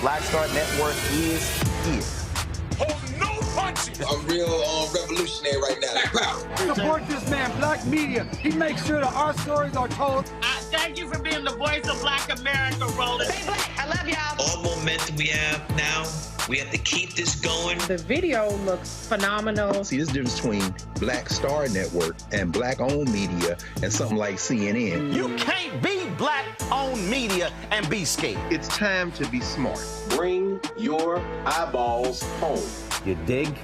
Black Star Network is here. Hold no punches. A real revolutionary right now. Support this man, Black media. He makes sure that our stories are told. Thank you for being the voice of Black America, Roland. Stay black. I love y'all. All momentum we have now, we have to keep this going. The video looks phenomenal. See, there's a difference between Black Star Network and Black-owned media and something like CNN. You can't be Black-owned media and be scared. It's time to be smart. Bring your eyeballs home. You dig?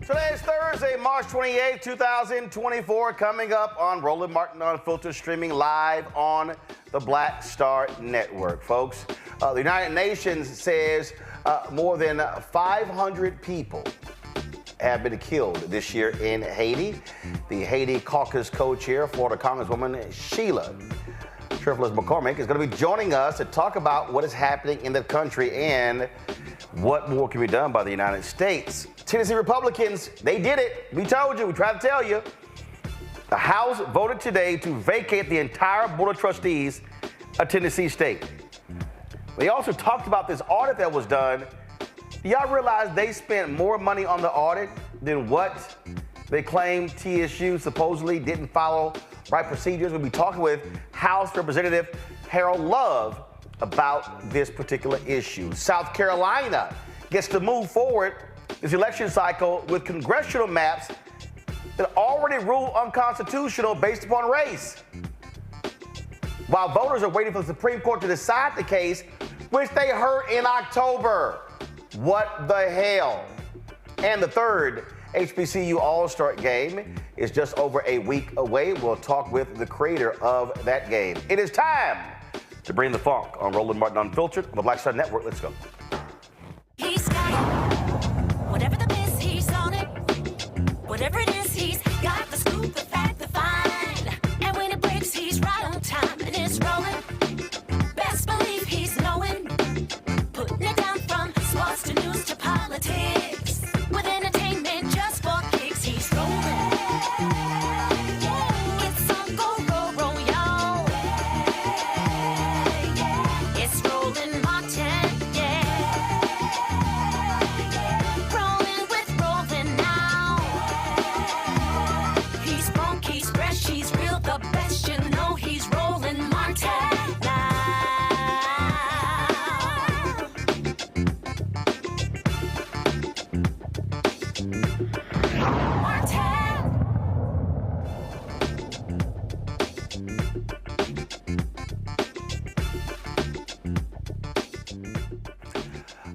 Today is Thursday, March 28, 2024, coming up on Roland Martin Unfiltered, streaming live on the Black Star Network. Folks, the United Nations says more than 500 people have been killed this year in Haiti. The Haiti Caucus co-chair, Florida Congresswoman Sheila Cherfilus-McCormick, is going to be joining us to talk about what is happening in the country and what more can be done by the United States. Tennessee Republicans, they did it. We told you, we tried to tell you. The House voted today to vacate the entire Board of Trustees of Tennessee State. They also talked about this audit that was done. Do y'all realize they spent more money on the audit than what they claim TSU supposedly didn't follow right procedures? We'll be talking with House Representative Harold Love about this particular issue. South Carolina gets to move forward this election cycle with congressional maps that already ruled unconstitutional based upon race, while voters are waiting for the Supreme Court to decide the case, which they heard in October. What the hell? And the third HBCU All-Star game is just over a week away. We'll talk with the creator of that game. It is time to bring the funk on Roland Martin Unfiltered on the Black Star Network. Let's go. He's got it. Whatever the miss, he's on it. Whatever it is, he's got the scoop, the fact, the find. And when it breaks, he's right on time and it's rolling. Best believe he's knowing. Putting it down from sports to news to politics. With entertainment just for kicks, he's rolling. It's on go, roll, y'all. It's Roland Martin, rolling with Roland now. He's funky, he's fresh, he's real, the best, you know he's Roland Martin now.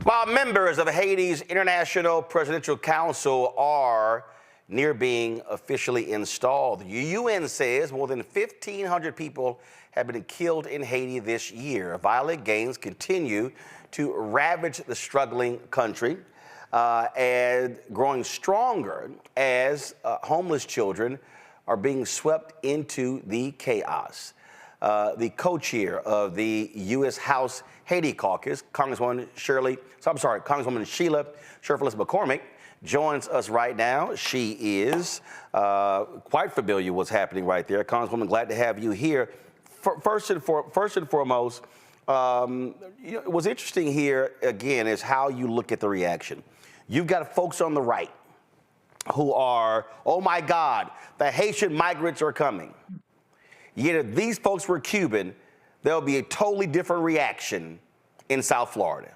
While members of Haiti's International Presidential Council are near being officially installed, the UN says more than 1,500 people have been killed in Haiti this year. Violent gangs continue to ravage the struggling country and growing stronger as homeless children are being swept into the chaos. The co-chair of the U.S. House Haiti Caucus, Congresswoman Sheila Cherfilus-McCormick, joins us right now. She is quite familiar with what's happening right there. Congresswoman, glad to have you here. First and foremost, what's interesting here, again, is how you look at the reaction. You've got folks on the right who are, oh my God, the Haitian migrants are coming. Yet if these folks were Cuban, there'll be a totally different reaction in South Florida.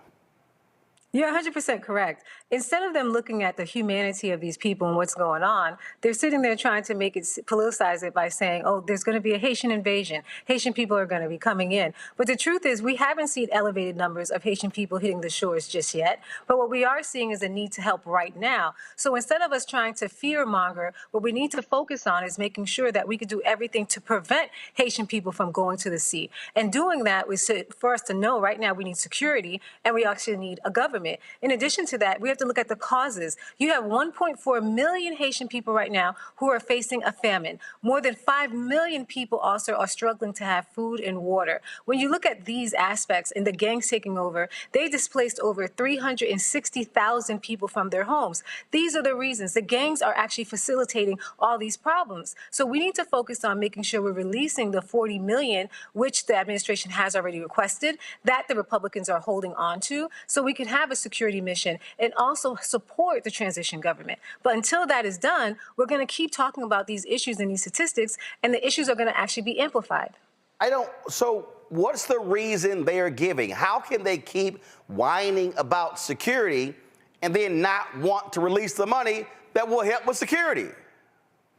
You're 100% correct. Instead of them looking at the humanity of these people and what's going on, they're sitting there trying to make it, politicize it by saying, oh, there's going to be a Haitian invasion. Haitian people are going to be coming in. But the truth is, we haven't seen elevated numbers of Haitian people hitting the shores just yet. But what we are seeing is a need to help right now. So instead of us trying to fear monger, what we need to focus on is making sure that we could do everything to prevent Haitian people from going to the sea. And doing that is for us to know right now we need security and we actually need a government. In addition to that, we have to look at the causes. You have 1.4 million Haitian people right now who are facing a famine. More than 5 million people also are struggling to have food and water. When you look at these aspects and the gangs taking over, they displaced over 360,000 people from their homes. These are the reasons. The gangs are actually facilitating all these problems. So we need to focus on making sure we're releasing the 40 million, which the administration has already requested, that the Republicans are holding on to, so we can have a security mission and also support the transition government. But until that is done, we're going to keep talking about these issues and these statistics, and the issues are going to actually be amplified. So what's the reason they are giving? How can they keep whining about security and then not want to release the money that will help with security?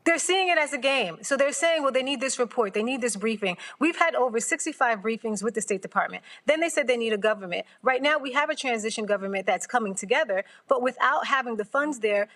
They're seeing it as a game. So they're saying, well, they need this report. They need this briefing. We've had over 65 briefings with the State Department. Then they said they need a government. Right now, we have a transition government that's coming together, but without having the funds there,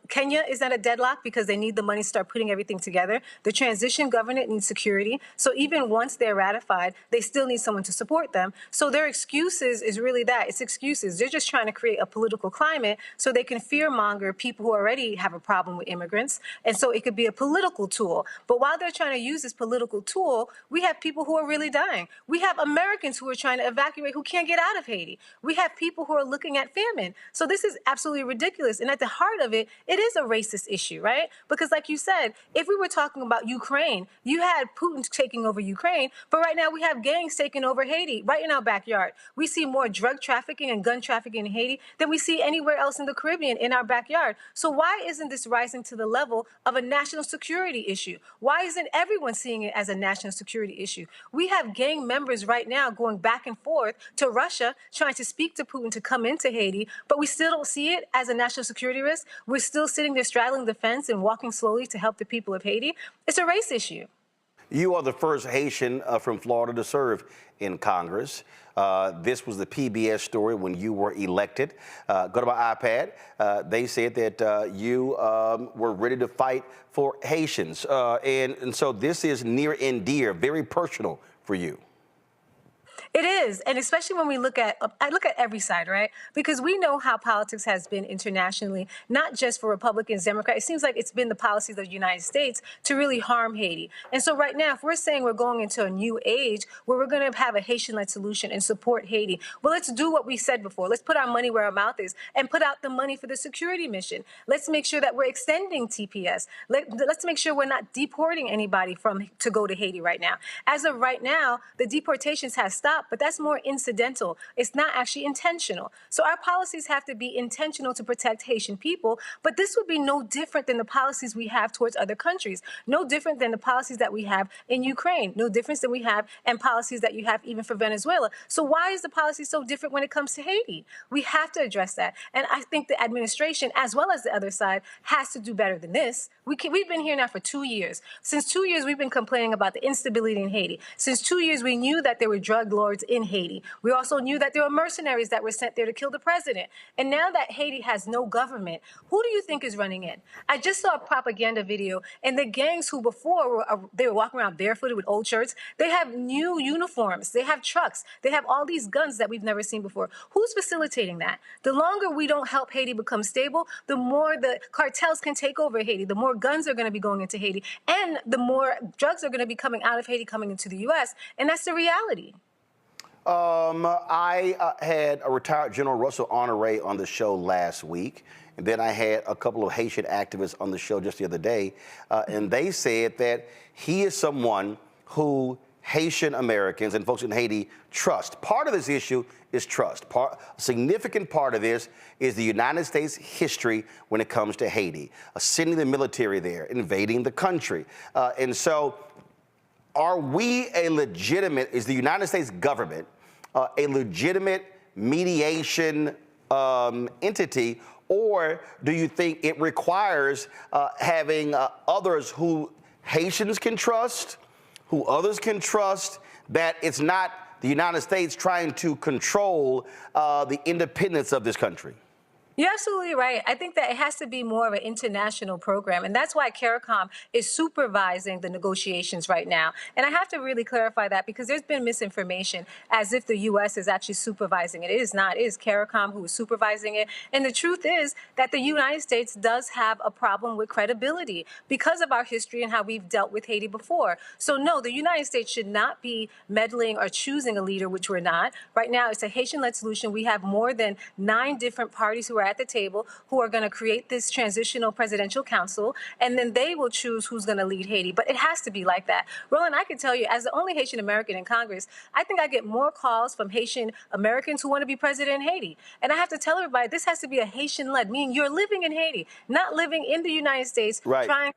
Kenya is at a deadlock because they need the money to start putting everything together. The transition government needs security. So even once they're ratified, they still need someone to support them. So their excuses is really that. It's excuses. They're just trying to create a political climate so they can fearmonger people who already have a problem with immigrants. And so it could be be a political tool. But while they're trying to use this political tool, we have people who are really dying. We have Americans who are trying to evacuate who can't get out of Haiti. We have people who are looking at famine. So this is absolutely ridiculous. And at the heart of it, it is a racist issue, right? Because like you said, if we were talking about Ukraine, you had Putin taking over Ukraine, but right now we have gangs taking over Haiti right in our backyard. We see more drug trafficking and gun trafficking in Haiti than we see anywhere else in the Caribbean in our backyard. So why isn't this rising to the level of a national security issue? Why isn't everyone seeing it as a national security issue? We have gang members right now going back and forth to Russia, trying to speak to Putin to come into Haiti, but we still don't see it as a national security risk. We're still sitting there straddling the fence and walking slowly to help the people of Haiti. It's a race issue. You are the first Haitian from Florida to serve in Congress. This was the PBS story when you were elected. Go to my iPad. They said that you were ready to fight for Haitians. And so this is near and dear, very personal for you. It is, and especially when I look at every side, right? Because we know how politics has been internationally, not just for Republicans, Democrats. It seems like it's been the policies of the United States to really harm Haiti. And so right now, if we're saying we're going into a new age where we're going to have a Haitian-led solution and support Haiti, well, let's do what we said before. Let's put our money where our mouth is and put out the money for the security mission. Let's make sure that we're extending TPS. Let's make sure we're not deporting anybody to go to Haiti right now. As of right now, the deportations have stopped, but that's more incidental. It's not actually intentional. So our policies have to be intentional to protect Haitian people, but this would be no different than the policies we have towards other countries, no different than the policies that we have in Ukraine, no difference than we have and policies that you have even for Venezuela. So why is the policy so different when it comes to Haiti? We have to address that. And I think the administration, as well as the other side, has to do better than this. We've been here now for 2 years. Since 2 years, we've been complaining about the instability in Haiti. Since 2 years, we knew that there were drug lords in Haiti. We also knew that there were mercenaries that were sent there to kill the president. And now that Haiti has no government, who do you think is running it? I just saw a propaganda video, and the gangs who before they were walking around barefooted with old shirts, they have new uniforms, they have trucks, they have all these guns that we've never seen before. Who's facilitating that? The longer we don't help Haiti become stable, the more the cartels can take over Haiti, the more guns are going to be going into Haiti, and the more drugs are going to be coming out of Haiti, coming into the U.S., and that's the reality. I had a retired General Russell Honore on the show last week, and then I had a couple of Haitian activists on the show just the other day, and they said that he is someone who Haitian Americans and folks in Haiti trust. Part of this issue is trust. A significant part of this is the United States history when it comes to Haiti, sending the military there, invading the country. And so are we is the United States government a legitimate mediation entity, or do you think it requires having others who Haitians can trust, who others can trust, that it's not the United States trying to control the independence of this country? You're absolutely right. I think that it has to be more of an international program, and that's why CARICOM is supervising the negotiations right now. And I have to really clarify that because there's been misinformation as if the U.S. is actually supervising it. It is not. It is CARICOM who is supervising it. And the truth is that the United States does have a problem with credibility because of our history and how we've dealt with Haiti before. So no, the United States should not be meddling or choosing a leader, which we're not. Right now, it's a Haitian-led solution. We have more than 9 different parties who are at the table who are going to create this transitional presidential council, and then they will choose who's going to lead Haiti. But it has to be like that. Roland, I can tell you, as the only Haitian American in Congress, I think I get more calls from Haitian Americans who want to be president in Haiti. And I have to tell everybody, this has to be a Haitian-led, meaning you're living in Haiti, not living in the United States, right, trying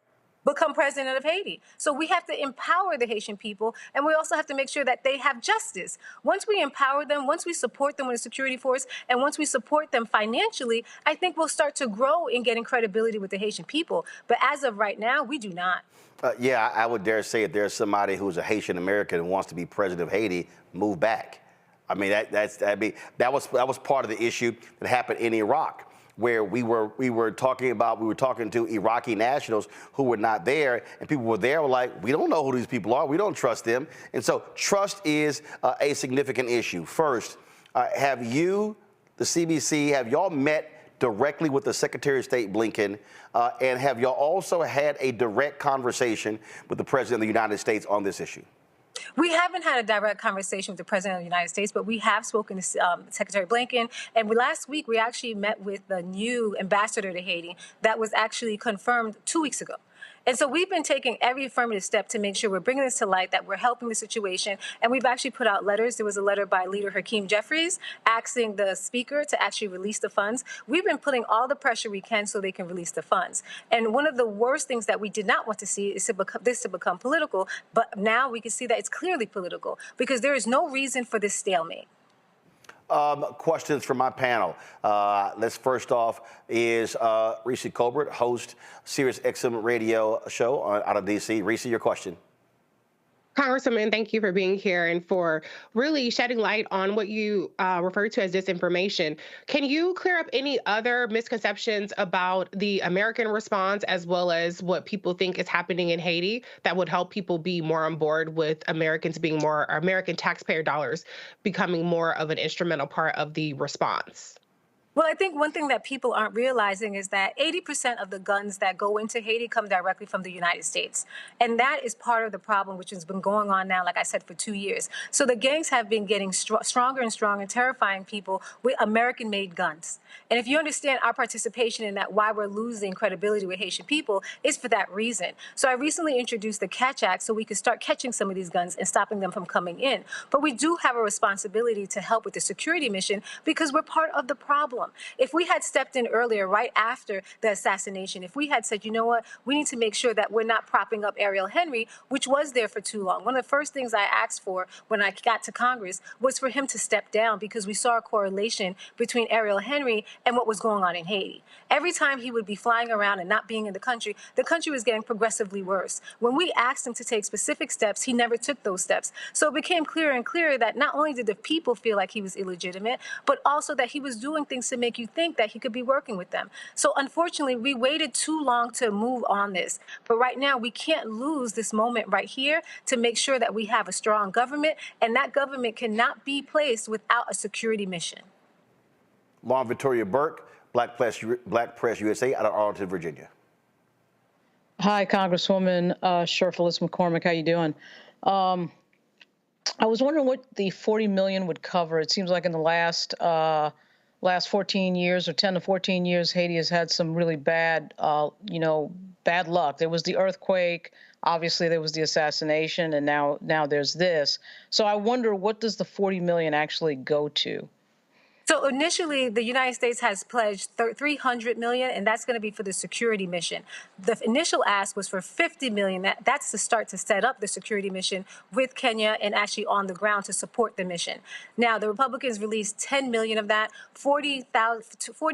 become president of Haiti. So we have to empower the Haitian people, and we also have to make sure that they have justice. Once we empower them, once we support them with a security force, and once we support them financially, I think we'll start to grow in getting credibility with the Haitian people. But as of right now, we do not. Yeah, I would dare say if there's somebody who's a Haitian American and wants to be president of Haiti, move back. I mean, that was part of the issue that happened in Iraq, where we were talking to Iraqi nationals who were not there, and people were there were like, we don't know who these people are, we don't trust them. And so trust is a significant issue. First, have you, the CBC, have y'all met directly with the Secretary of State Blinken? And have y'all also had a direct conversation with the President of the United States on this issue? We haven't had a direct conversation with the President of the United States, but we have spoken to Secretary Blinken. And last week, we actually met with the new ambassador to Haiti that was actually confirmed 2 weeks ago. And so we've been taking every affirmative step to make sure we're bringing this to light, that we're helping the situation. And we've actually put out letters. There was a letter by Leader Hakeem Jeffries asking the speaker to actually release the funds. We've been putting all the pressure we can so they can release the funds. And one of the worst things that we did not want to see is this to become political. But now we can see that it's clearly political because there is no reason for this stalemate. Questions from my panel. Let's first off is Reese Colbert, host Sirius XM radio show out of D.C. Reese, your question. Congresswoman, thank you for being here and for really shedding light on what you refer to as disinformation. Can you clear up any other misconceptions about the American response as well as what people think is happening in Haiti that would help people be more on board with Americans being more, American taxpayer dollars becoming more of an instrumental part of the response? Well, I think one thing that people aren't realizing is that 80% of the guns that go into Haiti come directly from the United States. And that is part of the problem, which has been going on now, like I said, for 2 years. So the gangs have been getting stronger and stronger, terrifying people with American-made guns. And if you understand our participation in that, why we're losing credibility with Haitian people, is for that reason. So I recently introduced the Catch Act so we could start catching some of these guns and stopping them from coming in. But we do have a responsibility to help with the security mission because we're part of the problem. If we had stepped in earlier, right after the assassination, if we had said, you know what, we need to make sure that we're not propping up Ariel Henry, which was there for too long. One of the first things I asked for when I got to Congress was for him to step down because we saw a correlation between Ariel Henry and what was going on in Haiti. Every time he would be flying around and not being in the country was getting progressively worse. When we asked him to take specific steps, he never took those steps. So it became clearer and clearer that not only did the people feel like he was illegitimate, but also that he was doing things to make you think that he could be working with them. So unfortunately, we waited too long to move on this. But right now, we can't lose this moment right here to make sure that we have a strong government, and that government cannot be placed without a security mission. Lauren Victoria Burke, Black Press USA out of Arlington, Virginia. Hi, Congresswoman Cherfilus-McCormick. How you doing? I was wondering what the $40 million would cover. It seems like in the last 14 years or 10 to 14 years, Haiti has had some really bad, bad luck. There was the earthquake. Obviously, there was the assassination, and now there's this. So I wonder, what does the $40 million actually go to? So initially, the United States has pledged $300 million, and that's going to be for the security mission. The initial ask was for $50 million. That's to start to set up the security mission with Kenya and actually on the ground to support the mission. Now, the Republicans released $10 million of that. $40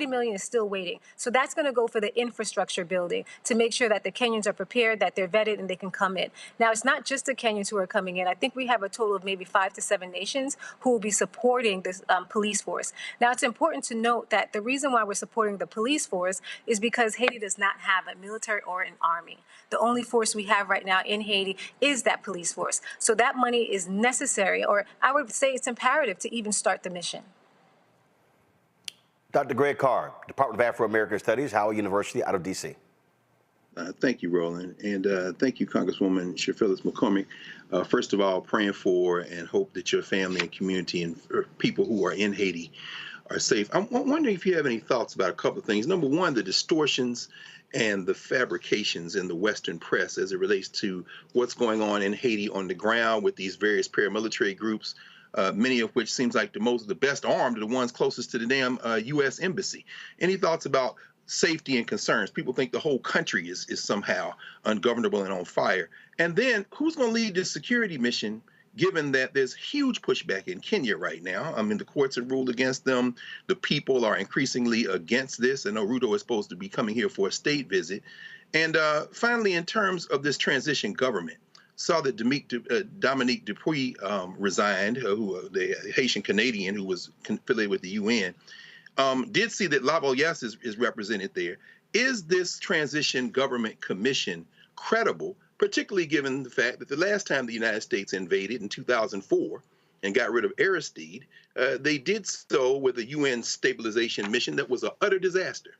million is still waiting. So that's going to go for the infrastructure building to make sure that the Kenyans are prepared, that they're vetted, and they can come in. Now, it's not just the Kenyans who are coming in. I think we have a total of maybe 5 to 7 nations who will be supporting this police force. Now, it's important to note that the reason why we're supporting the police force is because Haiti does not have a military or an army. The only force we have right now in Haiti is that police force. So that money is necessary, or I would say it's imperative to even start the mission. Dr. Greg Carr, Department of Afro-American Studies, Howard University out of D.C. Thank you, Roland, and thank you, Congresswoman Cherfilus-McCormick. First of all, praying for and hope that your family and community and people who are in Haiti are safe. I'm wondering if you have any thoughts about a couple of things. Number one, the distortions and the fabrications in the Western press as it relates to what's going on in Haiti on the ground with these various paramilitary groups, many of which seems like the best armed are the ones closest to the damn U.S. Embassy. Any thoughts about safety and concerns? People think the whole country is somehow ungovernable and on fire. And then who's going to lead this security mission, given that there's huge pushback in Kenya right now? I mean, the courts have ruled against them. The people are increasingly against this. I know Ruto is supposed to be coming here for a state visit. And finally, in terms of this transition government, saw that Dominique Dupuy resigned, the Haitian Canadian who was affiliated with the UN. Did see that Lavalias is represented there. Is this transition government commission credible, particularly given the fact that the last time the United States invaded in 2004, and got rid of Aristide, they did so with a UN stabilization mission that was an utter disaster.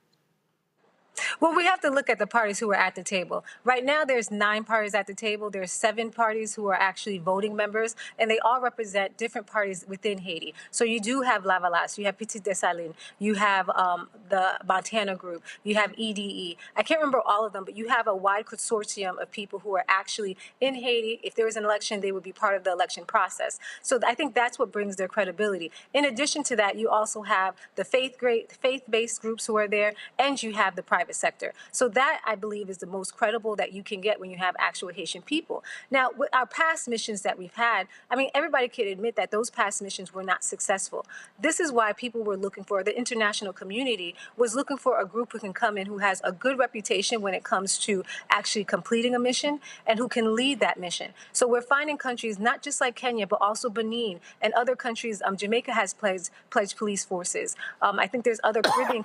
Well, we have to look at the parties who are at the table. Right now, there's 9 parties at the table. There's 7 parties who are actually voting members, and they all represent different parties within Haiti. So you do have Lavalas, you have Petit Dessalines, you have the Montana Group, you have EDE. I can't remember all of them, but you have a wide consortium of people who are actually in Haiti. If there was an election, they would be part of the election process. So I think that's what brings their credibility. In addition to that, you also have the faith-based groups who are there, and you have the private sector. So that, I believe, is the most credible that you can get when you have actual Haitian people. Now, with our past missions that we've had, I mean, everybody can admit that those past missions were not successful. This is why people were looking for, the international community was looking for a group who can come in, who has a good reputation when it comes to actually completing a mission and who can lead that mission. So we're finding countries, not just like Kenya, but also Benin and other countries. Jamaica has pledged police forces. I think there's other Caribbean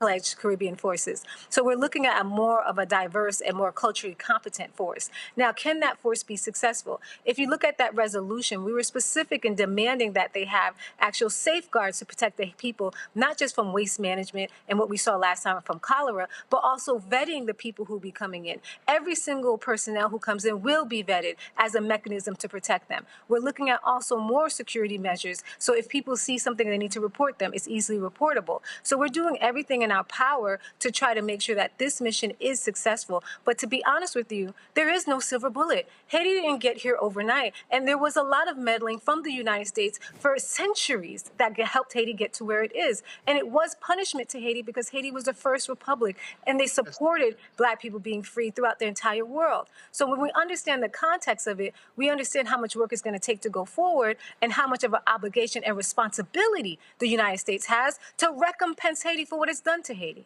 pledged Caribbean forces. So we're looking at a more of a diverse and more culturally competent force. Now, can that force be successful? If you look at that resolution, we were specific in demanding that they have actual safeguards to protect the people, not just from waste management and what we saw last time from cholera, but also vetting the people who be coming in. Every single personnel who comes in will be vetted as a mechanism to protect them. We're looking at also more security measures. So if people see something they need to report them, it's easily reportable. So we're doing everything in our power to try to make sure that this mission is successful. But to be honest with you, there is no silver bullet. Haiti didn't get here overnight. And there was a lot of meddling from the United States for centuries that helped Haiti get to where it is. And it was punishment to Haiti because Haiti was the first republic and they supported Black people being free throughout the entire world. So when we understand the context of it, we understand how much work it's going to take to go forward and how much of an obligation and responsibility the United States has to recompense Haiti for what it's done to Haiti.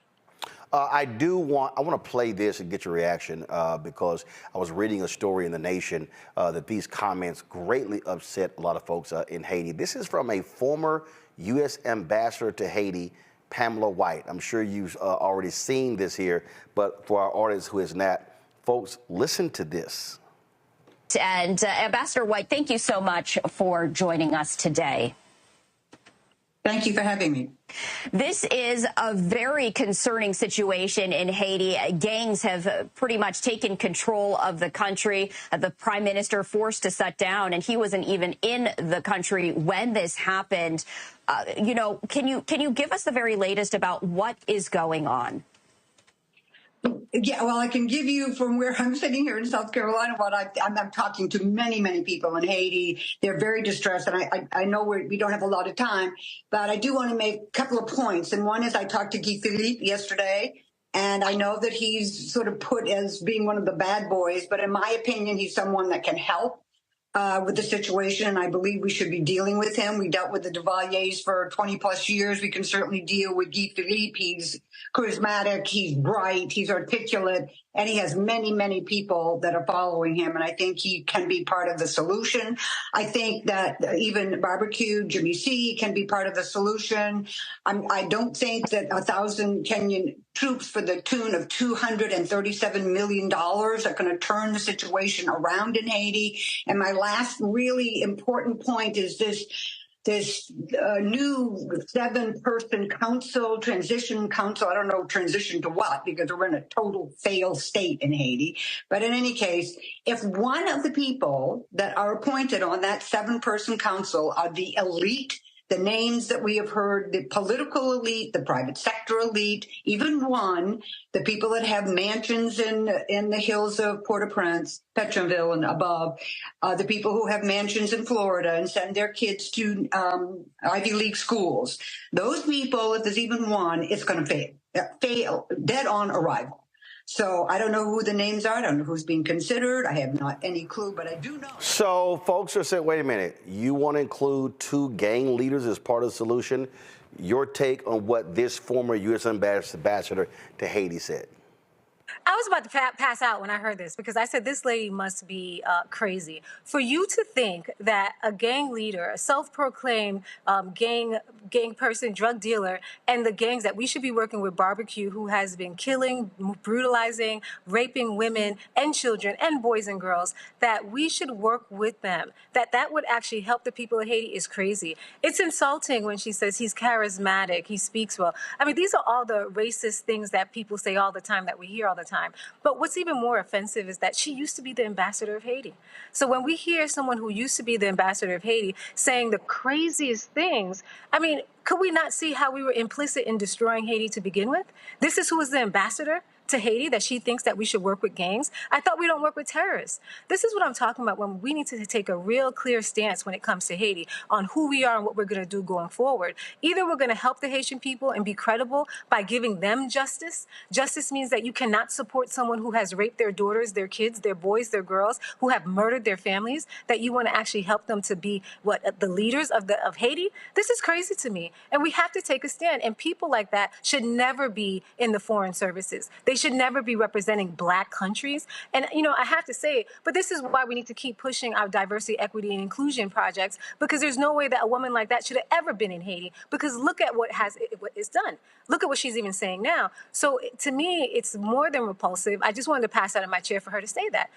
I want to play this and get your reaction because I was reading a story in The Nation that these comments greatly upset a lot of folks in Haiti. This is from a former U.S. ambassador to Haiti, Pamela White. I'm sure you've already seen this here, but for our audience who is not, folks, listen to this. And Ambassador White, thank you so much for joining us today. Thank you for having me. This is a very concerning situation in Haiti. Gangs have pretty much taken control of the country. The prime minister forced to shut down, and he wasn't even in the country when this happened. Can you give us the very latest about what is going on? Yeah, well, I can give you from where I'm sitting here in South Carolina what I'm talking to many, many people in Haiti. They're very distressed, and I know we don't have a lot of time, but I do want to make a couple of points. And one is I talked to Guy Philippe yesterday, and I know that he's sort of put as being one of the bad boys, but in my opinion, he's someone that can help with the situation, and I believe we should be dealing with him. We dealt with the Duvaliers for 20 plus years. We can certainly deal with Guy Philippe. He's charismatic, he's bright, he's articulate, and he has many, many people that are following him, and I think he can be part of the solution. I think that even Barbecue, Jimmy C, can be part of the solution. I don't think that 1,000 Kenyan troops for the tune of $237 million are going to turn the situation around in Haiti. And my last really important point is this new 7-person transition council. I don't know transition to what, because we're in a total failed state in Haiti. But in any case, if one of the people that are appointed on that 7-person council are the elite, the names that we have heard, the political elite, the private sector elite, even one, the people that have mansions in the hills of Port-au-Prince, Petronville and above, the people who have mansions in Florida and send their kids to Ivy League schools. Those people, if there's even one, it's going to fail dead on arrival. So I don't know who the names are. I don't know who's being considered. I have not any clue, but I do know. So folks are saying, wait a minute, you want to include 2 gang leaders as part of the solution? Your take on what this former U.S. ambassador to Haiti said? I was about to pass out when I heard this because I said this lady must be crazy. For you to think that a gang leader, a self-proclaimed gang person, drug dealer, and the gangs that we should be working with, Barbecue, who has been killing, brutalizing, raping women and children and boys and girls, that we should work with them, that would actually help the people of Haiti is crazy. It's insulting when she says he's charismatic, he speaks well. I mean, these are all the racist things that people say all the time, that we hear all the time. But what's even more offensive is that she used to be the ambassador of Haiti. So when we hear someone who used to be the ambassador of Haiti saying the craziest things, I mean, could we not see how we were implicit in destroying Haiti to begin with? This is who is the ambassador to Haiti, that she thinks that we should work with gangs. I thought we don't work with terrorists. This is what I'm talking about when we need to take a real clear stance when it comes to Haiti on who we are and what we're going to do going forward. Either we're going to help the Haitian people and be credible by giving them justice. Justice means that you cannot support someone who has raped their daughters, their kids, their boys, their girls, who have murdered their families, that you want to actually help them to be the leaders of Haiti. This is crazy to me. And we have to take a stand. And people like that should never be in the foreign services. They should never be representing black countries. And, I have to say, but this is why we need to keep pushing our diversity, equity, and inclusion projects, because there's no way that a woman like that should have ever been in Haiti, because look at what is done. Look at what she's even saying now. So to me, it's more than repulsive. I just wanted to pass out of my chair for her to say that.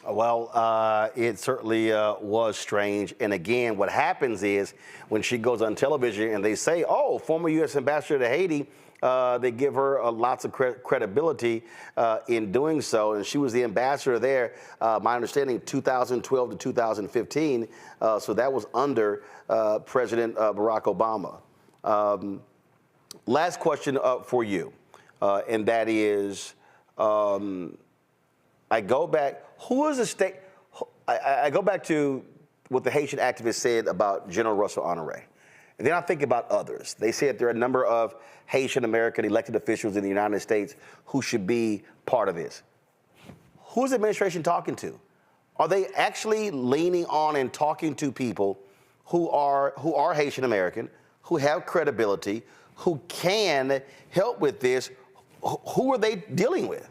Well, it certainly was strange. And again, what happens is when she goes on television and they say, oh, former U.S. ambassador to Haiti, they give her lots of credibility in doing so. And she was the ambassador there, my understanding, 2012 to 2015. So that was under President Barack Obama. Last question for you, and that is, I go back, who is the state? I go back to what the Haitian activist said about General Russell Honoré. And then I think about others. They said there are a number of Haitian American elected officials in the United States who should be part of this. Who is the administration talking to? Are they actually leaning on and talking to people who are Haitian American, who have credibility, who can help with this? Who are they dealing with?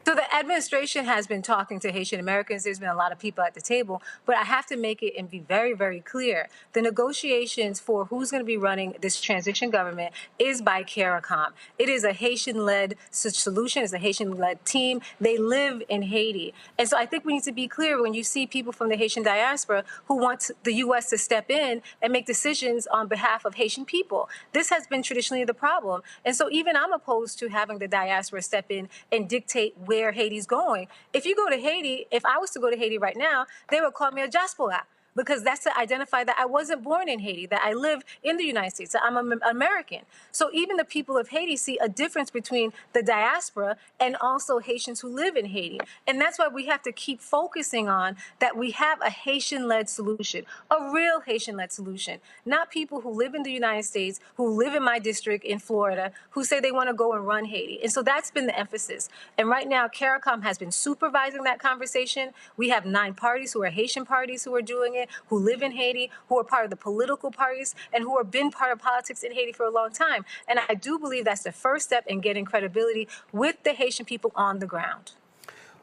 So the administration has been talking to Haitian Americans. There's been a lot of people at the table, but I have to make it and be very, very clear. The negotiations for who's going to be running this transition government is by CARICOM. It is a Haitian-led solution. It's a Haitian-led team. They live in Haiti. And so I think we need to be clear when you see people from the Haitian diaspora who want the U.S. to step in and make decisions on behalf of Haitian people. This has been traditionally the problem. And so even I'm opposed to having the diaspora step in and dictate where Haiti's going. If you go to Haiti, if I was to go to Haiti right now, they would call me a diaspora, because that's to identify that I wasn't born in Haiti, that I live in the United States, that I'm an American. So even the people of Haiti see a difference between the diaspora and also Haitians who live in Haiti. And that's why we have to keep focusing on that we have a Haitian-led solution, a real Haitian-led solution, not people who live in the United States, who live in my district in Florida, who say they want to go and run Haiti. And so that's been the emphasis. And right now, CARICOM has been supervising that conversation. We have 9 parties who are Haitian parties who are doing it, who live in Haiti, who are part of the political parties, and who have been part of politics in Haiti for a long time. And I do believe that's the first step in getting credibility with the Haitian people on the ground.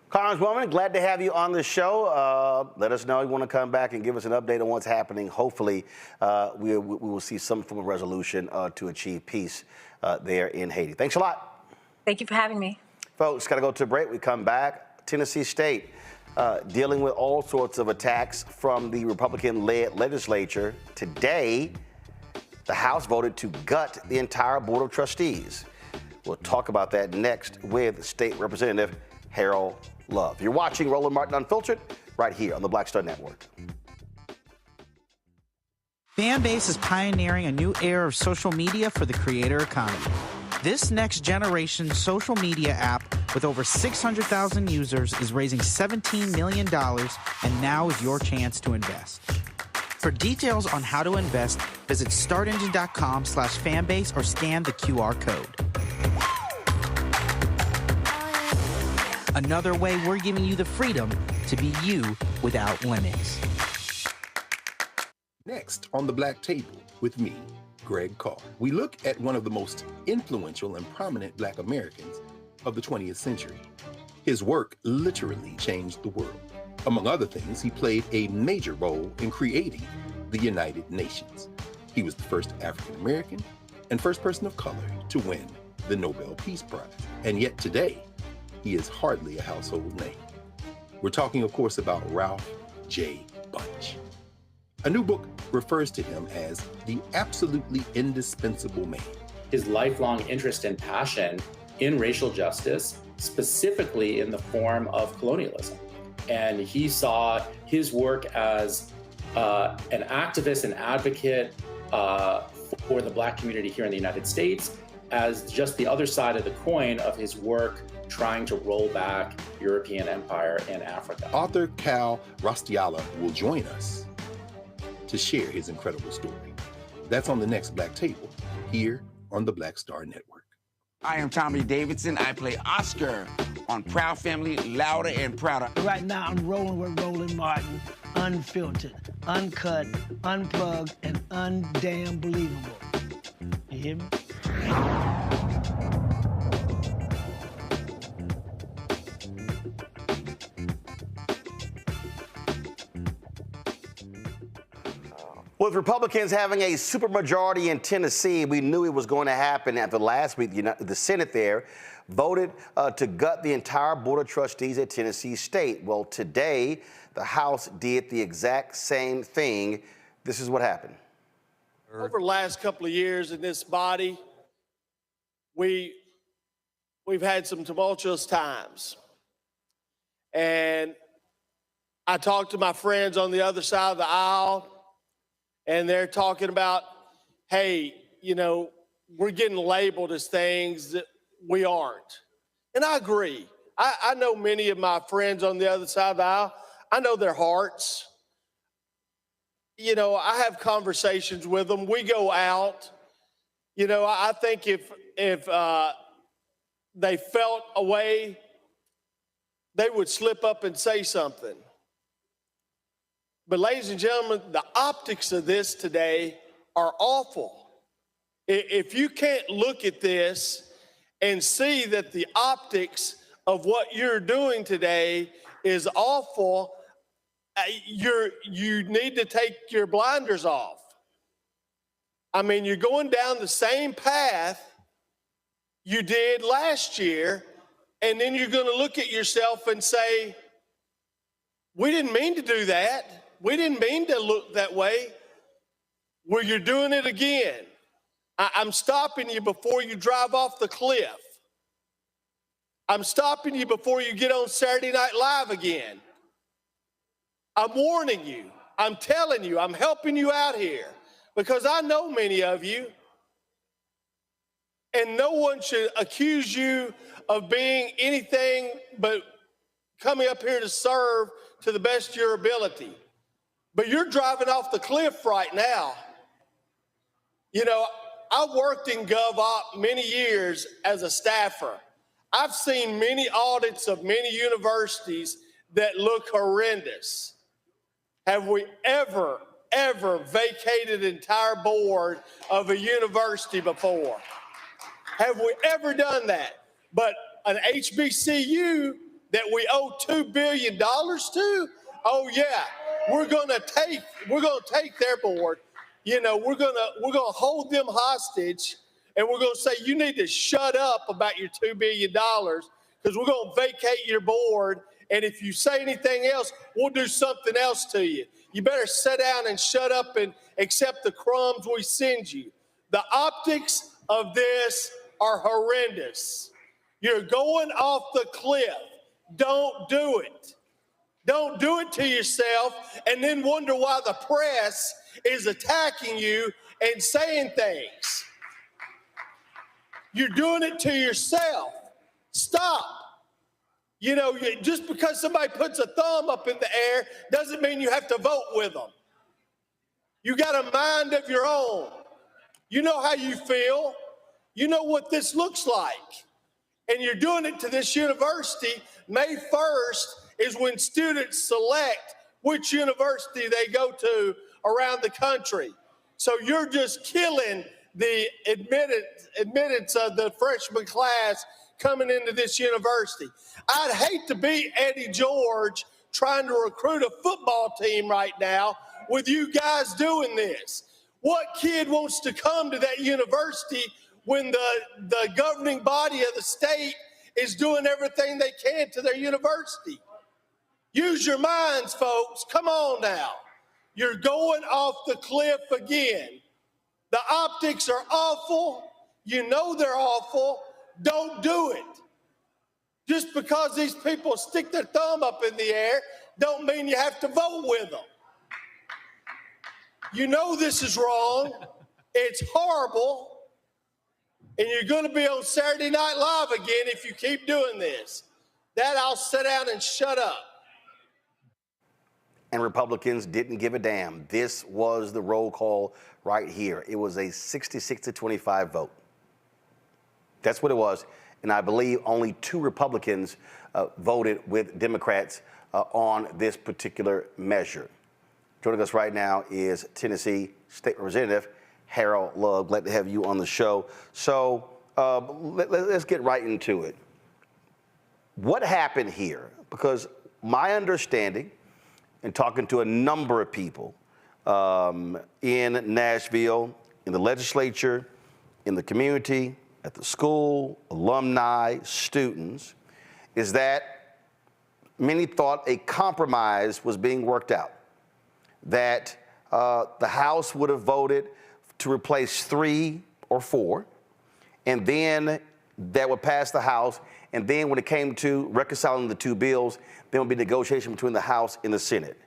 Congresswoman, glad to have you on the show. Let us know you want to come back and give us an update on what's happening. Hopefully, we will see some form of resolution to achieve peace there in Haiti. Thanks a lot. Thank you for having me. Folks, got to go to a break. We come back. Tennessee State dealing with all sorts of attacks from the Republican-led legislature. Today, the House voted to gut the entire Board of Trustees. We'll talk about that next with State Representative Harold Love. You're watching Roland Martin Unfiltered right here on the Black Star Network. Fanbase is pioneering a new era of social media for the creator economy. This next generation social media app with over 600,000 users is raising $17 million, and now is your chance to invest. For details on how to invest, visit startengine.com/fanbase or scan the QR code. Another way we're giving you the freedom to be you without limits. Next on the Black Table with me, Greg Carr, we look at one of the most influential and prominent Black Americans of the 20th century. His work literally changed the world. Among other things, he played a major role in creating the United Nations. He was the first African American and first person of color to win the Nobel Peace Prize. And yet today, he is hardly a household name. We're talking, of course, about Ralph J. Bunche. A new book refers to him as the absolutely indispensable man. His lifelong interest and passion in racial justice, specifically in the form of colonialism. And he saw his work as an activist and advocate for the Black community here in the United States as just the other side of the coin of his work trying to roll back European empire in Africa. Author Cal Rostiala will join us to share his incredible story. That's on the next Black Table, here on the Black Star Network. I am Tommy Davidson. I play Oscar on Proud Family, Louder and Prouder. Right now, I'm rolling with Roland Martin, unfiltered, uncut, unplugged, and undamn believable. You hear me? With Republicans having a supermajority in Tennessee, we knew it was going to happen after last week. The Senate there voted to gut the entire Board of Trustees at Tennessee State. Well, today, the House did the exact same thing. This is what happened. Over the last couple of years in this body, we've had some tumultuous times. And I talked to my friends on the other side of the aisle, and they're talking about, hey, you know, we're getting labeled as things that we aren't. And I agree. I know many of my friends on the other side of the aisle. I know their hearts. You know, I have conversations with them. We go out. You know, I think if they felt a way, they would slip up and say something. But ladies and gentlemen, the optics of this today are awful. If you can't look at this and see that the optics of what you're doing today is awful, you need to take your blinders off. I mean, you're going down the same path you did last year, and then you're going to look at yourself and say, we didn't mean to do that. We didn't mean to look that way. Well, you're doing it again. I'm stopping you before you drive off the cliff. I'm stopping you before you get on Saturday Night Live again. I'm warning you. I'm telling you. I'm helping you out here because I know many of you. And no one should accuse you of being anything but coming up here to serve to the best of your ability. But you're driving off the cliff right now. You know, I worked in GovOp many years as a staffer. I've seen many audits of many universities that look horrendous. Have we ever vacated an entire board of a university before? Have we ever done that? But an HBCU that we owe $2 billion to? Oh yeah. We're gonna take their board. You know, we're gonna hold them hostage, and we're gonna say you need to shut up about your $2 billion because we're gonna vacate your board. And if you say anything else, we'll do something else to you. You better sit down and shut up and accept the crumbs we send you. The optics of this are horrendous. You're going off the cliff. Don't do it. Don't do it to yourself and then wonder why the press is attacking you and saying things. You're doing it to yourself. Stop. You know, just because somebody puts a thumb up in the air doesn't mean you have to vote with them. You got a mind of your own. You know how you feel. You know what this looks like. And you're doing it to this university. May 1st is when students select which university they go to around the country. So you're just killing the admittance of the freshman class coming into this university. I'd hate to be Eddie George trying to recruit a football team right now with you guys doing this. What kid wants to come to that university when the governing body of the state is doing everything they can to their university? Use your minds, folks. Come on now. You're going off the cliff again. The optics are awful. You know they're awful. Don't do it. Just because these people stick their thumb up in the air don't mean you have to vote with them. You know this is wrong. It's horrible. And you're going to be on Saturday Night Live again if you keep doing this. That I'll sit down and shut up. And Republicans didn't give a damn. This was the roll call right here. It was a 66-25 vote. That's what it was. And I believe only 2 Republicans voted with Democrats on this particular measure. Joining us right now is Tennessee State Representative Harold Love. Glad to have you on the show. So let's get right into it. What happened here? Because my understanding, and talking to a number of people in Nashville, in the legislature, in the community, at the school, alumni, students, is that many thought a compromise was being worked out, that the House would have voted to replace 3 or 4, and then that would pass the House, and then when it came to reconciling the 2 bills, there would be negotiation between the House and the Senate.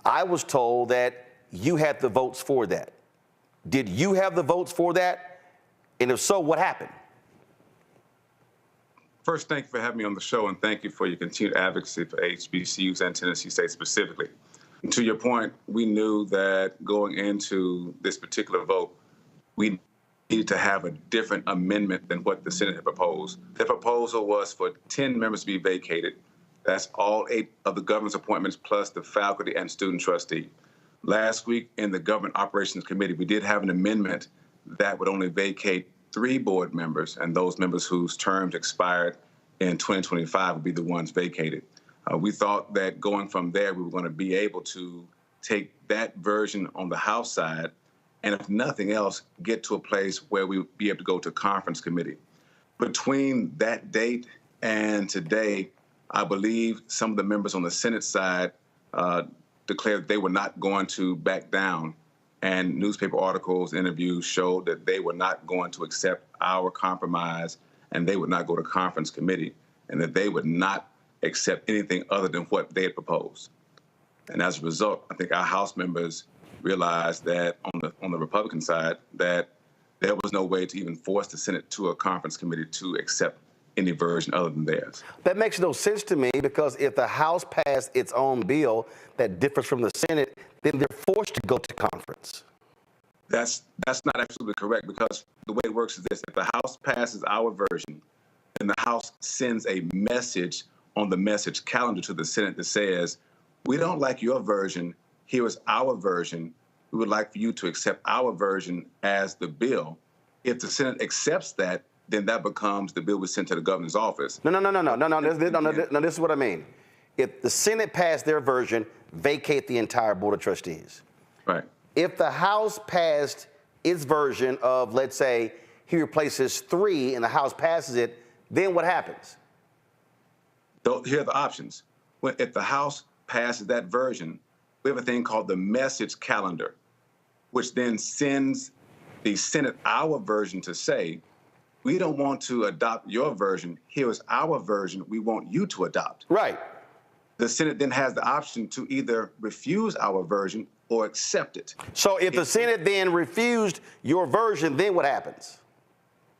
I was told that you had the votes for that. Did you have the votes for that? And if so, what happened? First, thank you for having me on the show, and thank you for your continued advocacy for HBCUs and Tennessee State specifically. And to your point, we knew that going into this particular vote, we needed to have a different amendment than what the Senate had proposed. The proposal was for 10 members to be vacated. That's all 8 of the governor's appointments plus the faculty and student trustee. Last week in the Government Operations Committee, we did have an amendment that would only vacate 3 board members, and those members whose terms expired in 2025 would be the ones vacated. We thought that going from there, we were going to be able to take that version on the House side, and if nothing else, get to a place where we would be able to go to conference committee. Between that date and today, I believe some of the members on the Senate side declared they were not going to back down, and newspaper articles, interviews showed that they were not going to accept our compromise, and they would not go to conference committee, and that they would not accept anything other than what they had proposed. And as a result, I think our House members realized that on the Republican side, that there was no way to even force the Senate to a conference committee to accept any version other than theirs. That makes no sense to me, because if the House passed its own bill that differs from the Senate, then they're forced to go to conference. That's not absolutely correct, because the way it works is this: if the House passes our version, then the House sends a message on the message calendar to the Senate that says, we don't like your version, here is our version, we would like for you to accept our version as the bill. If the Senate accepts that, then that becomes the bill we sent to the governor's office. No, this is what I mean. If the Senate passed their version, vacate the entire Board of Trustees. Right. If the House passed its version of, let's say, he replaces 3 and the House passes it, then what happens? Here are the options. If the House passes that version, we have a thing called the message calendar, which then sends the Senate our version to say, we don't want to adopt your version. Here is our version we want you to adopt. Right. The Senate then has the option to either refuse our version or accept it. So if the Senate then refused your version, then what happens?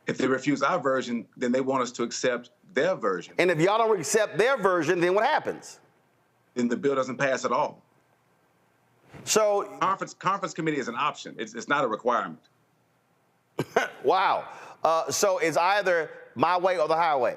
If they refuse our version, then they want us to accept their version. And if y'all don't accept their version, then what happens? Then the bill doesn't pass at all. So conference committee is an option. It's not a requirement. Wow. So it's either my way or the highway.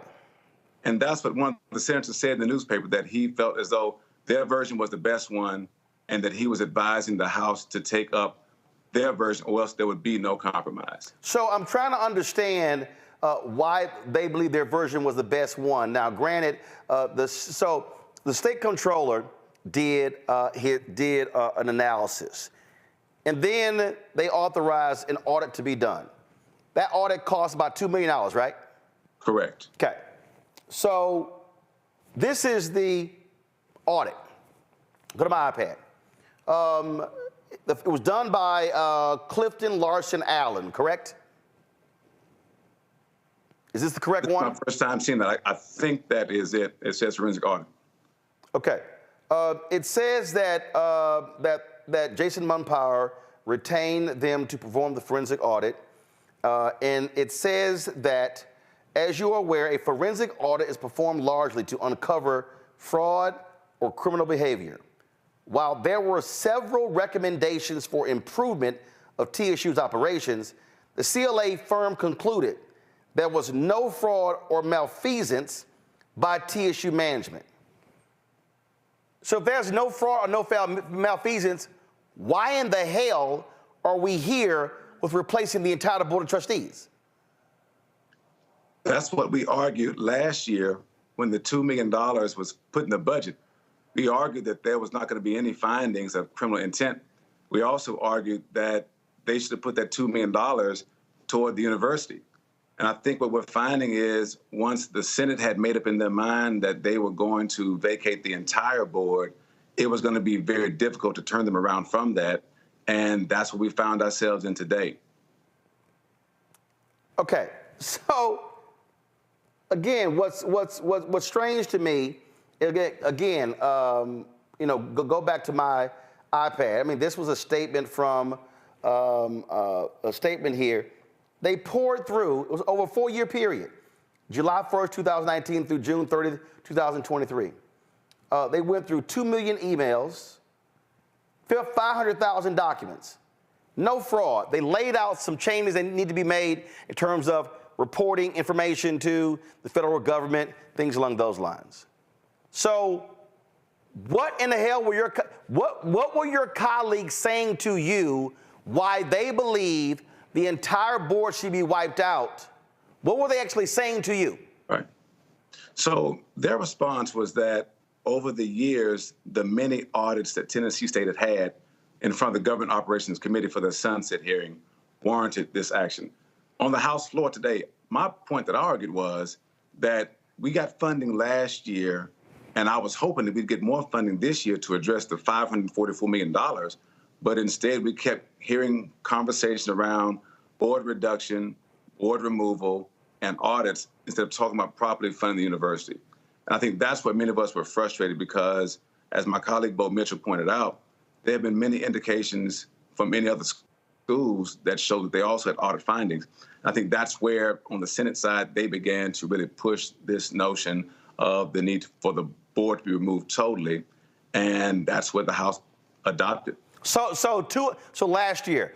And that's what one of the senators said in the newspaper, that he felt as though their version was the best one, and that he was advising the House to take up their version, or else there would be no compromise. So I'm trying to understand why they believe their version was the best one. Now, granted, the state comptroller did an analysis, and then they authorized an audit to be done. That audit cost about $2 million, right? Correct. Okay. So this is the audit. Go to my iPad. It was done by Clifton Larson Allen, correct? Is this the correct one? It's my first time seeing that. I think that is it. It says forensic audit. Okay. It says that that Jason Munpower retained them to perform the forensic audit, and it says that, as you are aware, a forensic audit is performed largely to uncover fraud or criminal behavior. While there were several recommendations for improvement of TSU's operations, the CLA firm concluded there was no fraud or malfeasance by TSU management. So if there's no fraud or no malfeasance, why in the hell are we here with replacing the entire board of trustees? That's what we argued last year when the $2 million was put in the budget. We argued that there was not going to be any findings of criminal intent. We also argued that they should have put that $2 million toward the university. And I think what we're finding is once the Senate had made up in their mind that they were going to vacate the entire board, it was going to be very difficult to turn them around from that. And that's what we found ourselves in today. Okay, so again, what's strange to me, again, you know, go back to my iPad. I mean, this was a statement from a statement here. They poured through, it was over a 4-year period, July 1st, 2019 through June 30th, 2023. They went through 2 million emails, 500,000 documents, no fraud. They laid out some changes that need to be made in terms of reporting information to the federal government, things along those lines. So what in the hell were what were your colleagues saying to you why they believe the entire board should be wiped out? What were they actually saying to you? Right. So their response was that over the years, the many audits that Tennessee State had had in front of the Government Operations Committee for the sunset hearing warranted this action. On the House floor today, my point that I argued was that we got funding last year, and I was hoping that we'd get more funding this year to address the $544 million. But instead, we kept hearing conversation around board reduction, board removal, and audits instead of talking about properly funding the university. And I think that's what many of us were frustrated because, as my colleague Bo Mitchell pointed out, there have been many indications from many other schools that show that they also had audit findings. And I think that's where, on the Senate side, they began to really push this notion of the need for the board to be removed totally, and that's what the House adopted. So last year,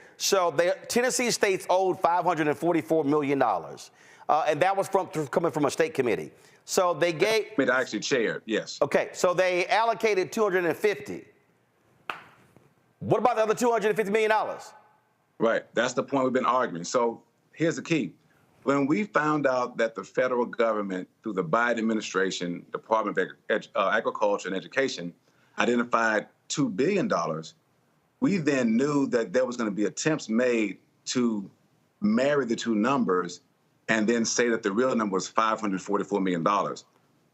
Tennessee State's owed $544 million, and that was coming from a state committee. So they gave. I actually chaired, yes. Okay, so they allocated $250. What about the other $250 million? Right, that's the point we've been arguing. So here's the key. When we found out that the federal government, through the Biden administration, Department of Agriculture and Education, identified $2 billion, we then knew that there was going to be attempts made to marry the two numbers and then say that the real number was $544 million.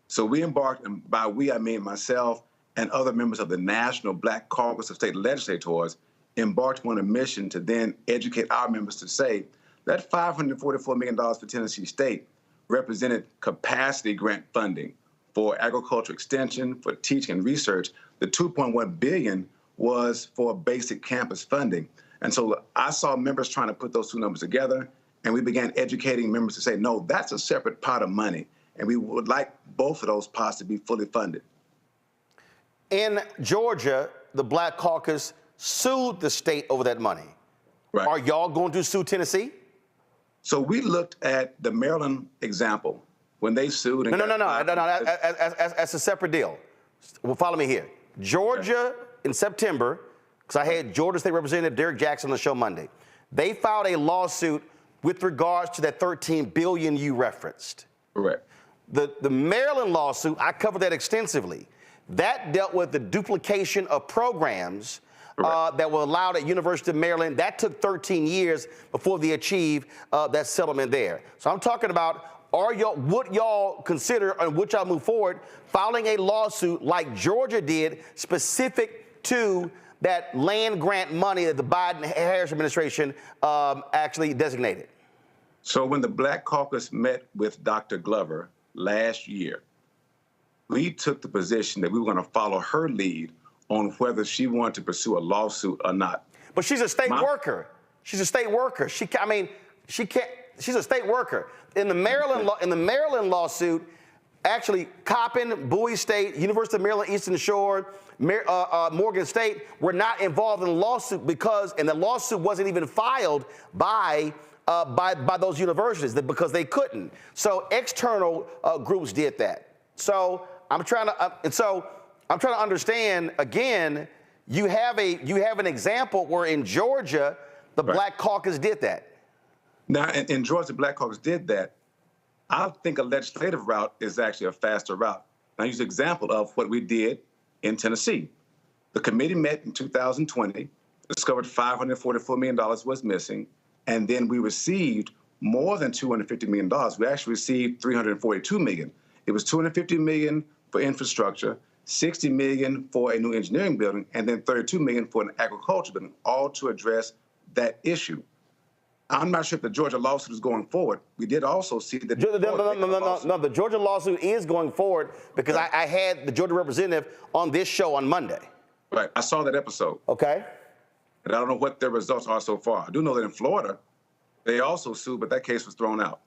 So we embarked, and by we, I mean myself and other members of the National Black Caucus of State Legislators, embarked on a mission to then educate our members to say that $544 million for Tennessee State represented capacity grant funding for agriculture extension, for teaching and research. The $2.1 billion was for basic campus funding. And so I saw members trying to put those two numbers together, and we began educating members to say, no, that's a separate pot of money, and we would like both of those pots to be fully funded. In Georgia, the Black Caucus sued the state over that money. Right. Are y'all going to sue Tennessee? So we looked at the Maryland example when they sued. And No. That's a separate deal. Well, follow me here. Georgia, in September, because I had Georgia State Representative Derek Jackson on the show Monday, they filed a lawsuit with regards to that $13 billion you referenced. Correct. The Maryland lawsuit, I covered that extensively. That dealt with the duplication of programs that were allowed at University of Maryland. That took 13 years before they achieved that settlement there. So I'm talking about, would y'all consider, and would y'all move forward, filing a lawsuit like Georgia did, specific to that land grant money that the Biden-Harris administration actually designated? So when the Black Caucus met with Dr. Glover last year, we took the position that we were going to follow her lead on whether she wanted to pursue a lawsuit or not. But she's a state worker. She's a state worker. She can't. She's a state worker. In the Maryland lawsuit, actually, Coppin, Bowie State, University of Maryland, Eastern Shore, Morgan State were not involved in the lawsuit and the lawsuit wasn't even filed by those universities because they couldn't. So external groups did that. So I'm trying to understand again. You have an example where in Georgia the Black Caucus did that. Now, in Georgia, the Black Caucus did that. I think a legislative route is actually a faster route. I'll use an example of what we did in Tennessee. The committee met in 2020, discovered $544 million was missing, and then we received more than $250 million. We actually received $342 million. It was $250 million for infrastructure, $60 million for a new engineering building, and then $32 million for an agriculture building, all to address that issue. I'm not sure if the Georgia lawsuit is going forward. We did also see that. No, the Georgia lawsuit is going forward because I had the Georgia representative on this show on Monday. Right, I saw that episode. Okay. And I don't know what their results are so far. I do know that in Florida, they also sued, but that case was thrown out.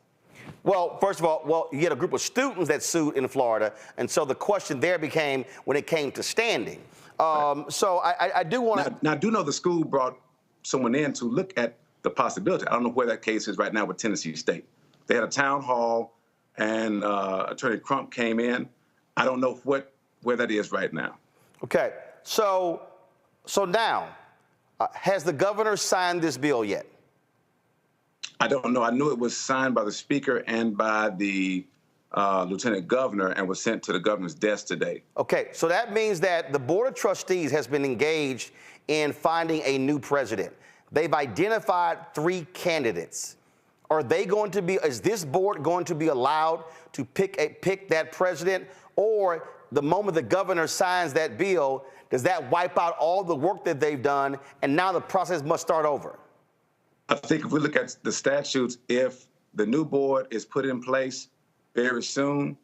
Well, first of all, you had a group of students that sued in Florida, and so the question there became when it came to standing. So I do want to. Now, I do know the school brought someone in to look at the possibility. I don't know where that case is right now with Tennessee State. They had a town hall, and Attorney Crump came in. I don't know where that is right now. Okay, so now, has the governor signed this bill yet? I don't know. I knew it was signed by the speaker and by the lieutenant governor and was sent to the governor's desk today. Okay, so that means that the Board of Trustees has been engaged in finding a new president. They've identified 3 candidates. Is this board going to be allowed to pick that president? Or the moment the governor signs that bill, does that wipe out all the work that they've done and now the process must start over? I think if we look at the statutes, if the new board is put in place very soon,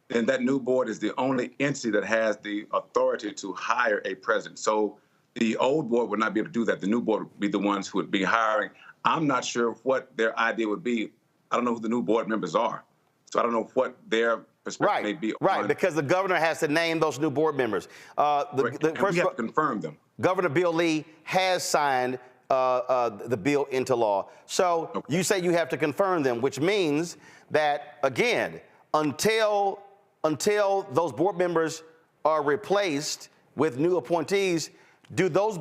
then that new board is the only entity that has the authority to hire a president. So the old board would not be able to do that. The new board would be the ones who would be hiring. I'm not sure what their idea would be. I don't know who the new board members are. So I don't know what their perspective may be. Right, because the governor has to name those new board members. We have to confirm them. Governor Bill Lee has signed the bill into law. So you say you have to confirm them, which means that, again, until those board members are replaced with new appointees, do those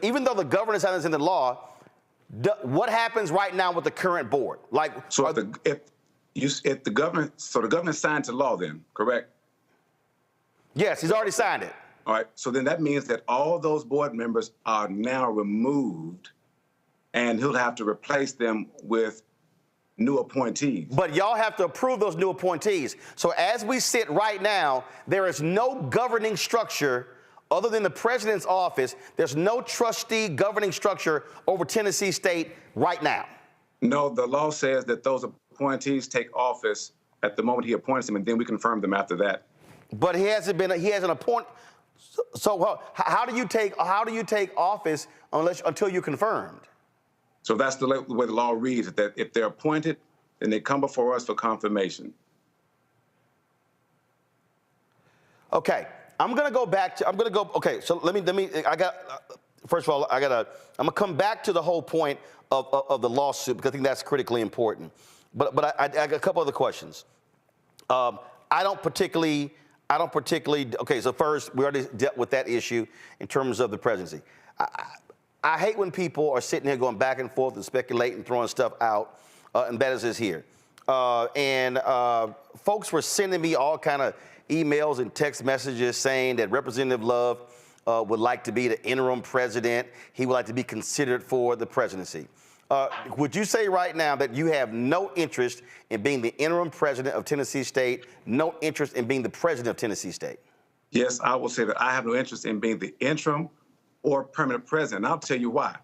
even though the governor signed this into law, what happens right now with the current board? So if the governor signed to law, then correct? Yes, he's already signed it. All right. So then that means that all those board members are now removed, and he'll have to replace them with new appointees. But y'all have to approve those new appointees. So as we sit right now, there is no governing structure other than the president's office. There's no trustee governing structure over Tennessee State right now. No, the law says that those appointees take office at the moment he appoints them, and then we confirm them after that. But he hasn't appointed. So how do you take office until you're confirmed? So that's the way the law reads, that if they're appointed, then they come before us for confirmation. Okay, I'm gonna go. Okay, so let me. First of all, I'm gonna come back to the whole point of the lawsuit because I think that's critically important. But I got a couple other questions. I don't particularly. Okay, so first we already dealt with that issue in terms of the presidency. I hate when people are sitting here going back and forth and speculating, throwing stuff out, and that is here. Folks were sending me all kind of emails and text messages saying that Representative Love would like to be the interim president. He would like to be considered for the presidency. Would you say right now that you have no interest in being the interim president of Tennessee State, no interest in being the president of Tennessee State? Yes, I will say that I have no interest in being the interim or permanent president. And I'll tell you why.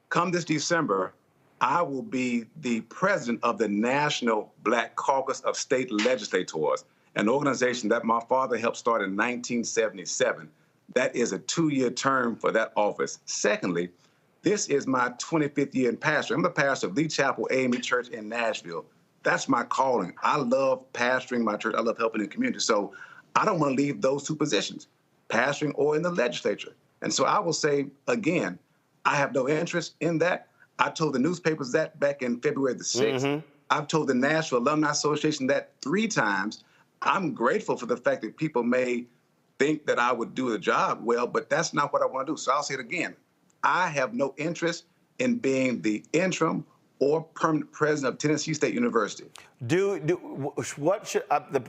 Come this December, I will be the president of the National Black Caucus of State Legislators, an organization that my father helped start in 1977. That is a 2-year term for that office. Secondly, this is my 25th year in pastoring. I'm the pastor of Lee Chapel AME Church in Nashville. That's my calling. I love pastoring my church. I love helping the community. So I don't want to leave those two positions, pastoring or in the legislature. And so I will say, again, I have no interest in that. I told the newspapers that back in February the 6th. I've told the National Alumni Association that 3 times. I'm grateful for the fact that people may think that I would do the job well, but that's not what I want to do. So I'll say it again. I have no interest in being the interim or permanent president of Tennessee State University. What should the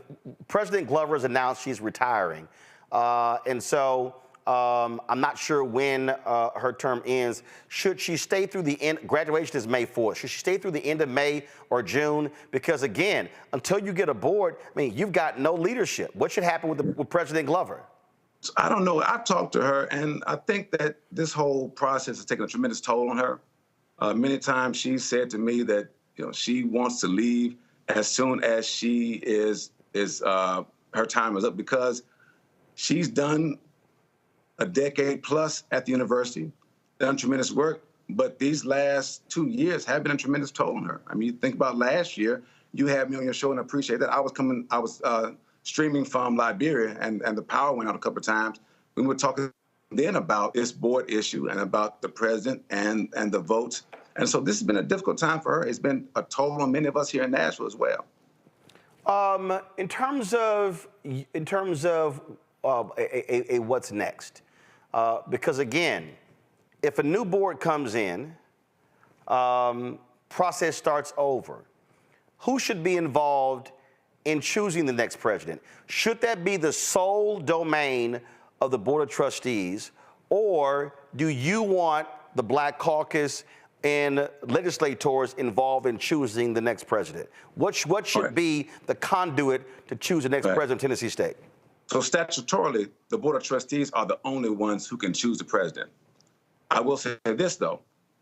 President Glover has announced she's retiring, and so I'm not sure when her term ends. Should she stay through the end? Graduation is May 4th. Should she stay through the end of May or June? Because again, until you get a board, I mean, you've got no leadership. What should happen with President Glover? I don't know. I've talked to her, and I think that this whole process has taken a tremendous toll on her. Many times she said to me that she wants to leave as soon as she her time is up, because she's done a decade plus at the university, done tremendous work, but these last 2 years have been a tremendous toll on her. I mean, you think about last year, you had me on your show, and I appreciate that. I was streaming from Liberia, and the power went out a couple of times. We were talking then about this board issue and about the president and the votes. And so this has been a difficult time for her. It's been a toll on many of us here in Nashville as well. In terms of what's next, because again, if a new board comes in, process starts over. Who should be involved in choosing the next president? Should that be the sole domain of the Board of Trustees, or do you want the Black Caucus and legislators involved in choosing the next president? What should be the conduit to choose the next president of Tennessee State? So statutorily, the Board of Trustees are the only ones who can choose the president. I will say this, though.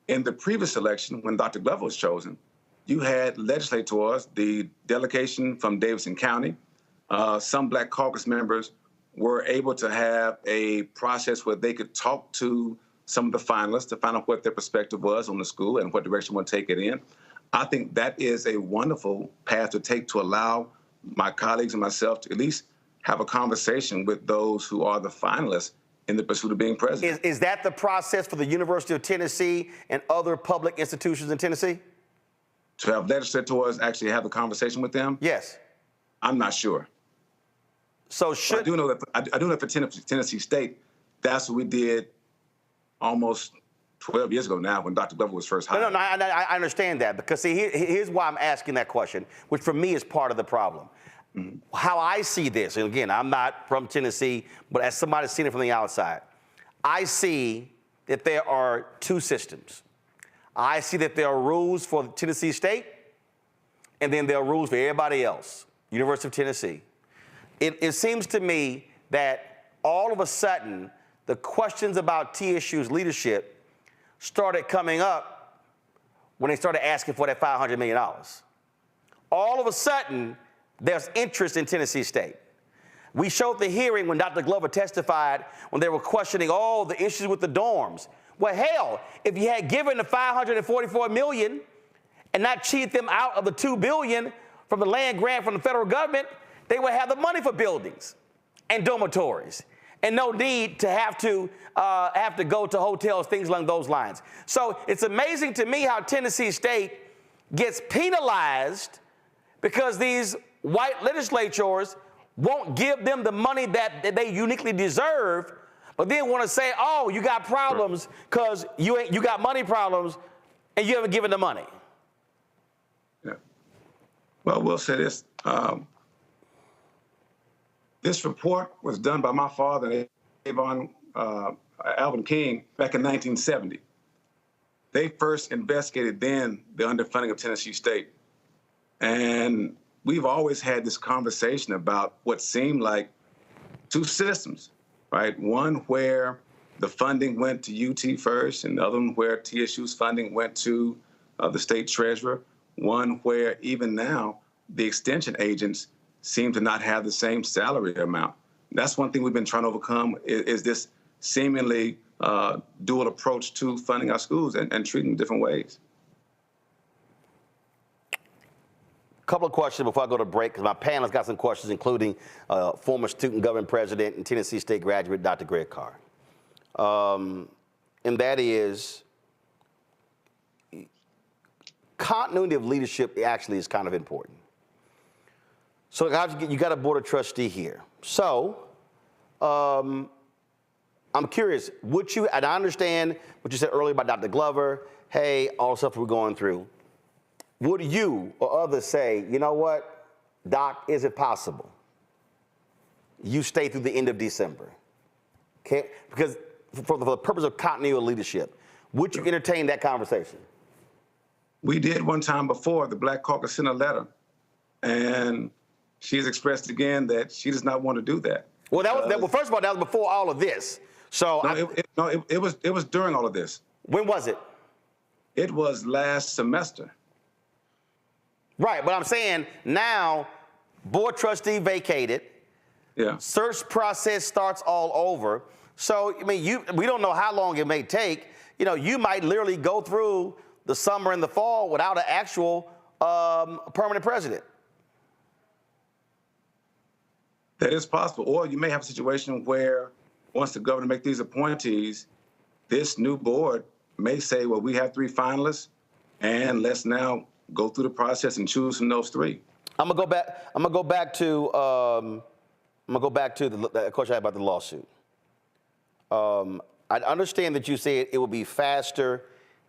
In the previous election, when Dr. Glover was chosen, you had legislators, the delegation from Davidson County, some Black Caucus members were able to have a process where they could talk to some of the finalists to find out what their perspective was on the school and what direction we'll take it in. I think that is a wonderful path to take to allow my colleagues and myself to at least have a conversation with those who are the finalists in the pursuit of being president. Is that the process for the University of Tennessee and other public institutions in Tennessee? To have legislators actually have a conversation with them? Yes. I'm not sure. So should... I do know that for Tennessee State, that's what we did almost 12 years ago now when Dr. Glover was first hired. No, I understand that, because see, here's why I'm asking that question, which for me is part of the problem. How I see this, and again, I'm not from Tennessee, but as somebody seen it from the outside, I see that there are two systems. I see that there are rules for Tennessee State, and then there are rules for everybody else, University of Tennessee. It seems to me that all of a sudden, the questions about TSU's leadership started coming up when they started asking for that $500 million. All of a sudden, there's interest in Tennessee State. We showed the hearing when Dr. Glover testified when they were questioning all the issues with the dorms. Well, hell, if you had given the $544 million and not cheated them out of the $2 billion from the land grant from the federal government, they would have the money for buildings and dormitories and no need to have to go to hotels, things along those lines. So it's amazing to me how Tennessee State gets penalized because these white legislators won't give them the money that they uniquely deserve, but then want to say, oh, you got problems because you got money problems and you haven't given the money. Yeah. Well, we'll say this. This report was done by my father, Alvin King, back in 1970. They first investigated then the underfunding of Tennessee State. And we've always had this conversation about what seemed like two systems, right? One where the funding went to UT first, and the other one where TSU's funding went to the state treasurer. One where even now the extension agents seem to not have the same salary amount. That's one thing we've been trying to overcome is this seemingly dual approach to funding our schools and treating them different ways. Couple of questions before I go to break, because my panel's got some questions, including former student government president and Tennessee State graduate, Dr. Greg Carr. And that is, continuity of leadership actually is kind of important. So you got a board of trustee here. So I'm curious, would you, and I understand what you said earlier about Dr. Glover, hey, all the stuff we're going through. Would you or others say, you know what, Doc, is it possible you stay through the end of December? Okay, because for the purpose of continuity of leadership, would you entertain that conversation? We did one time before. The Black Caucus sent a letter, and she's expressed again that she does not want to do that. Well, well, first of all, that was before all of this. So it was during all of this. When was it? It was last semester. Right, but I'm saying now, board trustee vacated. Yeah. Search process starts all over. So I mean, we don't know how long it may take. You know, you might literally go through the summer and the fall without an actual permanent president. That is possible. Or you may have a situation where once the governor makes these appointees, this new board may say, well, we have 3 finalists, and let's now go through the process and choose from those 3. I'm gonna go back to the question I had about the lawsuit. I understand that you said it would be faster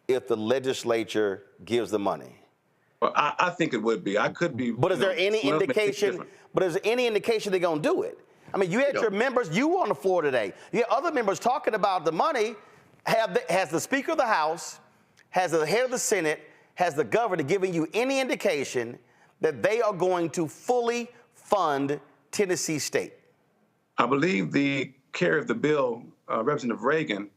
if the legislature gives the money. Well, I think it would be. I could be. But is there any indication? But is there any indication they're gonna do it? I mean, you had your members. You were on the floor today. You had other members talking about the money. Has the Speaker of the House, has the head of the Senate, has the governor given you any indication that they are going to fully fund Tennessee State? I believe the carrier of the bill, Representative Reagan,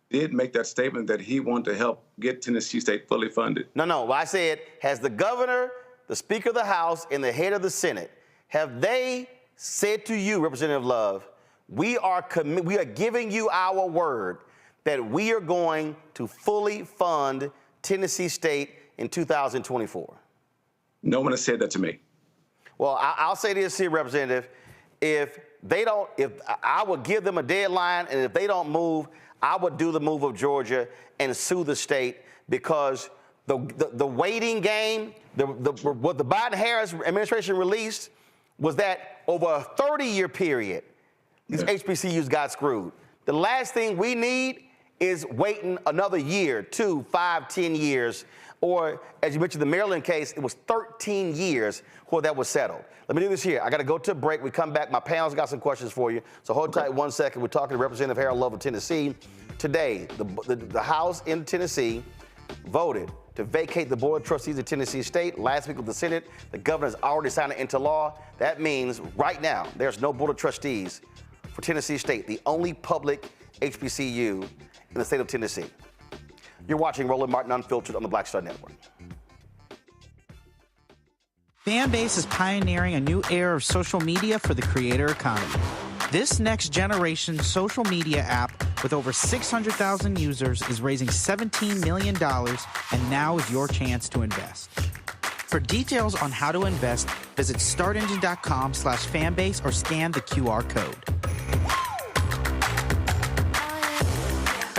did make that statement that he wanted to help get Tennessee State fully funded. No. I said, has the governor, the Speaker of the House, and the head of the Senate, have they said to you, Representative Love, we are giving you our word that we are going to fully fund Tennessee State in 2024? No one has said that to me. Well, I'll say this here, Representative. If I would give them a deadline, and if they don't move, I would do the move of Georgia and sue the state, because the waiting game, what the Biden-Harris administration released was that over a 30-year period, these HBCUs got screwed. The last thing we need is waiting another year, 2, 5, 10 years, or as you mentioned, the Maryland case, it was 13 years before that was settled. Let me do this here. I got to go to a break. We come back. My panel's got some questions for you. So hold tight 1 second. We're talking to Representative Harold Love of Tennessee. Today, the House in Tennessee voted to vacate the Board of Trustees of Tennessee State. Last week with the Senate, the governor's already signed it into law. That means right now, there's no Board of Trustees for Tennessee State, the only public HBCU in the state of Tennessee. You're watching Roland Martin Unfiltered on the Black Star Network. Fanbase is pioneering a new era of social media for the creator economy. This next generation social media app with over 600,000 users is raising $17 million, and now is your chance to invest. For details on how to invest, visit startengine.com/fanbase or scan the QR code.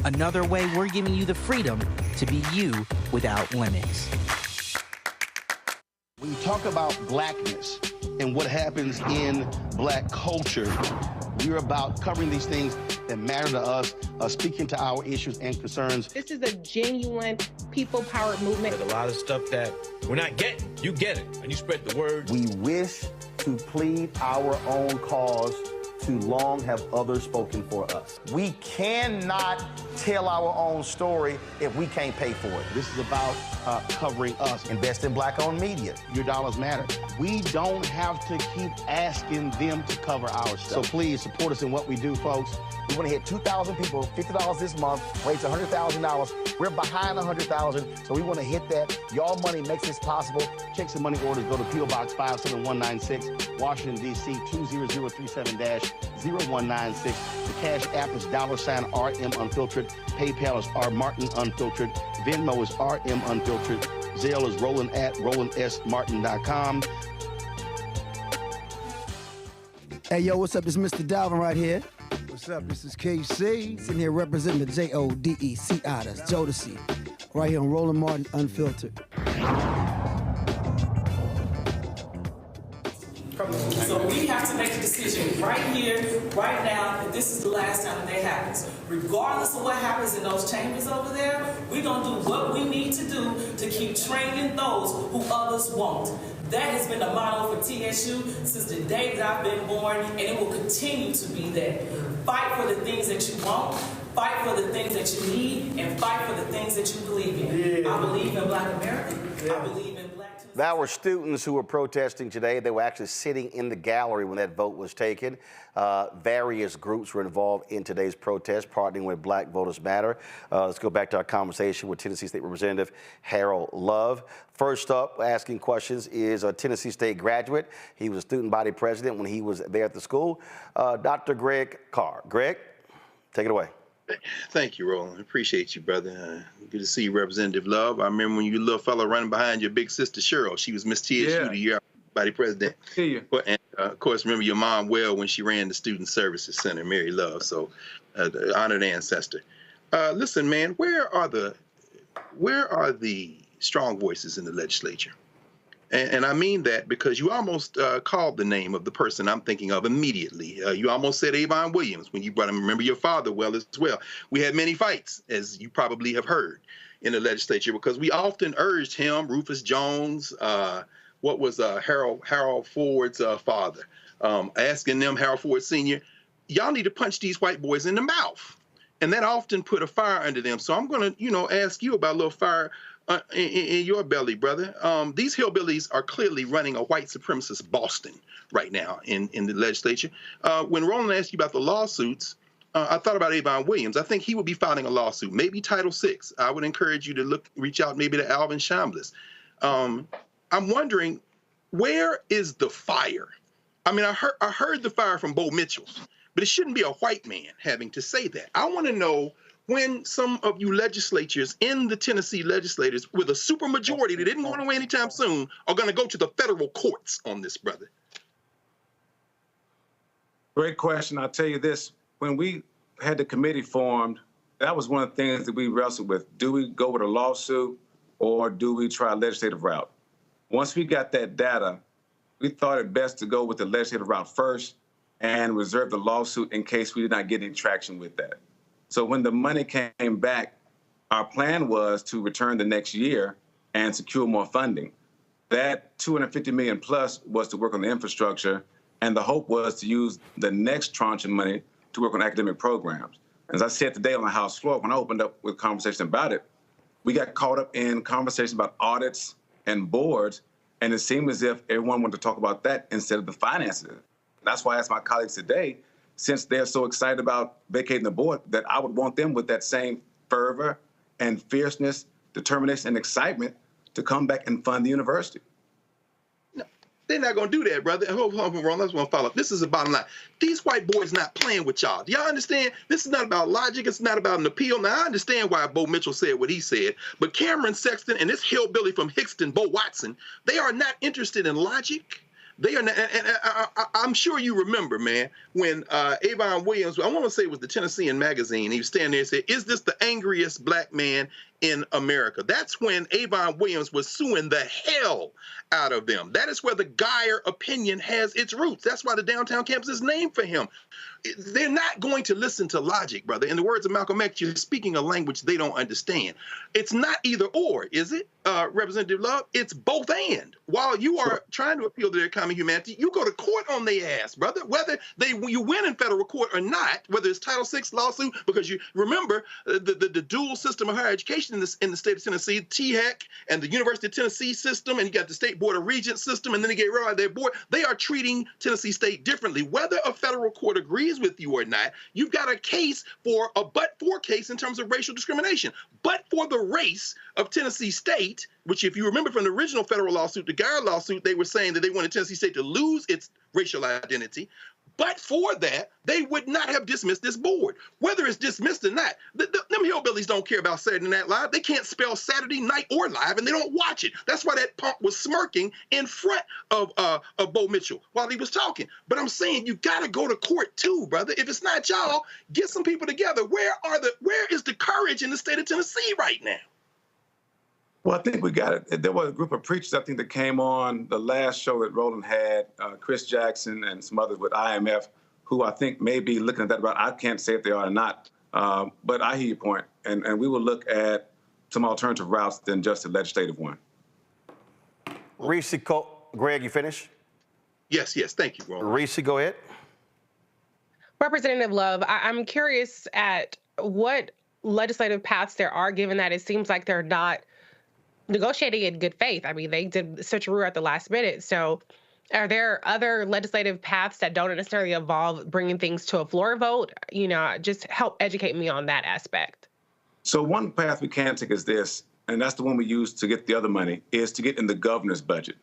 Another way we're giving you the freedom to be you without limits. When you talk about blackness, and what happens in black culture. We're about covering these things that matter to us, speaking to our issues and concerns. This is a genuine people-powered movement. A lot of stuff that we're not getting, you get it, and you spread the word. We wish to plead our own cause. Too long have others spoken for us. We cannot tell our own story if we can't pay for it. This is about covering us. Invest in black-owned media. Your dollars matter. We don't have to keep asking them to cover our stuff. So please support us in what we do, folks. We want to hit 2,000 people, $50 this month, raise $100,000. We're behind 100,000, so we want to hit that. Y'all money makes this possible. Checks and money orders go to P.O. Box 57196, Washington, D.C. 20037-0196. The Cash App is $RM Unfiltered. PayPal is R Martin Unfiltered. Venmo is RM Unfiltered. Zelle is Roland at RolandSMartin.com. Hey, yo, what's up? This is Mr. Dalvin right here. What's up? This is KC. Sitting here representing the JODECI. That's Jodeci. Right here on Roland Martin Unfiltered. So we have to make a decision right here, right now, that this is the last time that that happens. Regardless of what happens in those chambers over there, we're going to do what we need to do to keep training those who others won't. That has been the motto for TSU since the day that I've been born, and it will continue to be that. Fight for the things that you want, fight for the things that you need, and fight for the things that you believe in. I believe in Black America. I believe in Black... There were students who were protesting today. They were actually sitting in the gallery when that vote was taken. Various groups were involved in today's protest, partnering with Black Voters Matter. Let's go back to our conversation with Tennessee State Representative Harold Love. First up, asking questions is a Tennessee State graduate. He was a student body president when he was there at the school. Dr. Greg Carr. Greg, take it away. Thank you, Roland. Appreciate you, brother. Good to see you, Representative Love. I remember when you little fella running behind your big sister Cheryl. She was Miss TSU the year body president. See you. And of course, remember your mom well when she ran the Student Services Center, Mary Love. So, the honored ancestor. Listen, man, where are the strong voices in the legislature? And I mean that because you almost called the name of the person I'm thinking of immediately. You almost said Avon Williams when you brought him. Remember your father well as well. We had many fights, as you probably have heard, in the legislature because we often urged him, Rufus Jones, what was Harold Ford's father, asking them, Harold Ford Sr., y'all need to punch these white boys in the mouth. And that often put a fire under them. So I'm going to, ask you about a little fire in your belly, brother. These hillbillies are clearly running a white supremacist Boston right now in the legislature. When Roland asked you about the lawsuits, I thought about Avon Williams. I think he would be filing a lawsuit, maybe Title VI. I would encourage you to reach out maybe to Alvin Chambliss. I'm wondering, where is the fire? I mean, I heard the fire from Bo Mitchell, but it shouldn't be a white man having to say that. I want to know when some of you legislatures in the Tennessee legislators with a supermajority that isn't going away anytime soon are going to go to the federal courts on this, brother. Great question. I'll tell you this. When we had the committee formed, that was one of the things that we wrestled with. Do we go with a lawsuit or do we try a legislative route? Once we got that data, we thought it best to go with the legislative route first and reserve the lawsuit in case we did not get any traction with that. So when the money came back, our plan was to return the next year and secure more funding. That $250 million plus was to work on the infrastructure, and the hope was to use the next tranche of money to work on academic programs. As I said today on the House floor, when I opened up with conversation about it, we got caught up in conversations about audits and boards, and it seemed as if everyone wanted to talk about that instead of the finances. That's why I asked my colleagues today, since they're so excited about vacating the board, that I would want them with that same fervor and fierceness, determination, and excitement to come back and fund the university. No, they're not going to do that, brother. Hold on, Ron. I just want to follow up. This is the bottom line. These white boys not playing with y'all. Do y'all understand? This is not about logic. It's not about an appeal. Now, I understand why Bo Mitchell said what he said, but Cameron Sexton and this hillbilly from Hickston, Bo Watson, they are not interested in logic. They are not, and I'm sure you remember, man, when Avon Williams, I want to say it was the Tennessean magazine, he was standing there and said, is this the angriest black man in America. That's when Avon Williams was suing the hell out of them. That is where the Geyer opinion has its roots. That's why the downtown campus is named for him. They're not going to listen to logic, brother. In the words of Malcolm X, you're speaking a language they don't understand. It's not either or, is it, Representative Love? It's both and. While you are trying to appeal to their common humanity, you go to court on their ass, brother. Whether you win in federal court or not, whether it's Title VI lawsuit, because you remember the dual system of higher education in the state of Tennessee, THEC and the University of Tennessee system, and you got the State Board of Regents system, and then they get rid of their board. They are treating Tennessee State differently. Whether a federal court agrees with you or not, you've got a case for a but-for case in terms of racial discrimination. But for the race of Tennessee State, which if you remember from the original federal lawsuit, the Geyer lawsuit, they were saying that they wanted Tennessee State to lose its racial identity. But for that, they would not have dismissed this board. Whether it's dismissed or not, them hillbillies don't care about Saturday Night Live. They can't spell Saturday night or live, and they don't watch it. That's why that punk was smirking in front of Bo Mitchell while he was talking. But I'm saying you got to go to court too, brother. If it's not y'all, get some people together. Where is the courage in the state of Tennessee right now? Well, I think we got it. There was a group of preachers, I think, that came on the last show that Roland had, Chris Jackson and some others with IMF, who I think may be looking at that route. I can't say if they are or not, but I hear your point. And we will look at some alternative routes than just a legislative one. Reese, Greg, you finished? Yes, thank you, Roland. Reese, go ahead. Representative Love, I'm curious at what legislative paths there are, given that it seems like they're not negotiating in good faith. I mean, they did switcheroo at the last minute. So are there other legislative paths that don't necessarily involve bringing things to a floor vote? You know, just help educate me on that aspect. So one path we can take is this, and that's the one we use to get the other money, is to get in the governor's budget.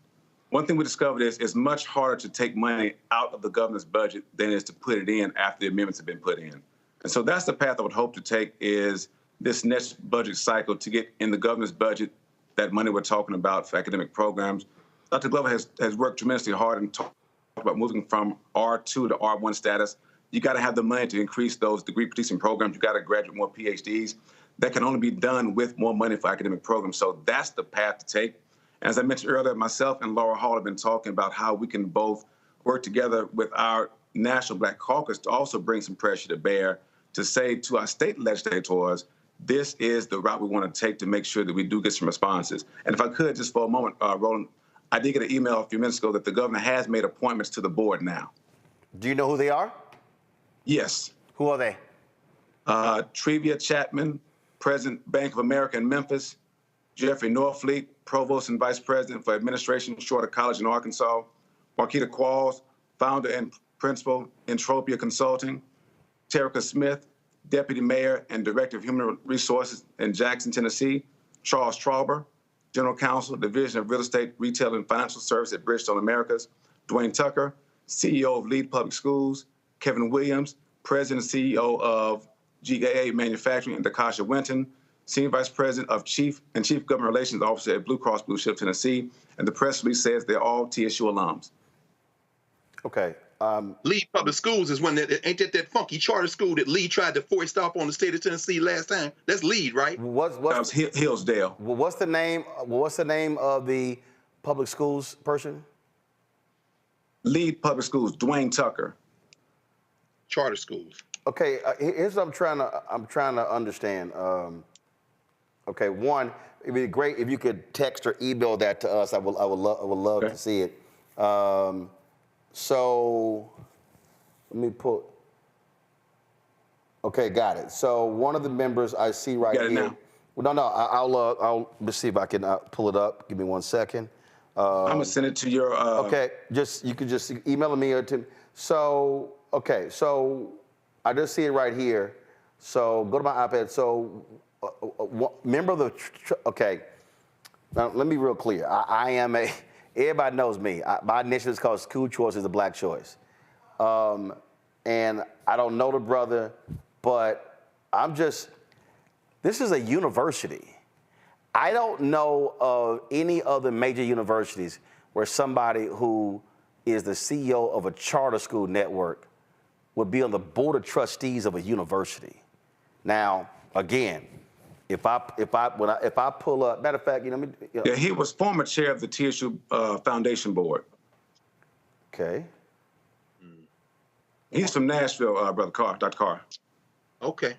One thing we discovered is it's much harder to take money out of the governor's budget than it is to put it in after the amendments have been put in. And so that's the path I would hope to take, is this next budget cycle to get in the governor's budget that money we're talking about for academic programs. Dr. Glover has worked tremendously hard and talked about moving from R2 to R1 status. You got to have the money to increase those degree-producing programs. You got to graduate more PhDs. That can only be done with more money for academic programs. So that's the path to take. As I mentioned earlier, myself and Laura Hall have been talking about how we can both work together with our National Black Caucus to also bring some pressure to bear to say to our state legislators, this is the route we want to take to make sure that we do get some responses. And if I could, just for a moment, Roland, I did get an email a few minutes ago that the governor has made appointments to the board now. Do you know who they are? Yes. Who are they? Trevia Chapman, President, Bank of America in Memphis. Jeffrey Norfleet, Provost and Vice President for Administration, Shorter College in Arkansas. Marquita Qualls, Founder and Principal, Entropia Consulting. Terica Smith, Deputy Mayor and Director of Human Resources in Jackson, Tennessee. Charles Trauber, General Counsel, Division of Real Estate, Retail, and Financial Service at Bridgestone Americas. Dwayne Tucker, CEO of Lead Public Schools. Kevin Williams, President and CEO of GAA Manufacturing, and Dakasha Winton, Senior Vice President of Chief Government Relations Officer at Blue Cross Blue Shield, Tennessee. And the press release says they're all TSU alums. Okay. Lead Public Schools is ain't that funky charter school that Lee tried to foist off on the state of Tennessee last time? That's Lead, right? That was Hillsdale. What's the name of the public schools person? Lead Public Schools, Dwayne Tucker. Charter schools. Okay, here's what I'm trying to understand. Okay, one, it'd be great if you could text or email that to us. I would love to see it. So let me pull. Okay, got it. So one of the members I see right here. Now? Well, no, I'll let's see if I can pull it up. Give me 1 second. I'm gonna send it to your. Okay, you could just email me or to. So okay, so I just see it right here. So go to my iPad. So member of the. Okay, now let me be real clear. I am a. Everybody knows me. My initiative is called School Choice is a Black Choice. And I don't know the brother, but this is a university. I don't know of any other major universities where somebody who is the CEO of a charter school network would be on the board of trustees of a university. Now, again, If I pull up, matter of fact, Yeah, he was former chair of the TSU Foundation Board. Okay. He's from Nashville, Brother Carr, Dr. Carr. Okay.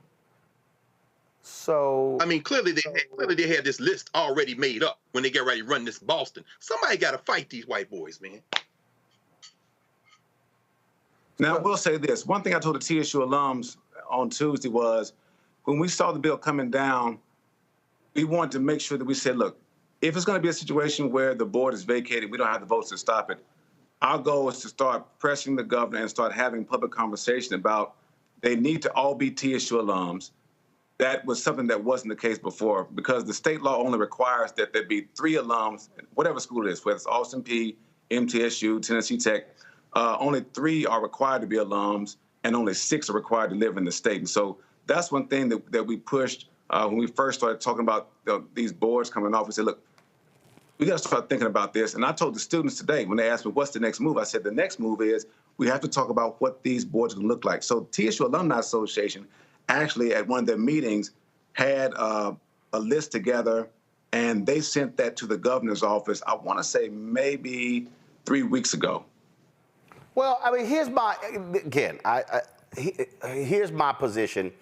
So I mean, clearly they had this list already made up when they get ready to run this in Boston. Somebody got to fight these white boys, man. Now, I will say this. One thing I told the TSU alums on Tuesday was, when we saw the bill coming down, we wanted to make sure that we said, look, if it's going to be a situation where the board is vacated, we don't have the votes to stop it. Our goal is to start pressing the governor and start having public conversation about they need to all be TSU alums. That was something that wasn't the case before, because the state law only requires that there be 3 alums, whatever school it is, whether it's Austin P, MTSU, Tennessee Tech. Only 3 are required to be alums, and only 6 are required to live in the state. And so that's one thing that we pushed when we first started talking about these boards coming off. We said, look, we got to start thinking about this. And I told the students today, when they asked me, what's the next move? I said, the next move is we have to talk about what these boards can look like. So TSU Alumni Association actually at one of their meetings had a list together, and they sent that to the governor's office, I want to say maybe 3 weeks ago. Well, I mean, here's my position.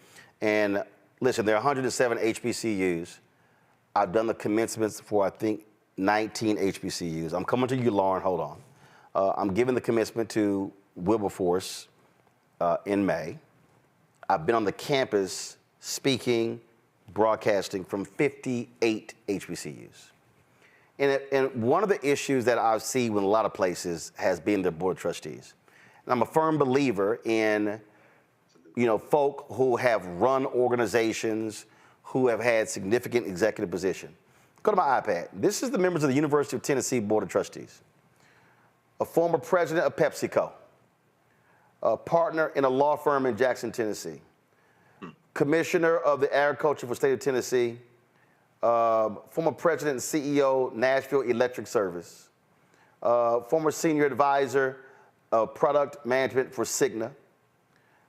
And listen, there are 107 HBCUs. I've done the commencements for, I think, 19 HBCUs. I'm coming to you, Lauren. Hold on. I'm giving the commencement to Wilberforce in May. I've been on the campus speaking, broadcasting from 58 HBCUs. And one of the issues that I see with a lot of places has been the board of trustees. And I'm a firm believer in, folk who have run organizations, who have had significant executive position. Go to my iPad. This is the members of the University of Tennessee Board of Trustees. A former president of PepsiCo, a partner in a law firm in Jackson, Tennessee, commissioner of the agriculture for the state of Tennessee, former president and CEO, Nashville Electric Service, former senior advisor of product management for Cigna,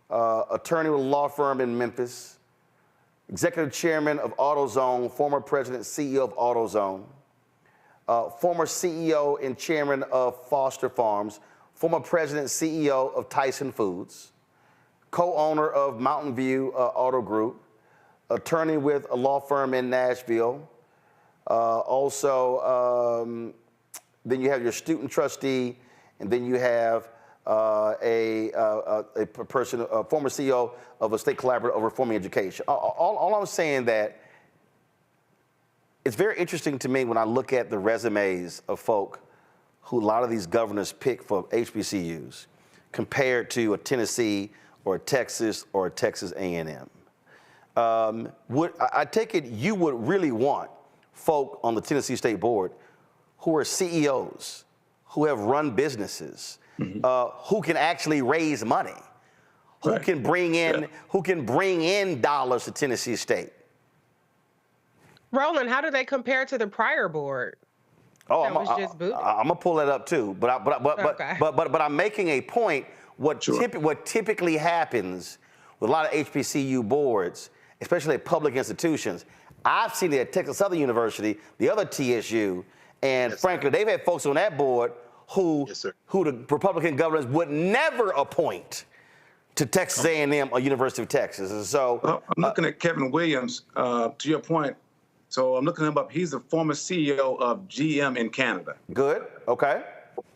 attorney with a law firm in Memphis, executive chairman of AutoZone, former president and CEO of AutoZone, former CEO and chairman of Foster Farms, former president and CEO of Tyson Foods, co-owner of Mountain View Auto Group, attorney with a law firm in Nashville. Then you have your student trustee, and then you have a person, a former CEO of a state collaborative of reforming education. All I'm saying that it's very interesting to me when I look at the resumes of folk who a lot of these governors pick for HBCUs compared to a Tennessee or a Texas or a Texas A&M. I take it you would really want folk on the Tennessee State Board who are CEOs, who have run businesses, who can actually raise money, who can bring in dollars to Tennessee State. Roland, how do they compare to the prior board? Oh, I'm gonna pull that up too. But I'm making a point. What typically happens with a lot of HBCU boards, especially at public institutions, I've seen it at Texas Southern University, the other TSU, and frankly, they've had folks on that board who the Republican governors would never appoint to Texas A&M or University of Texas. And so I'm looking at Kevin Williams. To your point, so I'm looking him up. He's the former CEO of GM in Canada. Good. Okay,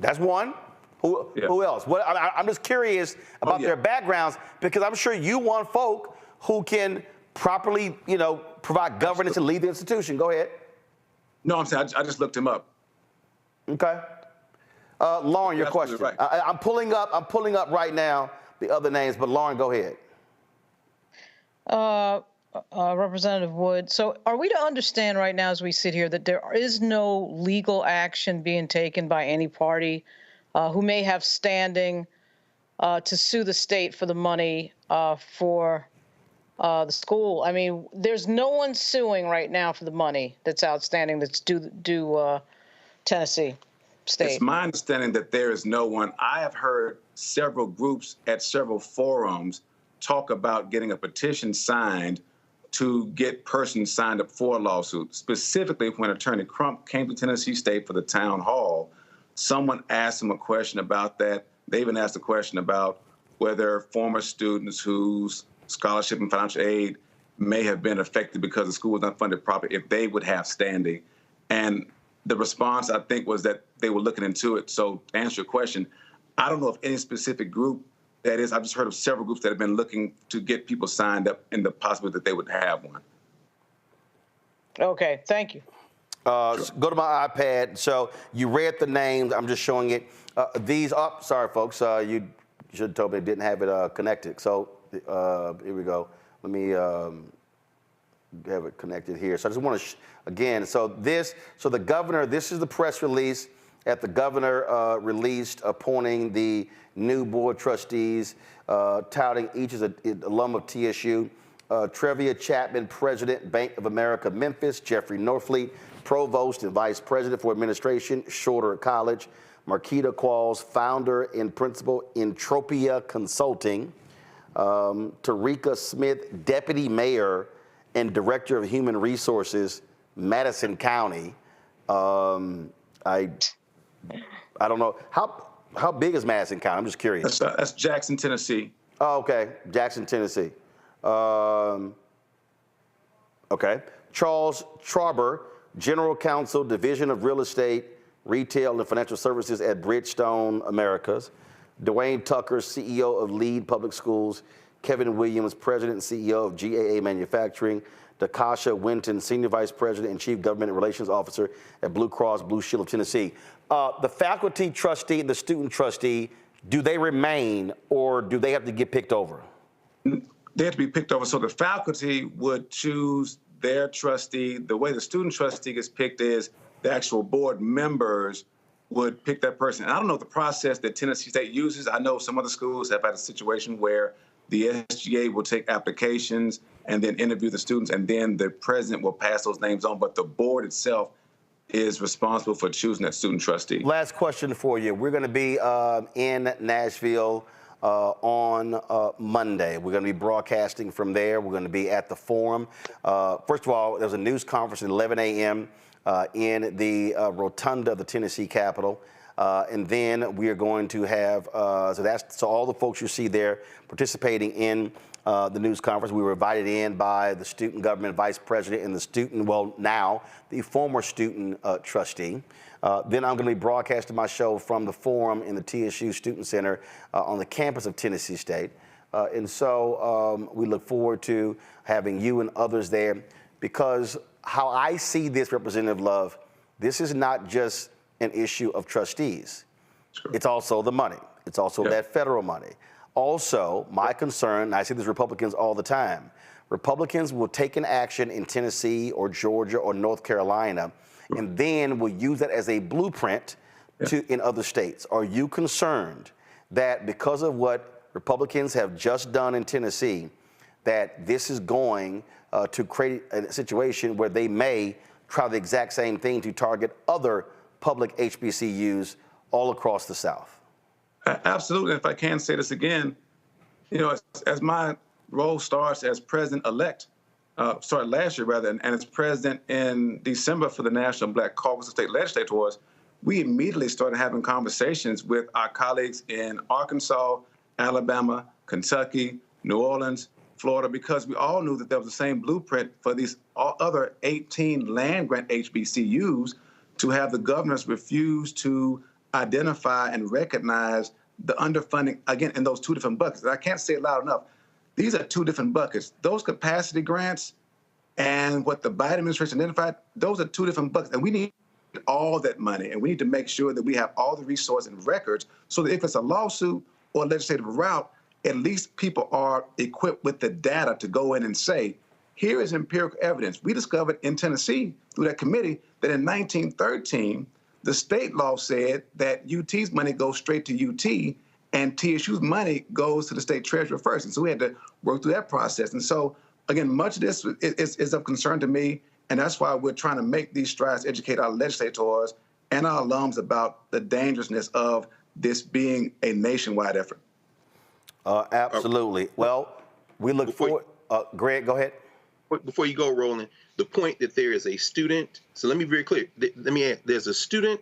that's one. Who else? I'm just curious about their backgrounds, because I'm sure you want folk who can properly, provide governance and lead the institution. Go ahead. No, I'm saying I just looked him up. Okay. Lauren, your question. Right. I'm pulling up right now the other names, but Lauren, go ahead. Representative Wood, so are we to understand right now as we sit here that there is no legal action being taken by any party who may have standing to sue the state for the money for the school? I mean, there's no one suing right now for the money that's outstanding that's due Tennessee State. It's my understanding that there is no one. I have heard several groups at several forums talk about getting a petition signed to get persons signed up for a lawsuit. Specifically, when Attorney Crump came to Tennessee State for the town hall, someone asked him a question about that. They even asked a question about whether former students whose scholarship and financial aid may have been affected because the school was not funded properly, if they would have standing. And the response, I think, was that they were looking into it. So to answer your question, I don't know of any specific group that is. I've just heard of several groups that have been looking to get people signed up in the possibility that they would have one. Okay, thank you. Go to my iPad. So you read the names. I'm just showing it. Sorry, folks. You should have told me it didn't have it connected. So here we go. Let me have it connected here. So I just want to, again, so the governor, this is the press release that the governor released appointing the new board trustees, touting each as an alum of TSU. Trevia Chapman, President, Bank of America, Memphis. Jeffrey Norfleet, Provost and Vice President for Administration, Shorter College. Marquita Qualls, Founder and Principal, Entropia Consulting. Tarika Smith, Deputy Mayor and Director of Human Resources, Madison County. I don't know. How big is Madison County? I'm just curious. That's Jackson, Tennessee. Oh, okay. Jackson, Tennessee. Okay. Charles Traber, General Counsel, Division of Real Estate, Retail and Financial Services at Bridgestone Americas. Dwayne Tucker, CEO of Lead Public Schools. Kevin Williams, President and CEO of GAA Manufacturing. Dakasha Winton, Senior Vice President and Chief Government Relations Officer at Blue Cross Blue Shield of Tennessee. The faculty trustee and the student trustee, do they remain or do they have to get picked over? They have to be picked over. So the faculty would choose their trustee. The way the student trustee gets picked is the actual board members would pick that person. And I don't know the process that Tennessee State uses. I know some other schools have had a situation where the SGA will take applications and then interview the students, and then the president will pass those names on. But the board itself is responsible for choosing that student trustee. Last question for you. We're going to be in Nashville on Monday. We're going to be broadcasting from there. We're going to be at the forum. First of all, there's a news conference at 11 a.m. In the rotunda of the Tennessee Capitol. And then we are going to have, so all the folks you see there participating in the news conference. We were invited in by the student government vice president and the student, well, now the former student trustee. Then I'm going to be broadcasting my show from the forum in the TSU Student Center on the campus of Tennessee State. And so we look forward to having you and others there, because how I see this, Representative Love, this is not just an issue of trustees. Sure. It's also the money. It's also that federal money. Also, my concern, and I see this Republicans all the time, Republicans will take an action in Tennessee or Georgia or North Carolina, and then will use that as a blueprint in other states. Are you concerned that because of what Republicans have just done in Tennessee, that this is going to create a situation where they may try the exact same thing to target other public HBCUs all across the South? Absolutely. If I can say this again, you know, as my role starts as president-elect, started last year rather, and as president in December for the National Black Caucus of State Legislators, we immediately started having conversations with our colleagues in Arkansas, Alabama, Kentucky, New Orleans, Florida, because we all knew that there was the same blueprint for these other 18 land-grant HBCUs to have the governors refuse to identify and recognize the underfunding, again, in those two different buckets. And I can't say it loud enough. These are two different buckets. Those capacity grants and what the Biden administration identified, those are two different buckets. And we need all that money, and we need to make sure that we have all the resources and records so that if it's a lawsuit or a legislative route, at least people are equipped with the data to go in and say, here is empirical evidence. We discovered in Tennessee through that committee that in 1913, the state law said that UT's money goes straight to UT and TSU's money goes to the state treasurer first. And so we had to work through that process. And so, again, much of this is of concern to me. And that's why we're trying to make these strides, educate our legislators and our alums about the dangerousness of this being a nationwide effort. Absolutely. Well, we look forward. Greg, go ahead. before you go, Roland, the point that there is a student. So let me be very clear. Let me add. There's a student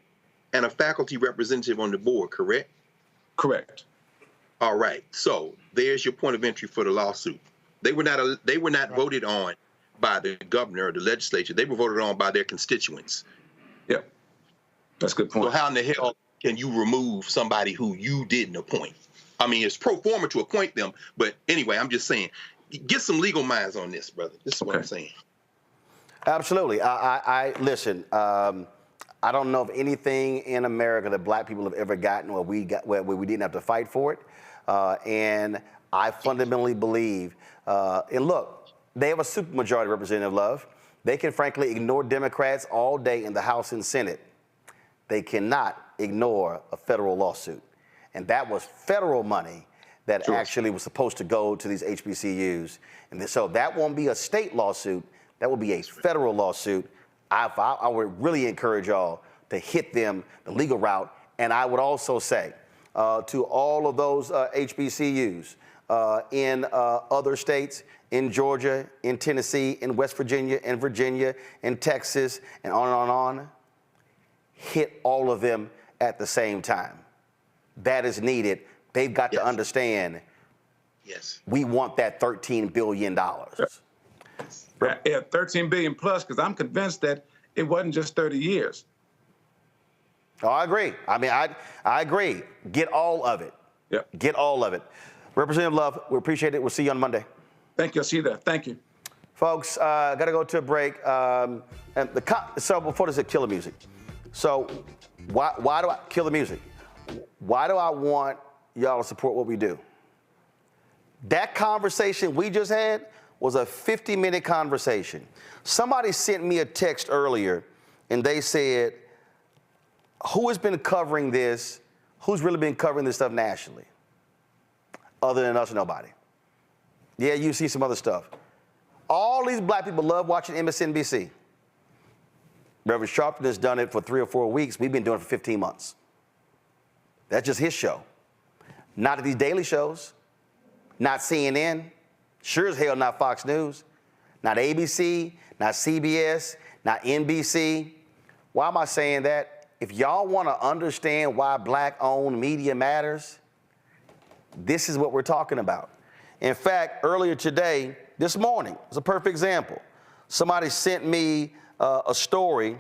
and a faculty representative on the board, correct? Correct. All right. So there's your point of entry for the lawsuit. They were not voted on by the governor or the legislature. They were voted on by their constituents. Yep. That's a good point. So how in the hell can you remove somebody who you didn't appoint? I mean, it's pro forma to appoint them, but anyway, I'm just saying, get some legal minds on this, brother. This is what I'm saying. Absolutely. I listen. I don't know of anything in America that black people have ever gotten where we didn't have to fight for it, and I fundamentally believe. And look, they have a supermajority, Representative Love. They can frankly ignore Democrats all day in the House and Senate. They cannot ignore a federal lawsuit. And that was federal money that actually was supposed to go to these HBCUs. And so that won't be a state lawsuit. That will be a federal lawsuit. I would really encourage y'all to hit them the legal route. And I would also say to all of those HBCUs in other states, in Georgia, in Tennessee, in West Virginia, in Texas, and on, hit all of them at the same time. That is needed. They've got to understand, we want that $13 billion. Yeah, 13 billion plus, because I'm convinced that it wasn't just 30 years. Oh, I agree. I mean, I agree. Get all of it. Yep. Get all of it. Representative Love, we appreciate it. We'll see you on Monday. Thank you. I'll see you there. Thank you. Folks, got to go to a break. So before this, kill the music. So why do I kill the music? Why do I want y'all to support what we do? That conversation we just had was a 50-minute conversation. Somebody sent me a text earlier, and they said, who has been covering this? Who's really been covering this stuff nationally? Other than us, nobody. Yeah, you see some other stuff. All these black people love watching MSNBC. Reverend Sharpton has done it for 3 or 4 weeks. We've been doing it for 15 months. That's just his show. Not at these daily shows. Not CNN. Sure as hell not Fox News. Not ABC. Not CBS. Not NBC. Why am I saying that? If y'all want to understand why black-owned media matters, this is what we're talking about. In fact, earlier today, this morning, was a perfect example. Somebody sent me a story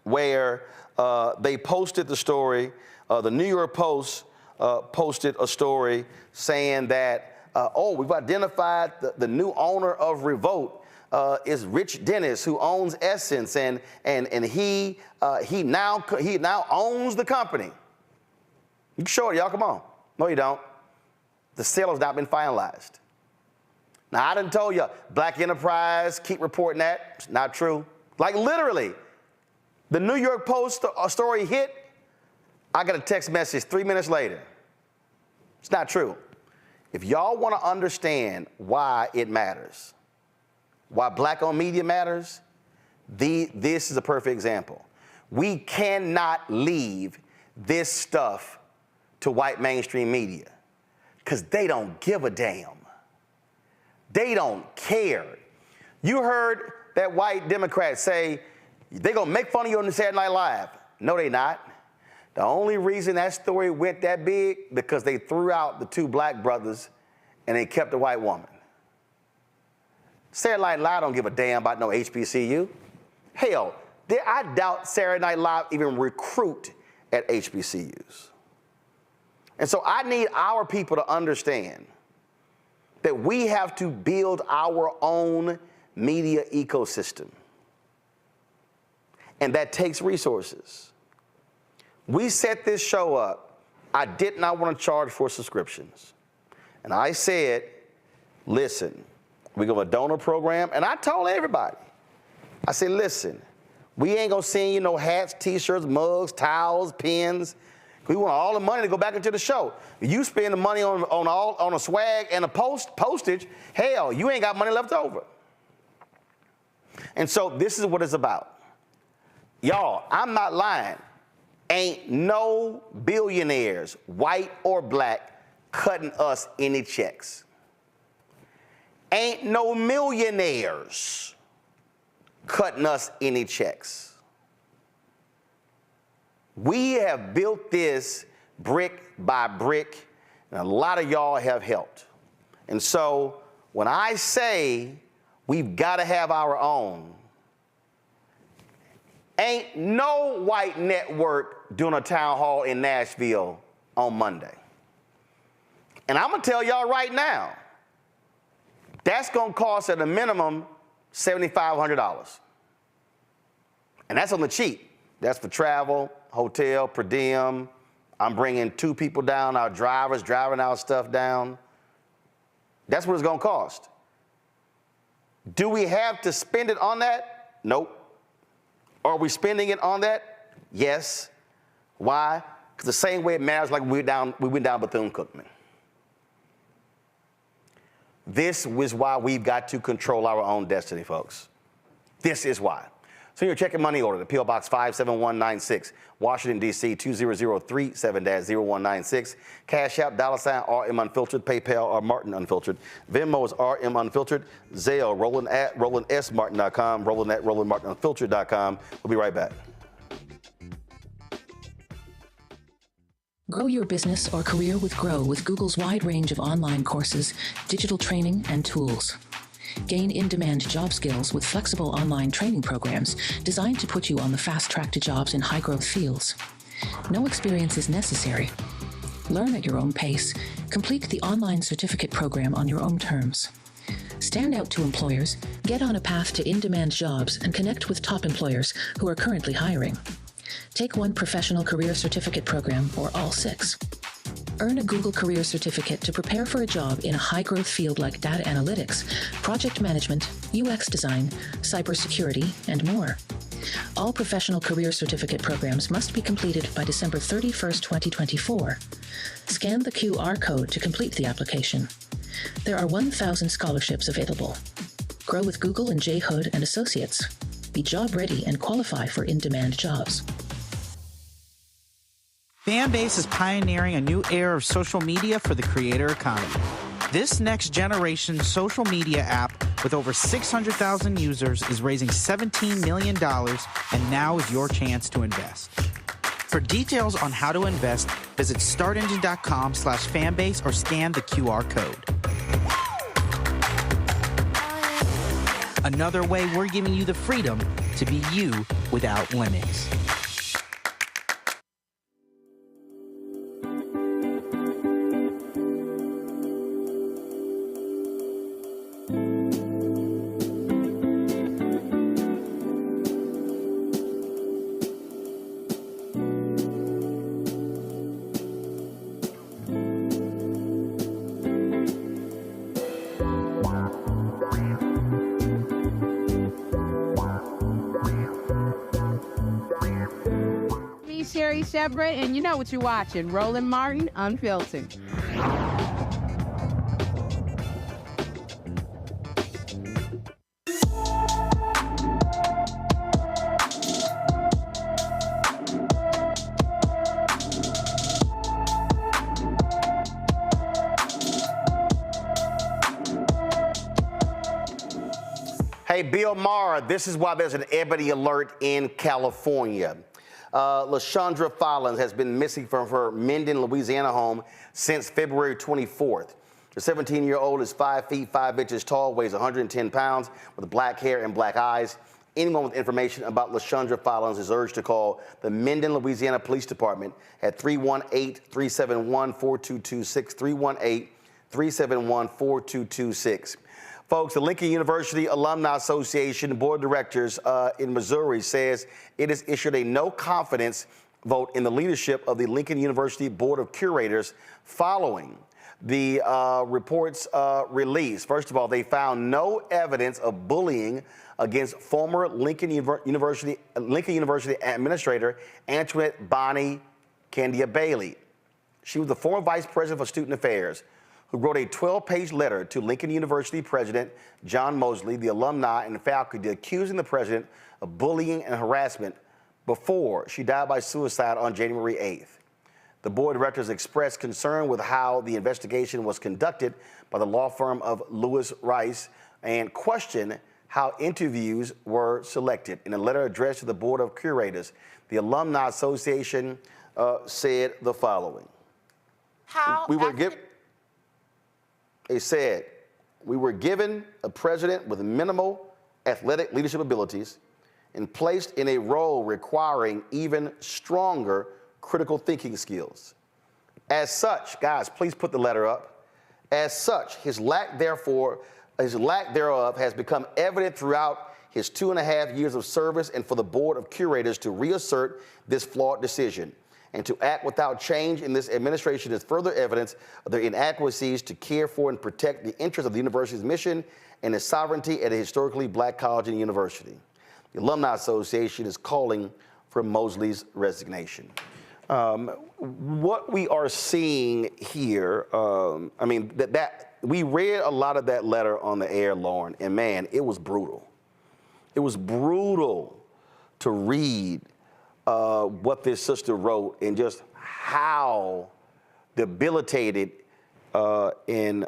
where they posted the story. The New York Post posted a story saying that, we've identified the new owner of Revolt is Rich Dennis, who owns Essence, and he now owns the company. You can show it, y'all. Come on. No, you don't. The sale has not been finalized. Now, I done told you, Black Enterprise, keep reporting that. It's not true. Like, literally, the New York Post story hit, I got a text message 3 minutes later. It's not true. If y'all want to understand why it matters, why black-owned media matters, this is a perfect example. We cannot leave this stuff to white mainstream media because they don't give a damn. They don't care. You heard that white Democrat say they're going to make fun of you on Saturday Night Live. No, they not. The only reason that story went that big because they threw out the 2 black brothers and they kept the white woman. Saturday Night Live don't give a damn about no HBCU. Hell, I doubt Saturday Night Live even recruit at HBCUs. And so I need our people to understand that we have to build our own media ecosystem. And that takes resources. We set this show up. I did not want to charge for subscriptions. And I said, listen, we're going to have a donor program. And I told everybody, I said, listen, we ain't going to send you no hats, T-shirts, mugs, towels, pens. We want all the money to go back into the show. You spend the money on a swag and a postage, hell, you ain't got money left over. And so this is what it's about. Y'all, I'm not lying. Ain't no billionaires, white or black, cutting us any checks. Ain't no millionaires cutting us any checks. We have built this brick by brick, and a lot of y'all have helped. And so when I say we've got to have our own, ain't no white network doing a town hall in Nashville on Monday. And I'm going to tell y'all right now, that's going to cost at a minimum $7,500. And that's on the cheap. That's for travel, hotel, per diem. I'm bringing 2 people down, our drivers driving our stuff down. That's what it's going to cost. Do we have to spend it on that? Nope. Are we spending it on that? Yes. Why? Because the same way it matters like we went down Bethune-Cookman. This is why we've got to control our own destiny, folks. This is why. So your check and money order to P.O. Box 57196, Washington, D.C. 20037-0196. Cash App, $RM Unfiltered. PayPal, R Martin Unfiltered. Venmo is RM Unfiltered. Zelle, Roland at RolandSMartin.com. Roland at RolandMartinUnfiltered.com. We'll be right back. Grow your business or career with Grow with Google's wide range of online courses, digital training, and tools. Gain in-demand job skills with flexible online training programs designed to put you on the fast track to jobs in high-growth fields. No experience is necessary. Learn at your own pace. Complete the online certificate program on your own terms. Stand out to employers, get on a path to in-demand jobs, and connect with top employers who are currently hiring. Take one professional career certificate program or all 6. Earn a Google Career Certificate to prepare for a job in a high-growth field like data analytics, project management, UX design, cybersecurity, and more. All professional career certificate programs must be completed by December 31st, 2024. Scan the QR code to complete the application. There are 1,000 scholarships available. Grow with Google and J. Hood and Associates. Be job ready and qualify for in-demand jobs. Fanbase is pioneering a new era of social media for the creator economy. This next generation social media app with over 600,000 users is raising $17 million, and now is your chance to invest. For details on how to invest, visit startengine.com/fanbase or scan the QR code. Another way we're giving you the freedom to be you without limits. And you know what you're watching, Roland Martin Unfiltered. Hey, Bill Maher, this is why there's an Ebony alert in California. LaShondra Follins has been missing from her Minden, Louisiana home since February 24th. The 17-year-old is 5 feet 5 inches tall, weighs 110 pounds, with black hair and black eyes. Anyone with information about LaShondra Follins is urged to call the Minden, Louisiana Police Department at 318-371-4226, 318-371-4226. Folks, the Lincoln University Alumni Association Board of Directors in Missouri says it has issued a no confidence vote in the leadership of the Lincoln University Board of Curators following the report's release. First of all, they found no evidence of bullying against former Lincoln University Administrator Antoinette Bonnie Candia Bailey. She was the former Vice President for Student Affairs, who wrote a 12-page letter to Lincoln University President John Mosley, the alumni and faculty, accusing the president of bullying and harassment before she died by suicide on January 8th. The board of directors expressed concern with how the investigation was conducted by the law firm of Lewis Rice and questioned how interviews were selected. In a letter addressed to the board of curators, the Alumni Association said the following. They said, we were given a president with minimal athletic leadership abilities and placed in a role requiring even stronger critical thinking skills. As such, guys, please put the letter up. As such, his lack thereof has become evident throughout his 2.5 years of service, and for the board of curators to reassert this flawed decision and to act without change in this administration is further evidence of their inadequacies to care for and protect the interests of the university's mission and its sovereignty at a historically black college and university. The Alumni Association is calling for Mosley's resignation. What we are seeing here, I mean, we read a lot of that letter on the air, Lauren, and man, it was brutal. It was brutal to read what this sister wrote and just how debilitated and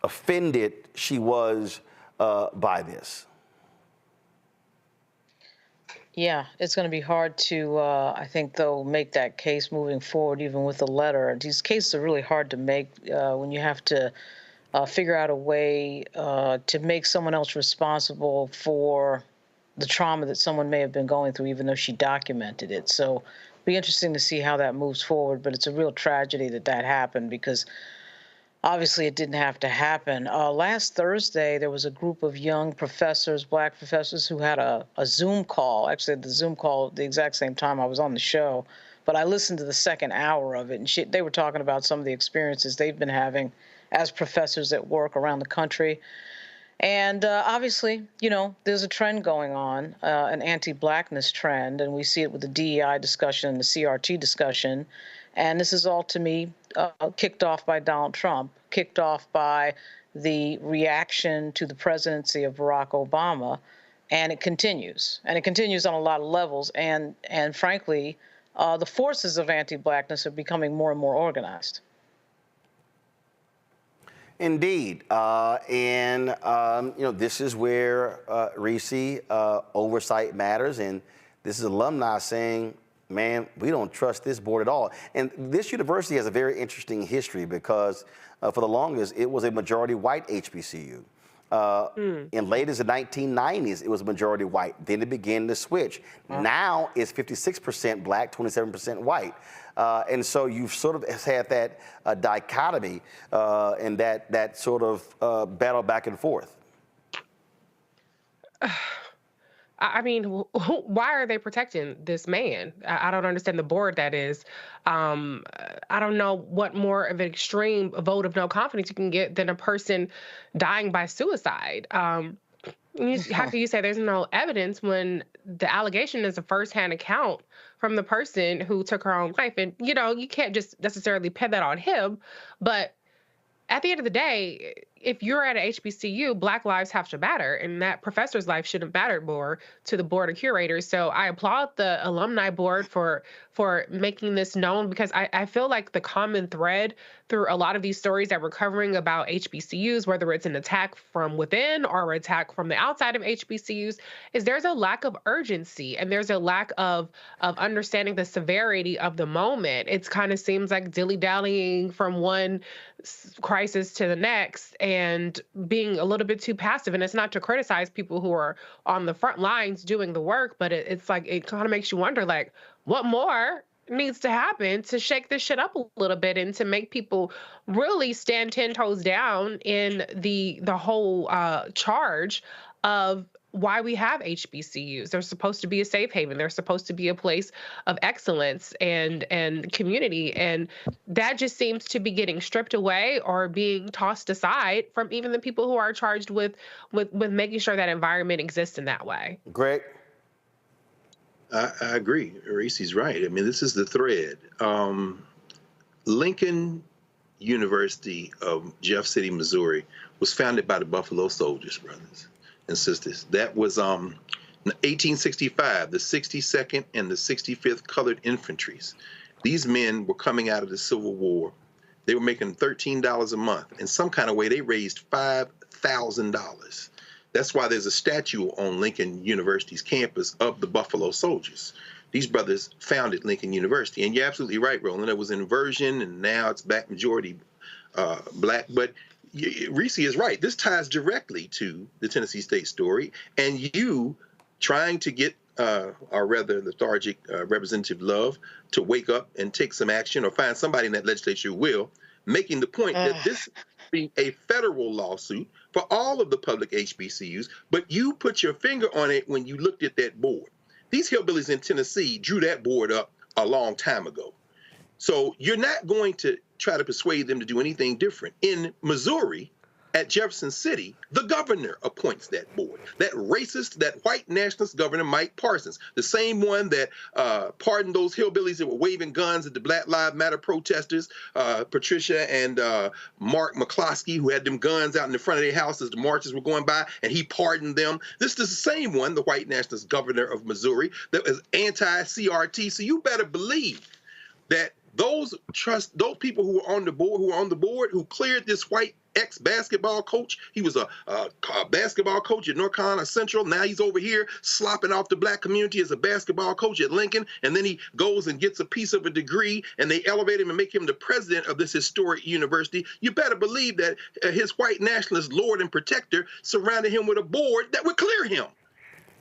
offended she was by this. Yeah, it's going to be hard to, I think, though, make that case moving forward, even with the letter. These cases are really hard to make when you have to figure out a way to make someone else responsible for the trauma that someone may have been going through, even though she documented it. So it'll be interesting to see how that moves forward. But it's a real tragedy that that happened because obviously it didn't have to happen. Last Thursday, there was a group of young professors, black professors, who had a Zoom call. Actually, the Zoom call at the exact same time I was on the show. But I listened to the second hour of it, and they were talking about some of the experiences they've been having as professors at work around the country. And obviously, you know, there's a trend going on, an anti-blackness trend, and we see it with the DEI discussion and the CRT discussion. And this is all, to me, kicked off by Donald Trump, kicked off by the reaction to the presidency of Barack Obama, and it continues. And it continues on a lot of levels. And frankly, the forces of anti-blackness are becoming more and more organized. Indeed, and you know, this is where Reese oversight matters, and this is alumni saying, man, we don't trust this board at all. And this university has a very interesting history because for the longest, it was a majority white HBCU. In late as the 1990s, it was majority white. Then it began to switch. Now it's 56% black, 27% white. And so you've sort of had that dichotomy and that sort of battle back and forth. I mean, why are they protecting this man? I don't understand the board, that is. I don't know what more of an extreme vote of no confidence you can get than a person dying by suicide. How can you say there's no evidence when the allegation is a firsthand account from the person who took her own life? And, you know, you can't just necessarily pin that on him. But at the end of the day, if you're at a HBCU, Black lives have to matter, and that professor's life should have mattered more to the board of curators. So I applaud the alumni board for making this known, because I feel like the common thread through a lot of these stories that we're covering about HBCUs, whether it's an attack from within or an attack from the outside of HBCUs, is there's a lack of urgency and there's a lack of understanding the severity of the moment. It kind of seems like dilly-dallying from one crisis to the next and being a little bit too passive. And it's not to criticize people who are on the front lines doing the work, but it's like, it kind of makes you wonder, like, what more needs to happen to shake this shit up a little bit and to make people really stand 10 toes down in the whole charge of why we have HBCUs. They're supposed to be a safe haven. They're supposed to be a place of excellence and community. And that just seems to be getting stripped away or being tossed aside from even the people who are charged with making sure that environment exists in that way. Greg? I agree. Reese's right. I mean, this is the thread. Lincoln University of Jeff City, Missouri was founded by the Buffalo Soldiers, brothers and sisters. That was 1865, the 62nd and the 65th Colored Infantries. These men were coming out of the Civil War. They were making $13 a month. In some kind of way, they raised $5,000. That's why there's a statue on Lincoln University's campus of the Buffalo Soldiers. These brothers founded Lincoln University. And you're absolutely right, Roland. There was an inversion, and now it's back majority black. But Reese is right. This ties directly to the Tennessee State story. And you trying to get, or rather lethargic Representative Love, to wake up and take some action, or find somebody in that legislature who will, making the point that this being a federal lawsuit for all of the public HBCUs, but you put your finger on it when you looked at that board. These hillbillies in Tennessee drew that board up a long time ago. So you're not going to try to persuade them to do anything different. In Missouri, at Jefferson City, the governor appoints that board. That racist, that white nationalist governor, Mike Parsons, the same one that pardoned those hillbillies that were waving guns at the Black Lives Matter protesters, Patricia and Mark McCloskey, who had them guns out in the front of their house as the marches were going by, and he pardoned them. This is the same one, the white nationalist governor of Missouri, that was anti-CRT. So you better believe that those people who were on the board, who cleared this white ex-basketball coach. He was a basketball coach at North Carolina Central. Now he's over here slopping off the black community as a basketball coach at Lincoln. And then he goes and gets a piece of a degree, and they elevate him and make him the president of this historic university. You better believe that his white nationalist lord and protector surrounded him with a board that would clear him.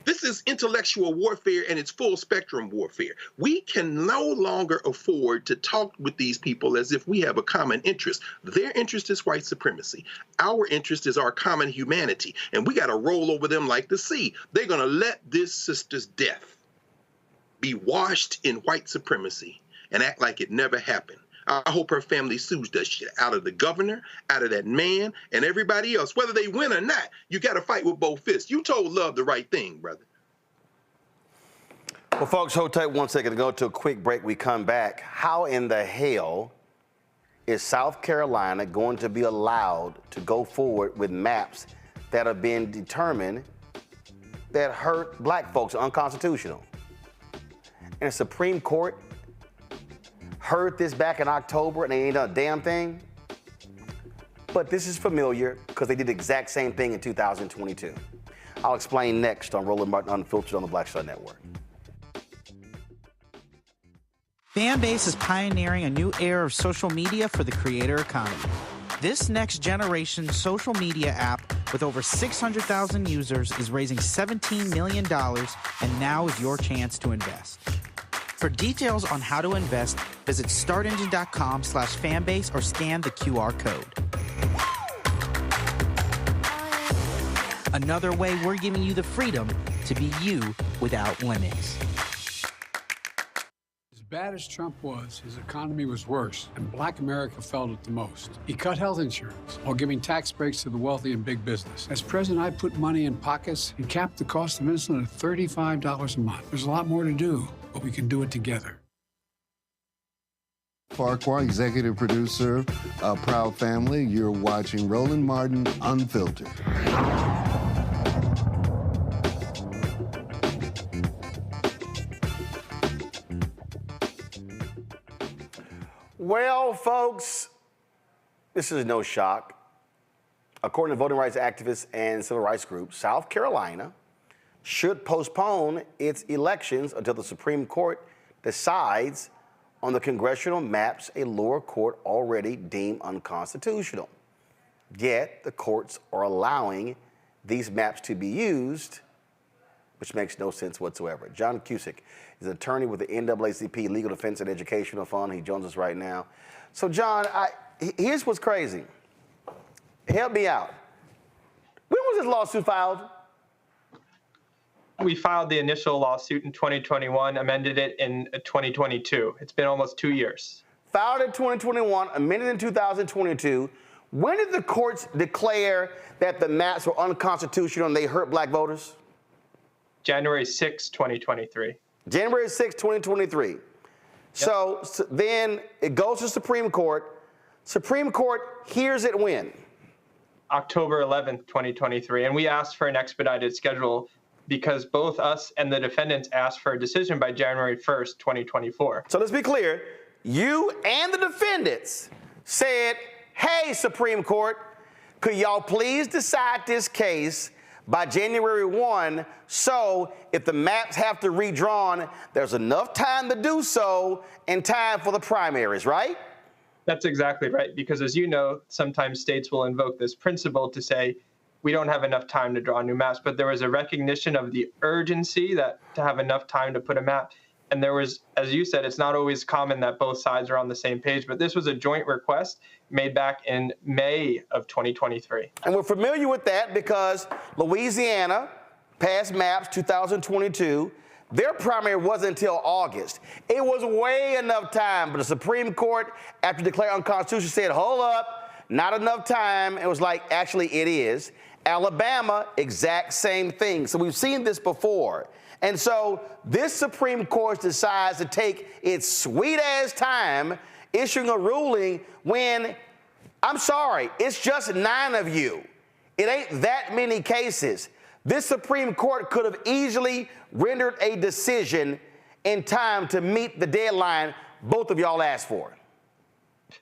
This is intellectual warfare, and it's full spectrum warfare. We can no longer afford to talk with these people as if we have a common interest. Their interest is white supremacy. Our interest is our common humanity, and we got to roll over them like the sea. They're going to let this sister's death be washed in white supremacy and act like it never happened. I hope her family sues that shit out of the governor, out of that man, and everybody else. Whether they win or not, you got to fight with both fists. You told Love the right thing, brother. Well, folks, hold tight 1 second to go to a quick break. We come back. How in the hell is South Carolina going to be allowed to go forward with maps that have been determined that hurt black folks, unconstitutional? And the Supreme Court heard this back in October and they ain't done a damn thing. But this is familiar because they did the exact same thing in 2022. I'll explain next on Roland Martin Unfiltered on the Black Star Network. Fanbase is pioneering a new era of social media for the creator economy. This next generation social media app with over 600,000 users is raising $17 million, and now is your chance to invest. For details on how to invest, visit startengine.com/fanbase or scan the QR code. Another way we're giving you the freedom to be you without limits. As bad as Trump was, his economy was worse, and black America felt it the most. He cut health insurance while giving tax breaks to the wealthy and big business. As president, I put money in pockets and capped the cost of insulin at $35 a month. There's a lot more to do, but we can do it together. Farquhar, executive producer of Proud Family. You're watching Roland Martin Unfiltered. Well, folks, this is no shock. According to voting rights activists and civil rights groups, South Carolina should postpone its elections until the Supreme Court decides on the congressional maps a lower court already deemed unconstitutional. Yet, the courts are allowing these maps to be used, which makes no sense whatsoever. John Cusick is an attorney with the NAACP Legal Defense and Educational Fund. He joins us right now. So, John, here's what's crazy. Help me out. When was this lawsuit filed? We filed the initial lawsuit in 2021, amended it in 2022. It's been almost 2 years. Filed in 2021, amended in 2022. When did the courts declare that the maps were unconstitutional and they hurt black voters? January 6, 2023. January 6, 2023. Yep. So then it goes to Supreme Court. Supreme Court hears it when? October 11th, 2023. And we asked for an expedited schedule because both us and the defendants asked for a decision by January 1st, 2024. So let's be clear. you and the defendants said, hey, Supreme Court, could y'all please decide this case by January 1, so if the maps have to redrawn, there's enough time to do so in time for the primaries, right? That's exactly right, because as you know, sometimes states will invoke this principle to say, we don't have enough time to draw new maps, but there was a recognition of the urgency that to have enough time to put a map. And there was, as you said, it's not always common that both sides are on the same page, but this was a joint request made back in May of 2023. And we're familiar with that because Louisiana passed maps 2022. Their primary wasn't until August. It was way enough time, but the Supreme Court, after declaring unconstitutional, said, hold up, not enough time. It was like, actually, it is. Alabama, exact same thing. So we've seen this before. And so this Supreme Court decides to take its sweet-ass time issuing a ruling when, I'm sorry, it's just 9 of you. It ain't that many cases. This Supreme Court could have easily rendered a decision in time to meet the deadline both of y'all asked for.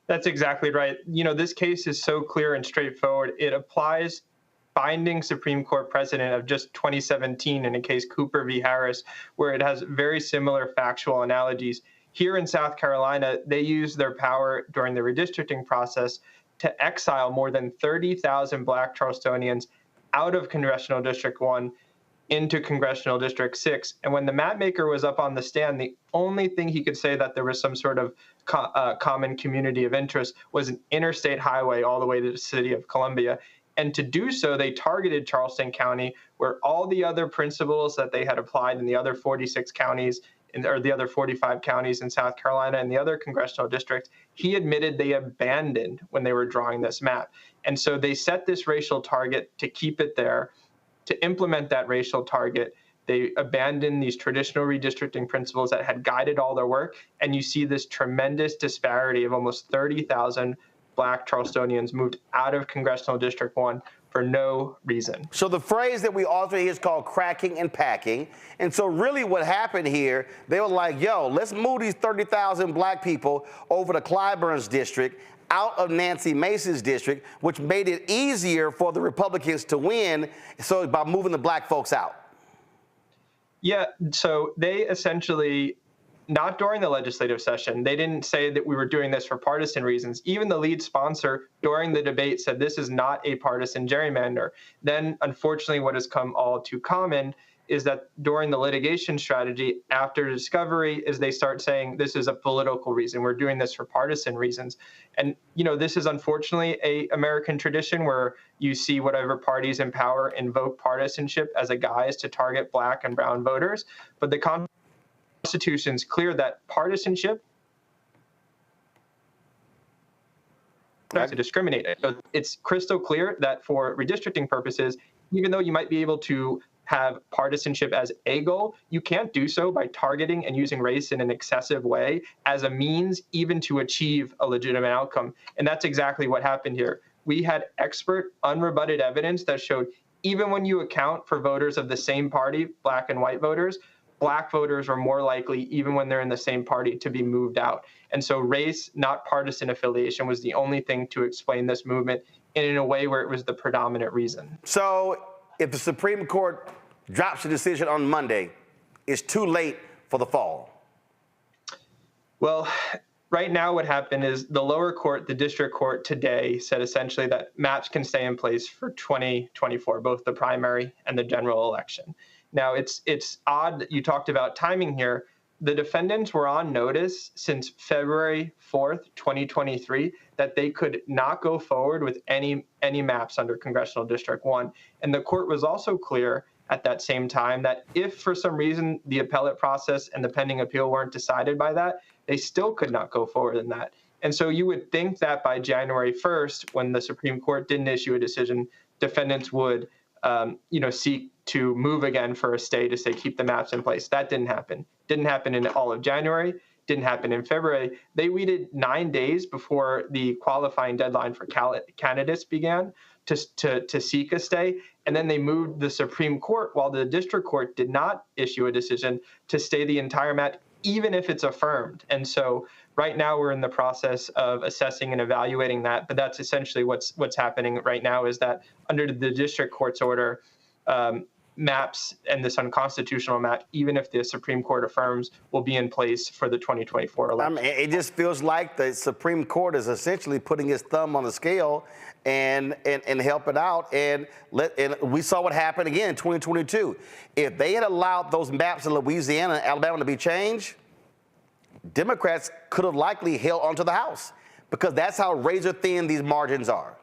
That's exactly right. You know, this case is so clear and straightforward. It applies binding Supreme Court precedent of just 2017 in a case Cooper v. Harris, where it has very similar factual analogies. Here in South Carolina, they used their power during the redistricting process to exile more than 30,000 Black Charlestonians out of Congressional District 1 into Congressional District 6. And when the map maker was up on the stand, the only thing he could say that there was some sort of common community of interest was an interstate highway all the way to the city of Columbia. And to do so, they targeted Charleston County, where all the other principles that they had applied in the other 46 counties, or the other 45 counties in South Carolina and the other congressional districts, he admitted they abandoned when they were drawing this map. And so they set this racial target to keep it there. To implement that racial target, they abandoned these traditional redistricting principles that had guided all their work. And you see this tremendous disparity of almost 30,000 Black Charlestonians moved out of Congressional District 1 for no reason. So the phrase that we often hear is called cracking and packing. And so really what happened here, they were like, yo, let's move these 30,000 Black people over to Clyburn's district, out of Nancy Mace's district, which made it easier for the Republicans to win, so by moving the Black folks out. Yeah, so they essentially, not during the legislative session, they didn't say that we were doing this for partisan reasons. Even the lead sponsor during the debate said this is not a partisan gerrymander. Then, unfortunately, what has come all too common is that during the litigation strategy after discovery is they start saying this is a political reason. We're doing this for partisan reasons. And, you know, this is unfortunately a American tradition where you see whatever parties in power invoke partisanship as a guise to target Black and brown voters. But the Constitution's clear that partisanship to discriminate. So it's crystal clear that for redistricting purposes, even though you might be able to have partisanship as a goal, you can't do so by targeting and using race in an excessive way as a means even to achieve a legitimate outcome. And that's exactly what happened here. We had expert, unrebutted evidence that showed even when you account for voters of the same party, Black and white voters, Black voters are more likely, even when they're in the same party, to be moved out. And so race, not partisan affiliation, was the only thing to explain this movement, and in a way where it was the predominant reason. So if the Supreme Court drops a decision on Monday, it's too late for the fall. Well, right now what happened is the lower court, the district court today, said essentially that maps can stay in place for 2024, both the primary and the general election. Now, it's odd that you talked about timing here. The defendants were on notice since February 4th, 2023, that they could not go forward with any maps under Congressional District 1. And the court was also clear at that same time that if for some reason the appellate process and the pending appeal weren't decided by that, they still could not go forward in that. And so you would think that by January 1st, when the Supreme Court didn't issue a decision, defendants would seek to move again for a stay to say keep the maps in place. That didn't happen. Didn't happen in all of January. Didn't happen in February. They waited 9 days before the qualifying deadline for candidates began to seek a stay. And then they moved the Supreme Court, while the district court did not issue a decision, to stay the entire map, even if it's affirmed. And so Right now, we're in the process of assessing and evaluating that, but that's essentially what's happening right now is that under the district court's order, maps and this unconstitutional map, even if the Supreme Court affirms, will be in place for the 2024 election. I mean, it just feels like the Supreme Court is essentially putting its thumb on the scale and helping out. And we saw what happened again in 2022. If they had allowed those maps in Louisiana and Alabama to be changed, Democrats could have likely held onto the House because that's how razor thin these margins are.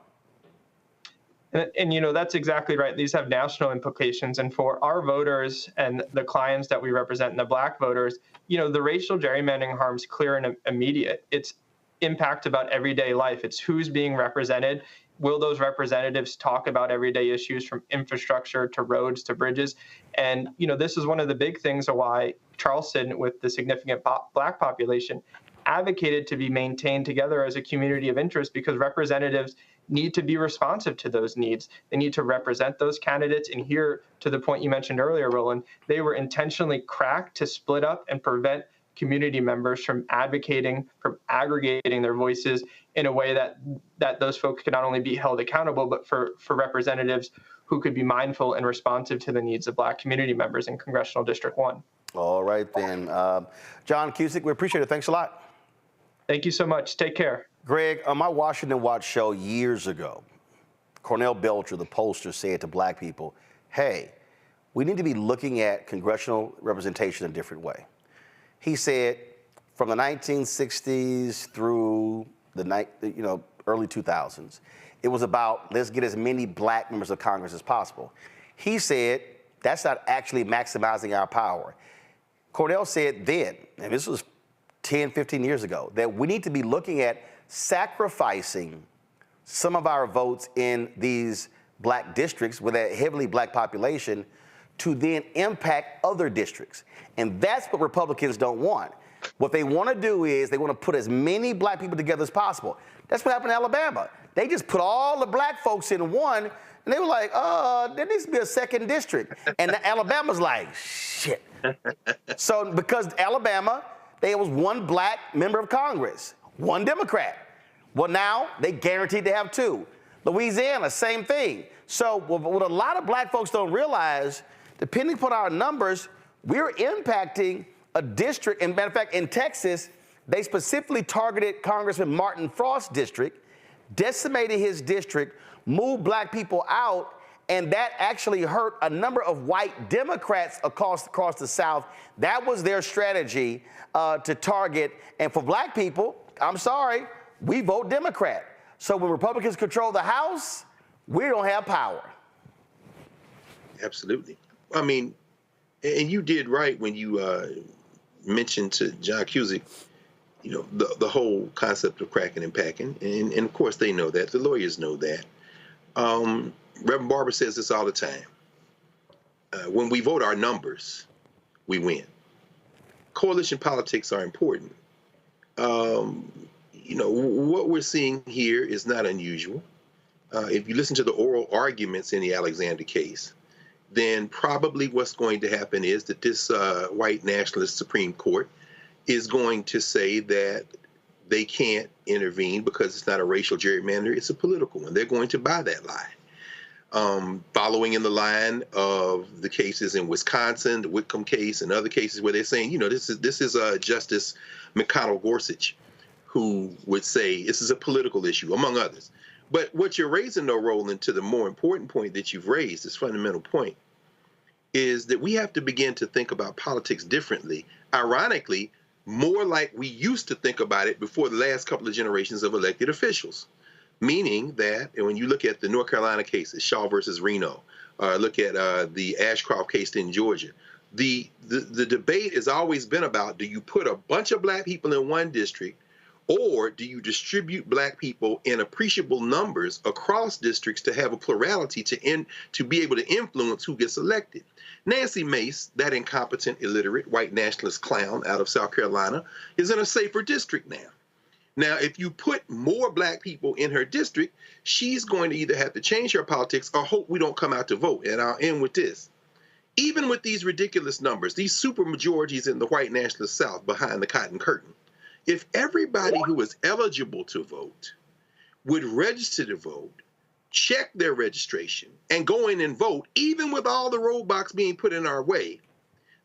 And you know, that's exactly right. These have national implications. And for our voters and the clients that we represent and the Black voters, you know, the racial gerrymandering harm's clear and immediate. It's impact about everyday life. It's who's being represented. Will those representatives talk about everyday issues from infrastructure to roads to bridges? And, you know, this is one of the big things of why Charleston, with the significant Black population, advocated to be maintained together as a community of interest because representatives need to be responsive to those needs. They need to represent those candidates. And here, to the point you mentioned earlier, Roland, they were intentionally cracked to split up and prevent community members from advocating, from aggregating their voices in a way that those folks could not only be held accountable, but for representatives who could be mindful and responsive to the needs of Black community members in Congressional District 1. All right, then. John Cusick, we appreciate it. Thanks a lot. Thank you so much. Take care. Greg, on my Washington Watch show years ago, Cornell Belcher, the pollster, said to Black people, hey, we need to be looking at congressional representation in a different way. He said from the 1960s through the early 2000s, it was about let's get as many Black members of Congress as possible. He said that's not actually maximizing our power. Cornell said then, and this was 10, 15 years ago, that we need to be looking at sacrificing some of our votes in these Black districts with a heavily Black population to then impact other districts. And that's what Republicans don't want. What they want to do is they want to put as many Black people together as possible. That's what happened in Alabama. They just put all the Black folks in one, and they were like, there needs to be a second district. And Alabama's like, shit. So because Alabama, there was one Black member of Congress, one Democrat. Well, now they guaranteed to have two. Louisiana, same thing. So what a lot of Black folks don't realize, depending upon our numbers, we're impacting a district. And matter of fact, in Texas, they specifically targeted Congressman Martin Frost's district, decimated his district, moved Black people out, and that actually hurt a number of white Democrats across the South. That was their strategy to target. And for Black people, I'm sorry, we vote Democrat. So when Republicans control the House, we don't have power. Absolutely. I mean, and you did right when you mentioned to John Cusick, you know, the whole concept of cracking and packing. And of course they know that. The lawyers know that. Reverend Barber says this all the time. When we vote our numbers, we win. Coalition politics are important. You know, what we're seeing here is not unusual. If you listen to the oral arguments in the Alexander case, then probably what's going to happen is that this white nationalist Supreme Court is going to say that they can't intervene because it's not a racial gerrymander, it's a political one. They're going to buy that lie. Following in the line of the cases in Wisconsin, the Whitcomb case, and other cases where they're saying, you know, this is Justice McConnell Gorsuch, who would say this is a political issue, among others. But what you're raising, though, Roland, to the more important point that you've raised, this fundamental point, is that we have to begin to think about politics differently. Ironically, more like we used to think about it before the last couple of generations of elected officials. Meaning that, and when you look at the North Carolina cases, Shaw versus Reno, look at the Ashcroft case in Georgia, the debate has always been about, do you put a bunch of Black people in one district, or do you distribute Black people in appreciable numbers across districts to have a plurality to be able to influence who gets elected? Nancy Mace, that incompetent, illiterate, white nationalist clown out of South Carolina, is in a safer district now. Now, if you put more Black people in her district, she's going to either have to change her politics or hope we don't come out to vote. And I'll end with this. Even with these ridiculous numbers, these super majorities in the white nationalist South behind the Cotton Curtain, If everybody who is eligible to vote would register to vote, check their registration, and go in and vote, even with all the roadblocks being put in our way,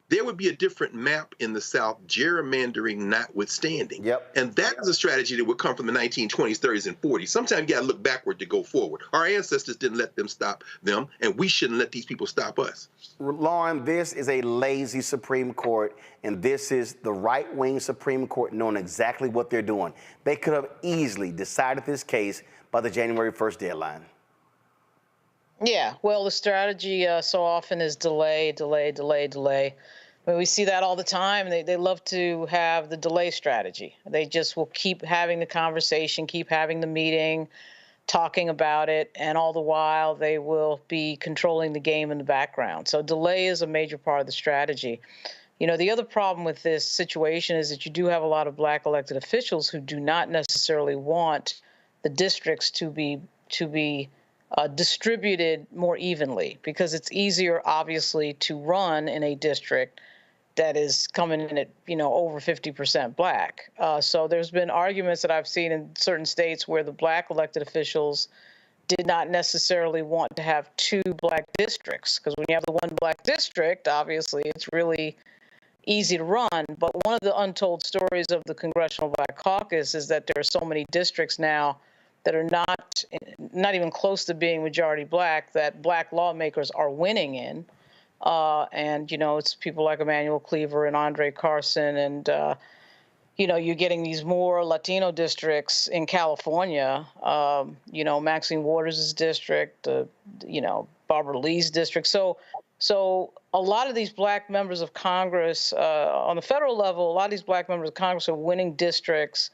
there would be a different map in the South, gerrymandering notwithstanding. Yep. And that is a strategy that would come from the 1920s, 30s, and 40s. Sometimes you got to look backward to go forward. Our ancestors didn't let them stop them, and we shouldn't let these people stop us. Lauren, this is a lazy Supreme Court, and this is the right-wing Supreme Court knowing exactly what they're doing. They could have easily decided this case by the January 1st deadline. Yeah, well, the strategy so often is delay, delay, delay, delay. I mean, we see that all the time. They love to have the delay strategy. They just will keep having the conversation, keep having the meeting, talking about it, and all the while they will be controlling the game in the background. So delay is a major part of the strategy. You know, the other problem with this situation is that you do have a lot of Black elected officials who do not necessarily want the districts to be distributed more evenly, because it's easier, obviously, to run in a district that is coming in at, over 50% Black. So there's been arguments that I've seen in certain states where the Black elected officials did not necessarily want to have 2 Black districts, because when you have the 1 Black district, obviously, it's really easy to run. But one of the untold stories of the Congressional Black Caucus is that there are so many districts now that are not even close to being majority Black, that Black lawmakers are winning in. And, it's people like Emmanuel Cleaver and Andre Carson. And, you're getting these more Latino districts in California, Maxine Waters' district, Barbara Lee's district. So a lot of these Black members of Congress, on the federal level, a lot of these Black members of Congress are winning districts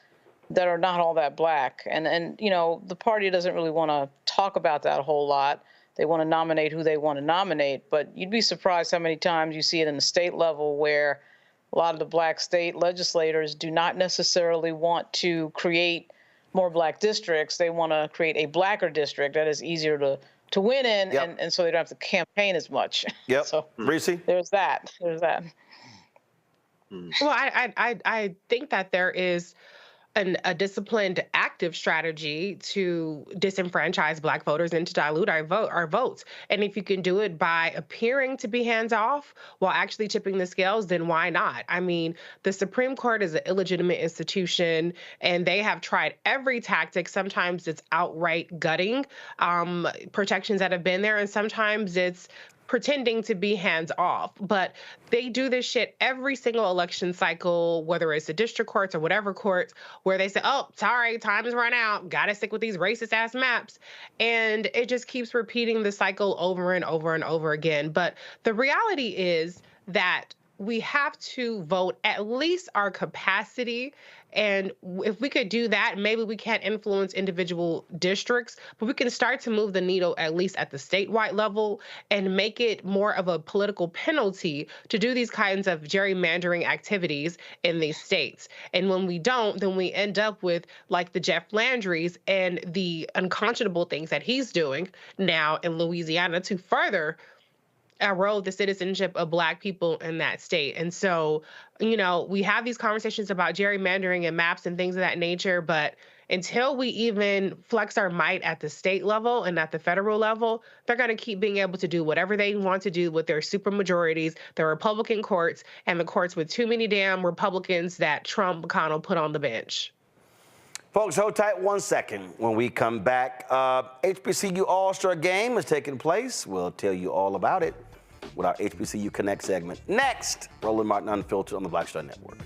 that are not all that Black. And the party doesn't really want to talk about that a whole lot. They want to nominate who they want to nominate, but you'd be surprised how many times you see it in the state level where a lot of the Black state legislators do not necessarily want to create more Black districts. They want to create a Blacker district that is easier to win in, yep. and so they don't have to campaign as much. Yep. So Reese? There's that. Well, I think that there is a disciplined, active strategy to disenfranchise Black voters and to dilute our votes. And if you can do it by appearing to be hands-off while actually tipping the scales, then why not? I mean, the Supreme Court is an illegitimate institution, and they have tried every tactic. Sometimes it's outright gutting protections that have been there, and sometimes it's pretending to be hands-off. But they do this shit every single election cycle, whether it's the district courts or whatever courts, where they say, oh, sorry, time has run out, gotta stick with these racist-ass maps. And it just keeps repeating the cycle over and over and over again. But the reality is that we have to vote at least our capacity. And if we could do that, maybe we can't influence individual districts, but we can start to move the needle at least at the statewide level and make it more of a political penalty to do these kinds of gerrymandering activities in these states. And when we don't, then we end up with like the Jeff Landrys and the unconscionable things that he's doing now in Louisiana to further erode the citizenship of Black people in that state. And so, we have these conversations about gerrymandering and maps and things of that nature, but until we even flex our might at the state level and at the federal level, they're going to keep being able to do whatever they want to do with their supermajorities, the Republican courts, and the courts with too many damn Republicans that Trump McConnell put on the bench. Folks, hold tight 1 second. When we come back, HBCU All-Star Game is taking place. We'll tell you all about it with our HBCU Connect segment. Next, Roland Martin Unfiltered on the Black Star Network.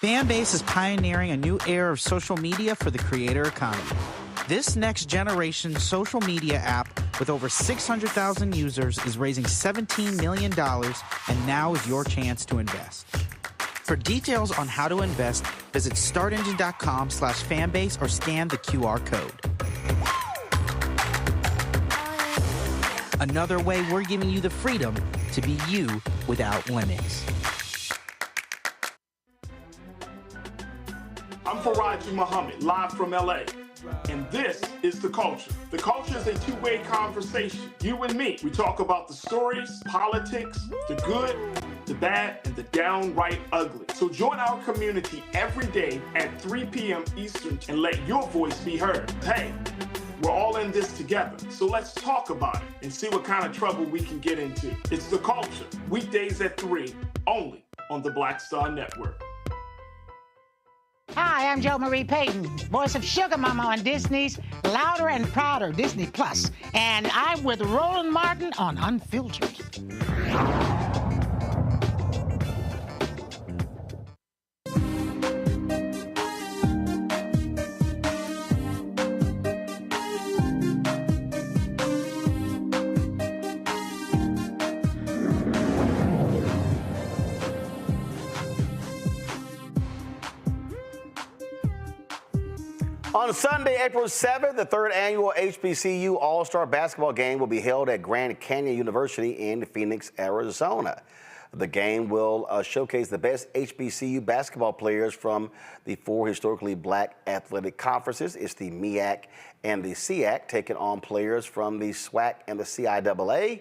Fanbase is pioneering a new era of social media for the creator economy. This next generation social media app with over 600,000 users is raising $17 million, and now is your chance to invest. For details on how to invest, visit startengine.com/fanbase or scan the QR code. Another way we're giving you the freedom to be you without limits. I'm Faraji Muhammad, live from LA. And this is The Culture. The Culture is a two-way conversation. You and me. We talk about the stories, politics, the good, the bad, and the downright ugly. So join our community every day at 3 p.m. Eastern and let your voice be heard. Hey, we're all in this together, so let's talk about it and see what kind of trouble we can get into. It's The Culture, weekdays at 3, only on the Black Star Network. Hi, I'm Jo Marie Payton, voice of Sugar Mama on Disney's Louder and Prouder Disney Plus, and I'm with Roland Martin on Unfiltered. On Sunday, April 7th, the third annual HBCU All-Star Basketball Game will be held at Grand Canyon University in Phoenix, Arizona. The game will showcase the best HBCU basketball players from the 4 historically black athletic conferences. It's the MEAC and the SEAC, taking on players from the SWAC and the CIAA.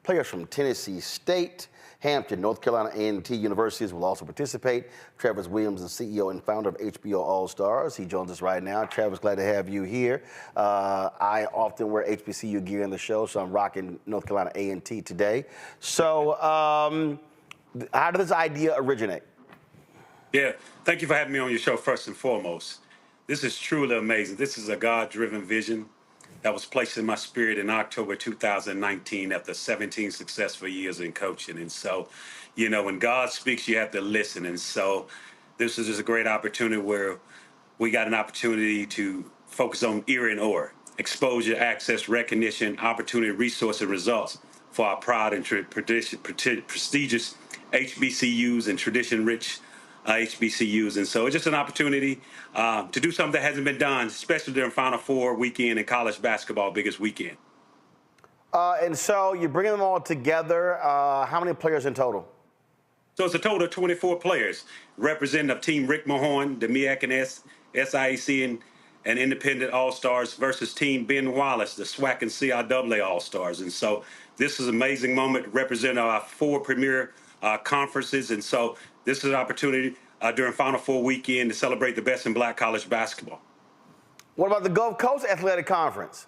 Players from Tennessee State, Hampton, North Carolina A&T universities will also participate. Travis Williams, the CEO and founder of HBO All-Stars. He joins us right now. Travis, glad to have you here. I often wear HBCU gear in the show, so I'm rocking North Carolina A&T today. So how did this idea originate? Yeah, thank you for having me on your show first and foremost. This is truly amazing. This is a God-driven vision that was placed in my spirit in October 2019 after 17 successful years in coaching. And so, you know, when God speaks, you have to listen. And so this is just a great opportunity where we got an opportunity to focus on ear and oar, exposure, access, recognition, opportunity, resource, and results for our proud and prestigious HBCUs and tradition-rich HBCUs. And so it's just an opportunity to do something that hasn't been done, especially during Final Four weekend and college basketball biggest weekend. And so you're bringing them all together. How many players in total? So it's a total of 24 players representing Team Rick Mahorn, the MEAC and SIAC and Independent All-Stars versus Team Ben Wallace, the SWAC and CIAA All-Stars. And so this is an amazing moment representing our 4 premier conferences. And so this is an opportunity during Final Four weekend to celebrate the best in black college basketball. What about the Gulf Coast Athletic Conference?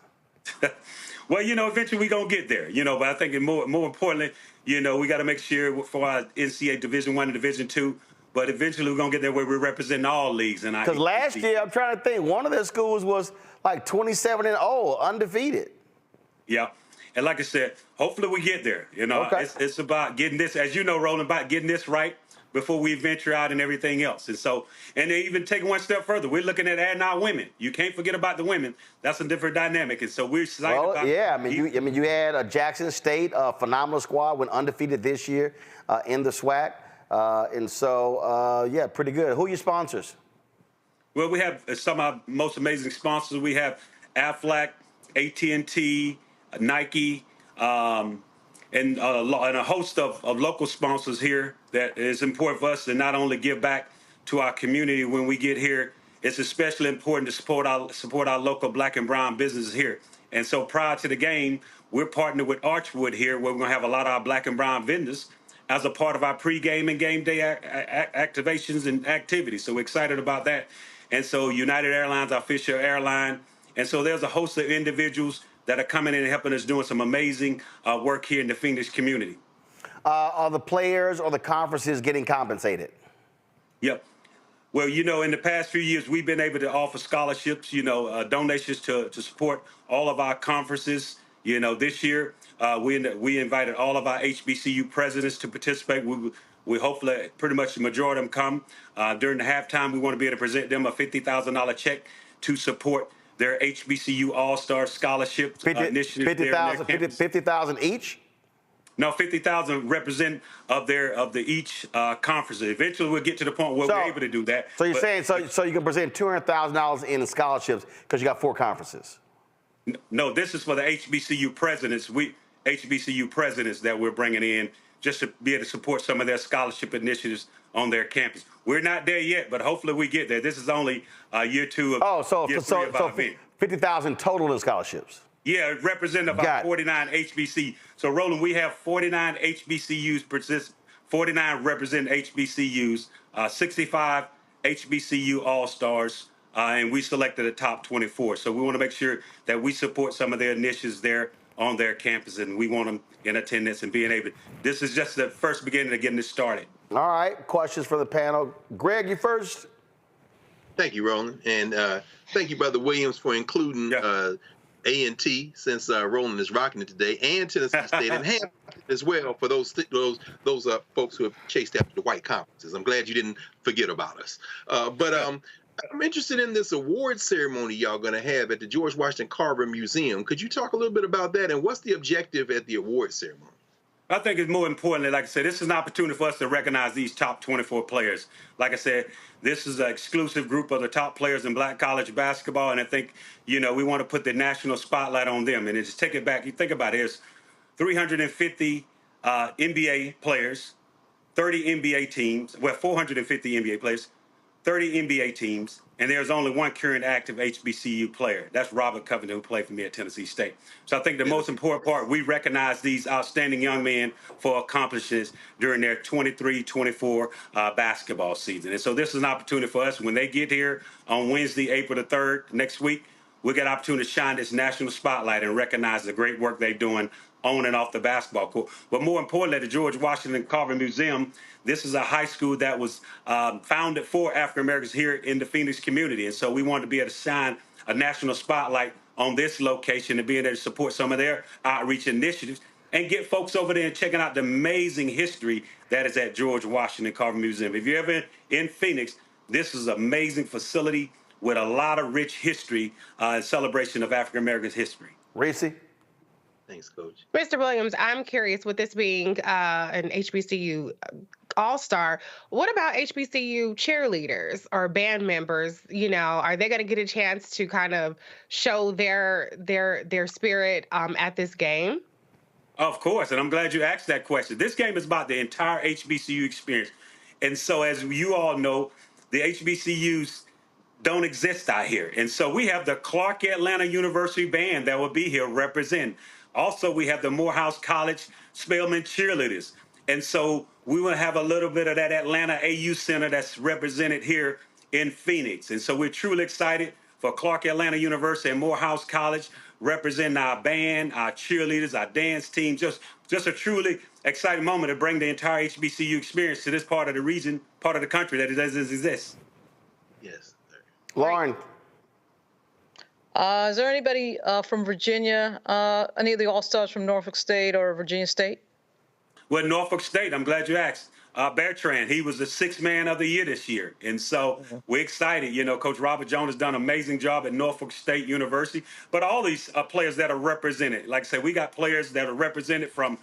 Well, you know, eventually we're going to get there, you know, but I think more importantly, you know, we got to make sure for our NCAA Division I and Division II, but eventually we're going to get there where we're representing all leagues. Because last year, I'm trying to think, one of their schools was like 27-0, undefeated. Yeah. And like I said, hopefully we get there. You know, okay. It's about getting this, as you know, Roland, about getting this right before we venture out and everything else. And so, and they even take one step further. We're looking at adding our women. You can't forget about the women. That's a different dynamic. And so we're excited about yeah, you had Jackson State, a phenomenal squad, went undefeated this year in the SWAC. And so, yeah, pretty good. Who are your sponsors? Well, we have some of our most amazing sponsors. We have Aflac, AT&T, Nike, and a host of local sponsors here that is important for us to not only give back to our community when we get here. It's especially important to support our local black and brown businesses here. And so prior to the game, we're partnered with Archwood here, where we're going to have a lot of our black and brown vendors as a part of our pregame and game day activations and activities. So we're excited about that. And so United Airlines, our official airline. And so there's a host of individuals that are coming in and helping us doing some amazing work here in the Phoenix community. Are the players or the conferences getting compensated? Yep. Well, you know, in the past few years, we've been able to offer scholarships, you know, donations to support all of our conferences. You know, this year, we invited all of our HBCU presidents to participate. We hopefully pretty much the majority of them come. During the halftime, we want to be able to present them a $50,000 check to support their HBCU All-Star Scholarship initiative. 50,000 each? No, 50,000 represent of each conference. Eventually, we'll get to the point where we're able to do that. So you're saying so you can present $200,000 in scholarships because you got 4 conferences? No, this is for the HBCU presidents. HBCU presidents that we're bringing in just to be able to support some of their scholarship initiatives on their campus. We're not there yet, but hopefully we get there. This is only year 2 of year 3 of our event. 50,000 total in scholarships. Yeah, represent about 49 HBCUs. So, Roland, we have 49 HBCUs 49 represent HBCUs, 65 HBCU All-Stars, and we selected the top 24. So we want to make sure that we support some of their initiatives there on their campus, and we want them in attendance and being able to. This is just the first beginning of getting this started. All right, questions for the panel. Greg, you first. Thank you, Roland, and thank you, Brother Williams, for including A&T, since Roland is rocking it today, and Tennessee State, and Hampton as well for those folks who have chased after the white conferences. I'm glad you didn't forget about us. But I'm interested in this award ceremony y'all going to have at the George Washington Carver Museum. Could you talk a little bit about that, and what's the objective at the award ceremony? I think it's more importantly, like I said, this is an opportunity for us to recognize these top 24 players. Like I said, this is an exclusive group of the top players in black college basketball, and I think, we want to put the national spotlight on them. And just take it back. You think about it, there's 350 NBA players, 30 NBA teams, 450 NBA players, 30 NBA teams, and there's only one current active HBCU player. That's Robert Covington, who played for me at Tennessee State. So I think the most important part, we recognize these outstanding young men for accomplishments during their 23-24 basketball season. And so this is an opportunity for us. When they get here on Wednesday, April the 3rd, next week, we get an opportunity to shine this national spotlight and recognize the great work they're doing on and off the basketball court. But more importantly, at the George Washington Carver Museum, this is a high school that was founded for African Americans here in the Phoenix community. And so we wanted to be able to shine a national spotlight on this location and being able to support some of their outreach initiatives and get folks over there and checking out the amazing history that is at George Washington Carver Museum. If you're ever in Phoenix, this is an amazing facility with a lot of rich history and celebration of African Americans' history. Reese? Thanks, Coach. Mr. Williams, I'm curious, with this being an HBCU All-Star, what about HBCU cheerleaders or band members? Are they going to get a chance to kind of show their spirit at this game? Of course, and I'm glad you asked that question. This game is about the entire HBCU experience. And so as you all know, the HBCUs don't exist out here. And so we have the Clark Atlanta University Band that will be here representing. Also, we have the Morehouse College Spelman cheerleaders. And so we will have a little bit of that Atlanta AU Center that's represented here in Phoenix. And so we're truly excited for Clark Atlanta University and Morehouse College representing our band, our cheerleaders, our dance team. Just a truly exciting moment to bring the entire HBCU experience to this part of the region, part of the country that it doesn't exist. Yes. Lauren. Is there anybody from Virginia, any of the All-Stars from Norfolk State or Virginia State? Well, Norfolk State, I'm glad you asked. Bertrand, he was the sixth man of the year this year. And so we're excited. Coach Robert Jones has done an amazing job at Norfolk State University. But all these players that are represented, like I said, we got players that are represented from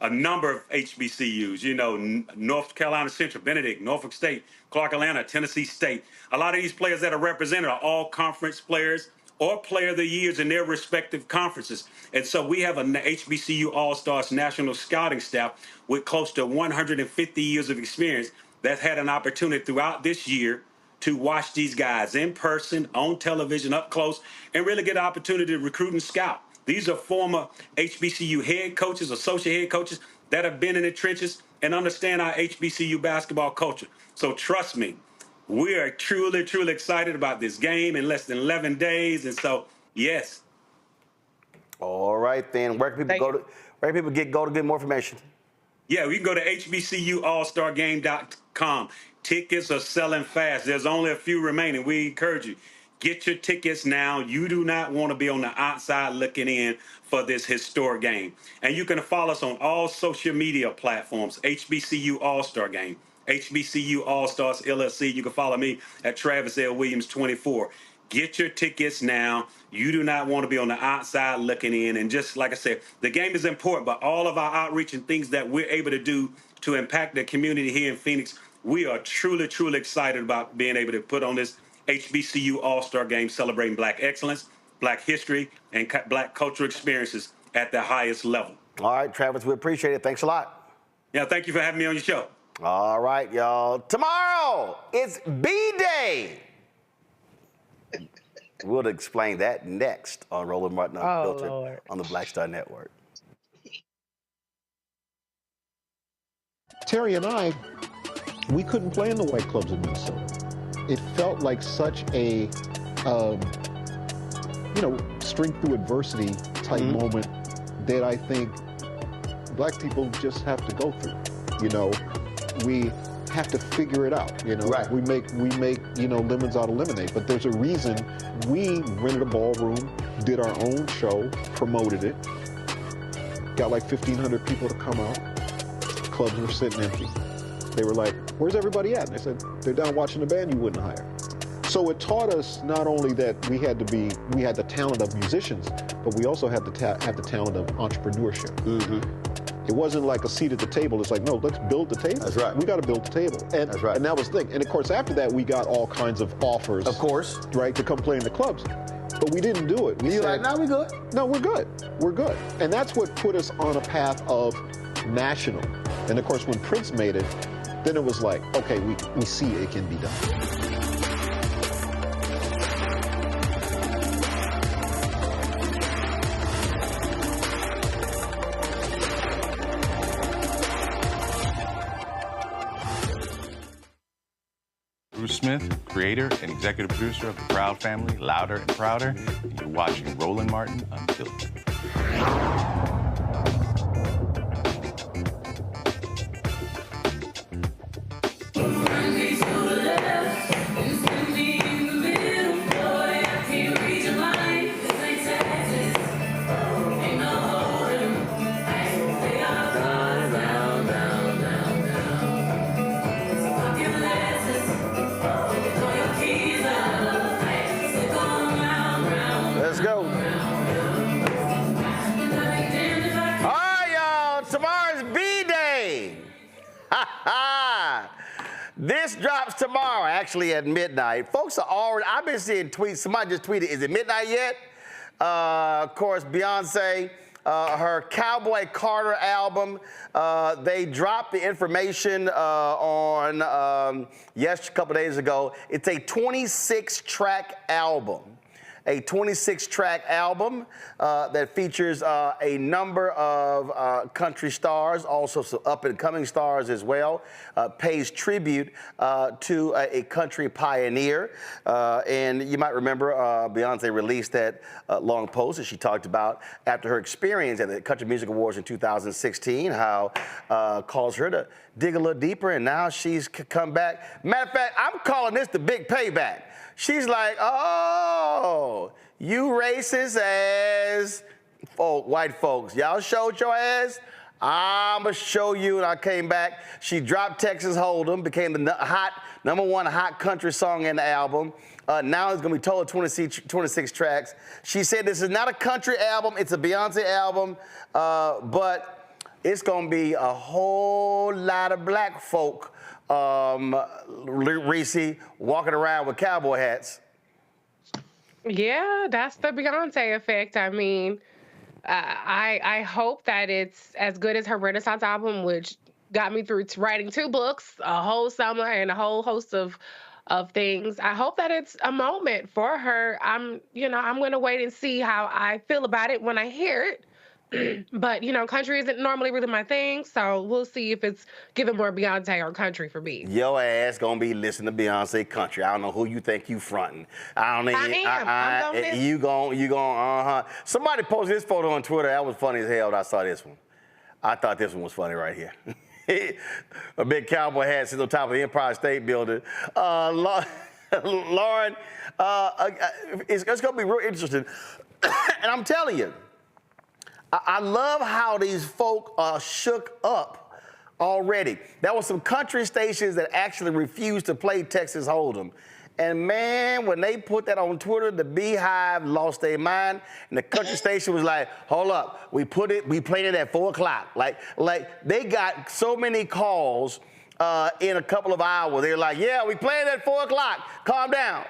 a number of HBCUs, North Carolina Central, Benedict, Norfolk State, Clark Atlanta, Tennessee State. A lot of these players that are represented are all conference players or player of the years in their respective conferences. And so we have an HBCU All-Stars national scouting staff with close to 150 years of experience that's had an opportunity throughout this year to watch these guys in person, on television, up close, and really get an opportunity to recruit and scout. These are former HBCU head coaches, associate head coaches that have been in the trenches and understand our HBCU basketball culture. So trust me, we are truly, truly excited about this game in less than 11 days. And so, yes. All right, then. Where can people go to get more information? Yeah, you can go to HBCUallstargame.com. Tickets are selling fast. There's only a few remaining. We encourage you. Get your tickets now. You do not want to be on the outside looking in for this historic game. And you can follow us on all social media platforms, HBCU All-Star Game, HBCU All-Stars LLC. You can follow me at Travis L. Williams 24. Get your tickets now. You do not want to be on the outside looking in. And just like I said, the game is important, but all of our outreach and things that we're able to do to impact the community here in Phoenix, we are truly, truly excited about being able to put on this HBCU All-Star Game celebrating Black excellence, Black history, and Black cultural experiences at the highest level. All right, Travis, we appreciate it. Thanks a lot. Yeah, thank you for having me on your show. All right, y'all. Tomorrow, it's B-Day. We'll explain that next on Roland Martin Unfiltered on the Black Star Network. Terry and I, we couldn't play in the white clubs in Minnesota. It felt like such a, strength through adversity type moment that I think black people just have to go through. We have to figure it out. Right. We make lemons out of lemonade. But there's a reason we rented a ballroom, did our own show, promoted it, got like 1,500 people to come out. Clubs were sitting empty. They were like, "Where's everybody at?" And I said, "They're down watching the band you wouldn't hire." So it taught us not only that we had the talent of musicians, but we also had have the talent of entrepreneurship. It wasn't like a seat at the table. It's like, no, let's build the table. That's right. We got to build the table. And, that's right. And that was the thing. And of course, after that, we got all kinds of offers. Of course. Right, to come play in the clubs. But we didn't do it. We said, no, we're good. No, we're good. We're good. And that's what put us on a path of national. And of course, when Prince made it, then it was like, okay, we see it can be done. Smith, creator and executive producer of The Proud Family, Louder and Prouder, and you're watching Roland Martin Unfiltered. This drops tomorrow, actually at midnight. Folks are already, I've been seeing tweets. Somebody just tweeted, is it midnight yet? Of course, Beyonce, her Cowboy Carter album, they dropped the information on, a couple days ago. It's a 26-track album. A 26-track album that features a number of country stars, also some up-and-coming stars as well, pays tribute to a country pioneer. And you might remember Beyonce released that long post that she talked about after her experience at the Country Music Awards in 2016, how caused her to dig a little deeper, and now she's come back. Matter of fact, I'm calling this the big payback. She's like, oh, you racist ass white folks. Y'all showed your ass. I'ma show you. And I came back. She dropped Texas Hold'em, became the number one hot country song in the album. Now it's gonna be total 26 tracks. She said this is not a country album, it's a Beyonce album, but it's gonna be a whole lot of black folk, Reese, walking around with cowboy hats. Yeah, that's the Beyonce effect. I mean, I hope that it's as good as her Renaissance album, which got me through writing 2 books, a whole summer, and a whole host of things. I hope that it's a moment for her. I'm going to wait and see how I feel about it when I hear it. But, country isn't normally really my thing, so we'll see if it's giving more Beyonce or country for me. Your ass gonna be listening to Beyonce country. I don't know who you think you fronting. I'm Somebody posted this photo on Twitter. That was funny as hell when I saw this one. I thought this one was funny right here. A big cowboy hat sitting on top of the Empire State Building. Lauren, it's gonna be real interesting. And I'm telling you, I love how these folk are shook up already. There were some country stations that actually refused to play Texas Hold'em. And man, when they put that on Twitter, the Beehive lost their mind. And the country station was like, hold up, we played it at 4 o'clock. Like they got so many calls in a couple of hours. They're like, yeah, we played it at 4 o'clock, calm down.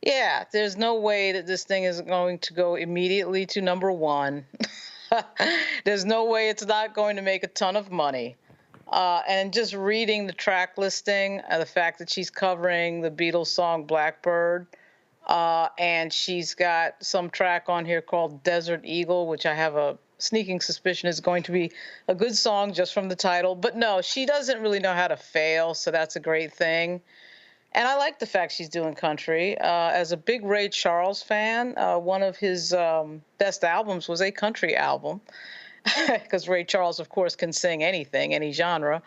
Yeah, there's no way that this thing is going to go immediately to number 1. There's no way it's not going to make a ton of money. And just reading the track listing, the fact that she's covering the Beatles song Blackbird, and she's got some track on here called Desert Eagle, which I have a sneaking suspicion it's going to be a good song just from the title. But no, she doesn't really know how to fail, so that's a great thing. And I like the fact she's doing country. As a big Ray Charles fan, one of his best albums was a country album, because Ray Charles, of course, can sing anything, any genre,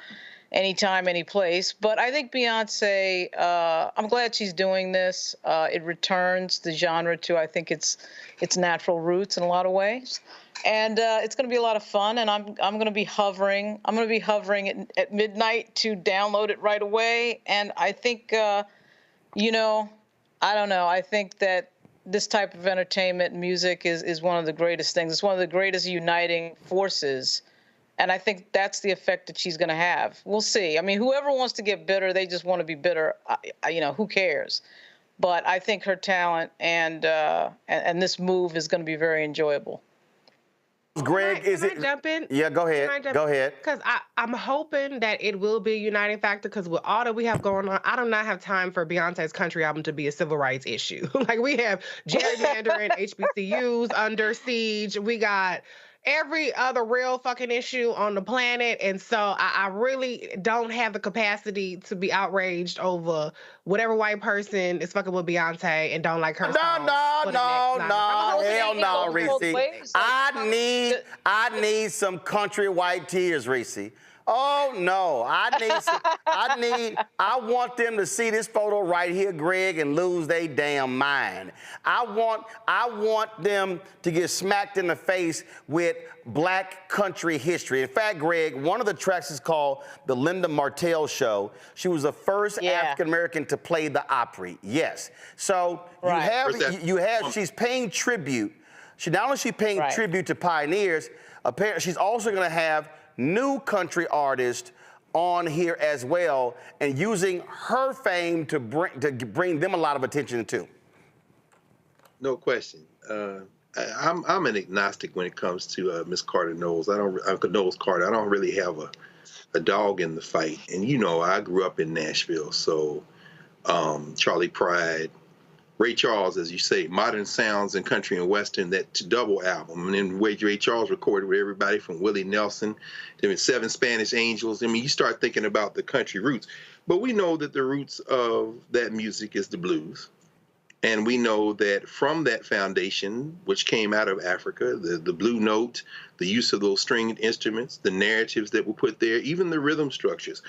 anytime, any place. But I think Beyonce, I'm glad she's doing this. It returns the genre to, I think, its natural roots in a lot of ways. And it's going to be a lot of fun, and I'm going to be hovering. I'm going to be hovering at midnight to download it right away. And I think, you know, I don't know. I think that this type of entertainment and music is one of the greatest things. It's one of the greatest uniting forces. And I think that's the effect that she's going to have. We'll see. I mean, whoever wants to get bitter, they just want to be bitter. You know, who cares? But I think her talent and this move is going to be very enjoyable. Greg, can I jump in? Yeah, go ahead. Go ahead. Because I'm hoping that it will be a uniting factor, because with all that we have going on, I do not have time for Beyonce's country album to be a civil rights issue. Like, we have gerrymandering, HBCUs under siege. We got every other real fucking issue on the planet. And so I really don't have the capacity to be outraged over whatever white person is fucking with Beyonce and don't like her song. No, hell no, Reese. I need some country white tears, Reese. Oh no, I want them to see this photo right here, Greg, and lose their damn mind. I want them to get smacked in the face with black country history. In fact, Greg, one of the tracks is called The Linda Martell Show. She was the first African American to play the Opry. Yes. So you have she's paying tribute. Not only is she paying tribute to pioneers, apparently she's also going to have new country artists on here as well, and using her fame to bring them a lot of attention too. No question. I'm an agnostic when it comes to Miss Carter Knowles. Knowles Carter. I don't really have a dog in the fight. And you know, I grew up in Nashville, so Charlie Pride, Ray Charles, as you say, Modern Sounds and Country and Western, that double album. And then Ray Charles recorded with everybody from Willie Nelson to Seven Spanish Angels. I mean, you start thinking about the country roots. But we know that the roots of that music is the blues. And we know that from that foundation, which came out of Africa, the blue note, the use of those stringed instruments, the narratives that were put there, even the rhythm structures,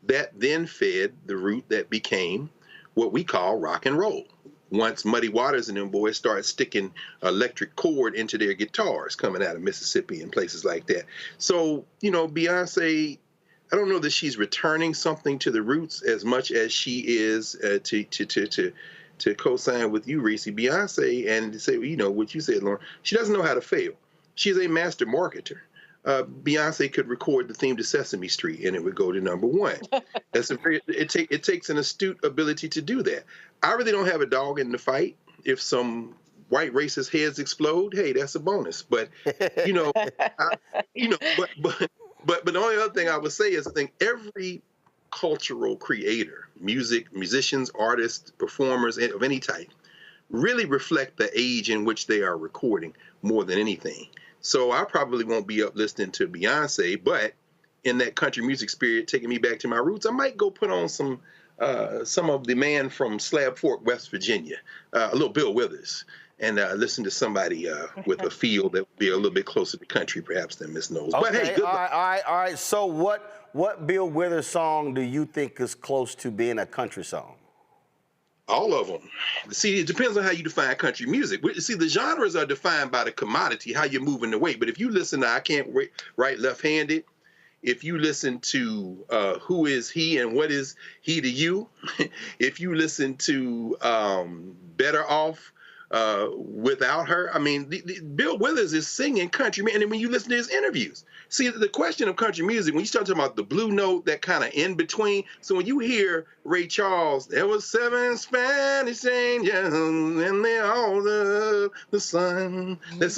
that then fed the root that became what we call rock and roll. Once Muddy Waters and them boys started sticking electric cord into their guitars coming out of Mississippi and places like that. So, you know, Beyonce, I don't know that she's returning something to the roots as much as she is to co-sign with you, Reese. Beyonce, and to say, you know, what you said, Lauren, she doesn't know how to fail. She's a master marketer. Beyonce could record the theme to Sesame Street and it would go to #1. It takes an astute ability to do that. I really don't have a dog in the fight. If some white racist heads explode, hey, that's a bonus. But you know, but the only other thing I would say is I think every cultural creator, musicians, artists, performers of any type, really reflect the age in which they are recording more than anything. So I probably won't be up listening to Beyonce, but in that country music spirit, taking me back to my roots, I might go put on some of the man from Slab Fork, West Virginia, a little Bill Withers, and listen to somebody with a feel that would be a little bit closer to country, perhaps, than Miss Knowles. Okay, but hey, good luck. All right. So what Bill Withers song do you think is close to being a country song? All of them. See, it depends on how you define country music. See, the genres are defined by the commodity, how you're moving the weight. But if you listen to I Can't Write Left-Handed, if you listen to Who Is He and What Is He to You, if you listen to Better Off Without Her, I mean, Bill Withers is singing country, man. And when you listen to his interviews, see, the question of country music, when you start talking about the blue note, that kind of in between. So when you hear Ray Charles, there was 7 Spanish angels and they all loved the sun. It's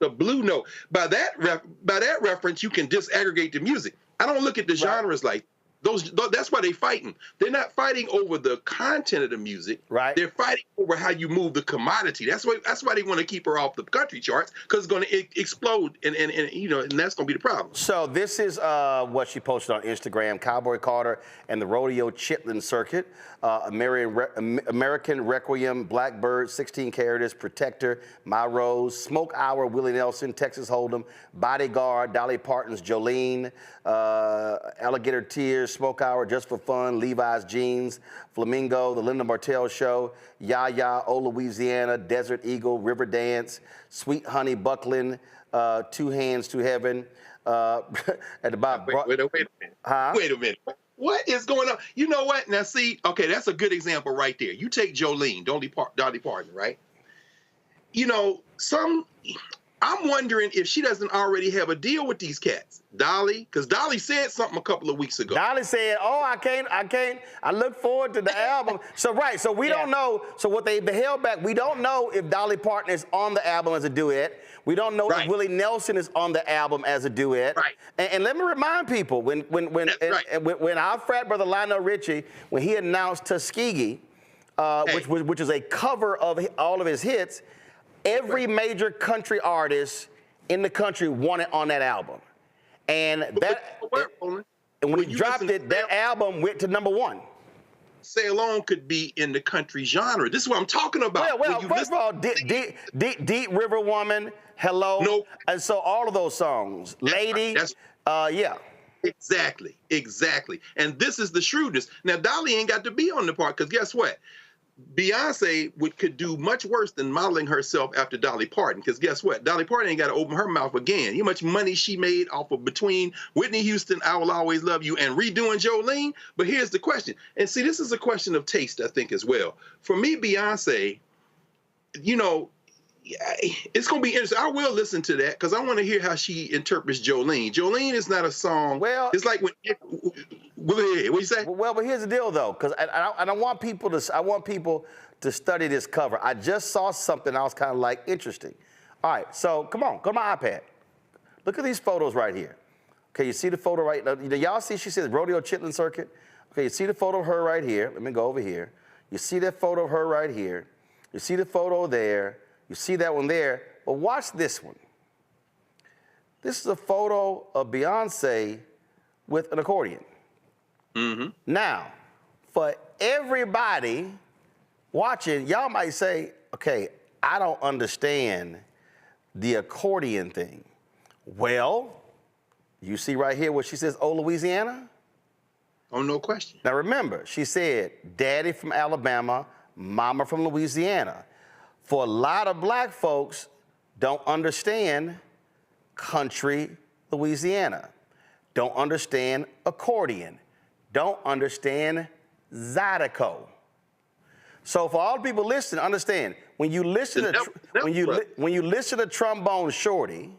a blue note. By that reference, you can disaggregate the music. I don't look at the genres like. That's why they're fighting. They're not fighting over the content of the music. Right. They're fighting over how you move the commodity. That's why they want to keep her off the country charts, because it's going to explode, and that's going to be the problem. So this is what she posted on Instagram: Cowboy Carter and the Rodeo Chitlin Circuit, American Requiem, Blackbird, 16 Carats, Protector, My Rose, Smoke Hour, Willie Nelson, Texas Hold'em, Bodyguard, Dolly Parton's Jolene, Alligator Tears, Smoke Hour, Just for Fun, Levi's Jeans, Flamingo, The Linda Martell Show, Ya, Oh Louisiana, Desert Eagle, River Dance, Sweet Honey Buckland, Two Hands to Heaven. At the bottom. Wait a minute. Huh? Wait a minute. What is going on? You know what? Now, see, okay, that's a good example right there. You take Jolene, Dolly Parton, right? I'm wondering if she doesn't already have a deal with these cats. Dolly, because Dolly said something a couple of weeks ago. Dolly said, "Oh, I can't. I look forward to the album." So we don't know. So what they held back, we don't know if Dolly Parton is on the album as a duet. We don't know if Willie Nelson is on the album as a duet. Right. And let me remind people, when our frat brother Lionel Richie, when he announced Tuskegee, which is a cover of all of his hits, every major country artist in the country wanted on that album. And when he dropped it, that album went to #1. Say Alone could be in the country genre. This is what I'm talking about. Well, first of all, Deep River Woman, Hello. Nope. And so all of those songs. Lady, yeah. Exactly. And this is the shrewdness. Now, Dolly ain't got to be on the part, because guess what? Beyonce could do much worse than modeling herself after Dolly Parton, because guess what? Dolly Parton ain't got to open her mouth again. You know how much money she made off of between Whitney Houston, I Will Always Love You, and redoing Jolene? But here's the question. And see, this is a question of taste, I think, as well. For me, Beyonce, it's going to be interesting. I will listen to that, because I want to hear how she interprets Jolene. Jolene is not a song. Well, it's like when. What do you say? Well, but here's the deal, though, because I want people to study this cover. I just saw something I was kind of like interesting. All right, so come on, go to my iPad. Look at these photos right here. Okay, you see the photo right now? Y'all see? She says Rodeo Chitlin Circuit. Okay, you see the photo of her right here? Let me go over here. You see that photo of her right here? You see the photo there? You see that one there? But watch this one. This is a photo of Beyonce with an accordion. Mm-hmm. Now, for everybody watching, y'all might say, okay, I don't understand the accordion thing. Well, you see right here what she says, Oh, Louisiana? Oh, no question. Now remember, she said, Daddy from Alabama, Mama from Louisiana. For a lot of black folks, don't understand country Louisiana, don't understand accordion, don't understand Zydeco. So for all the people listening, understand, when you listen to Trombone Shorty,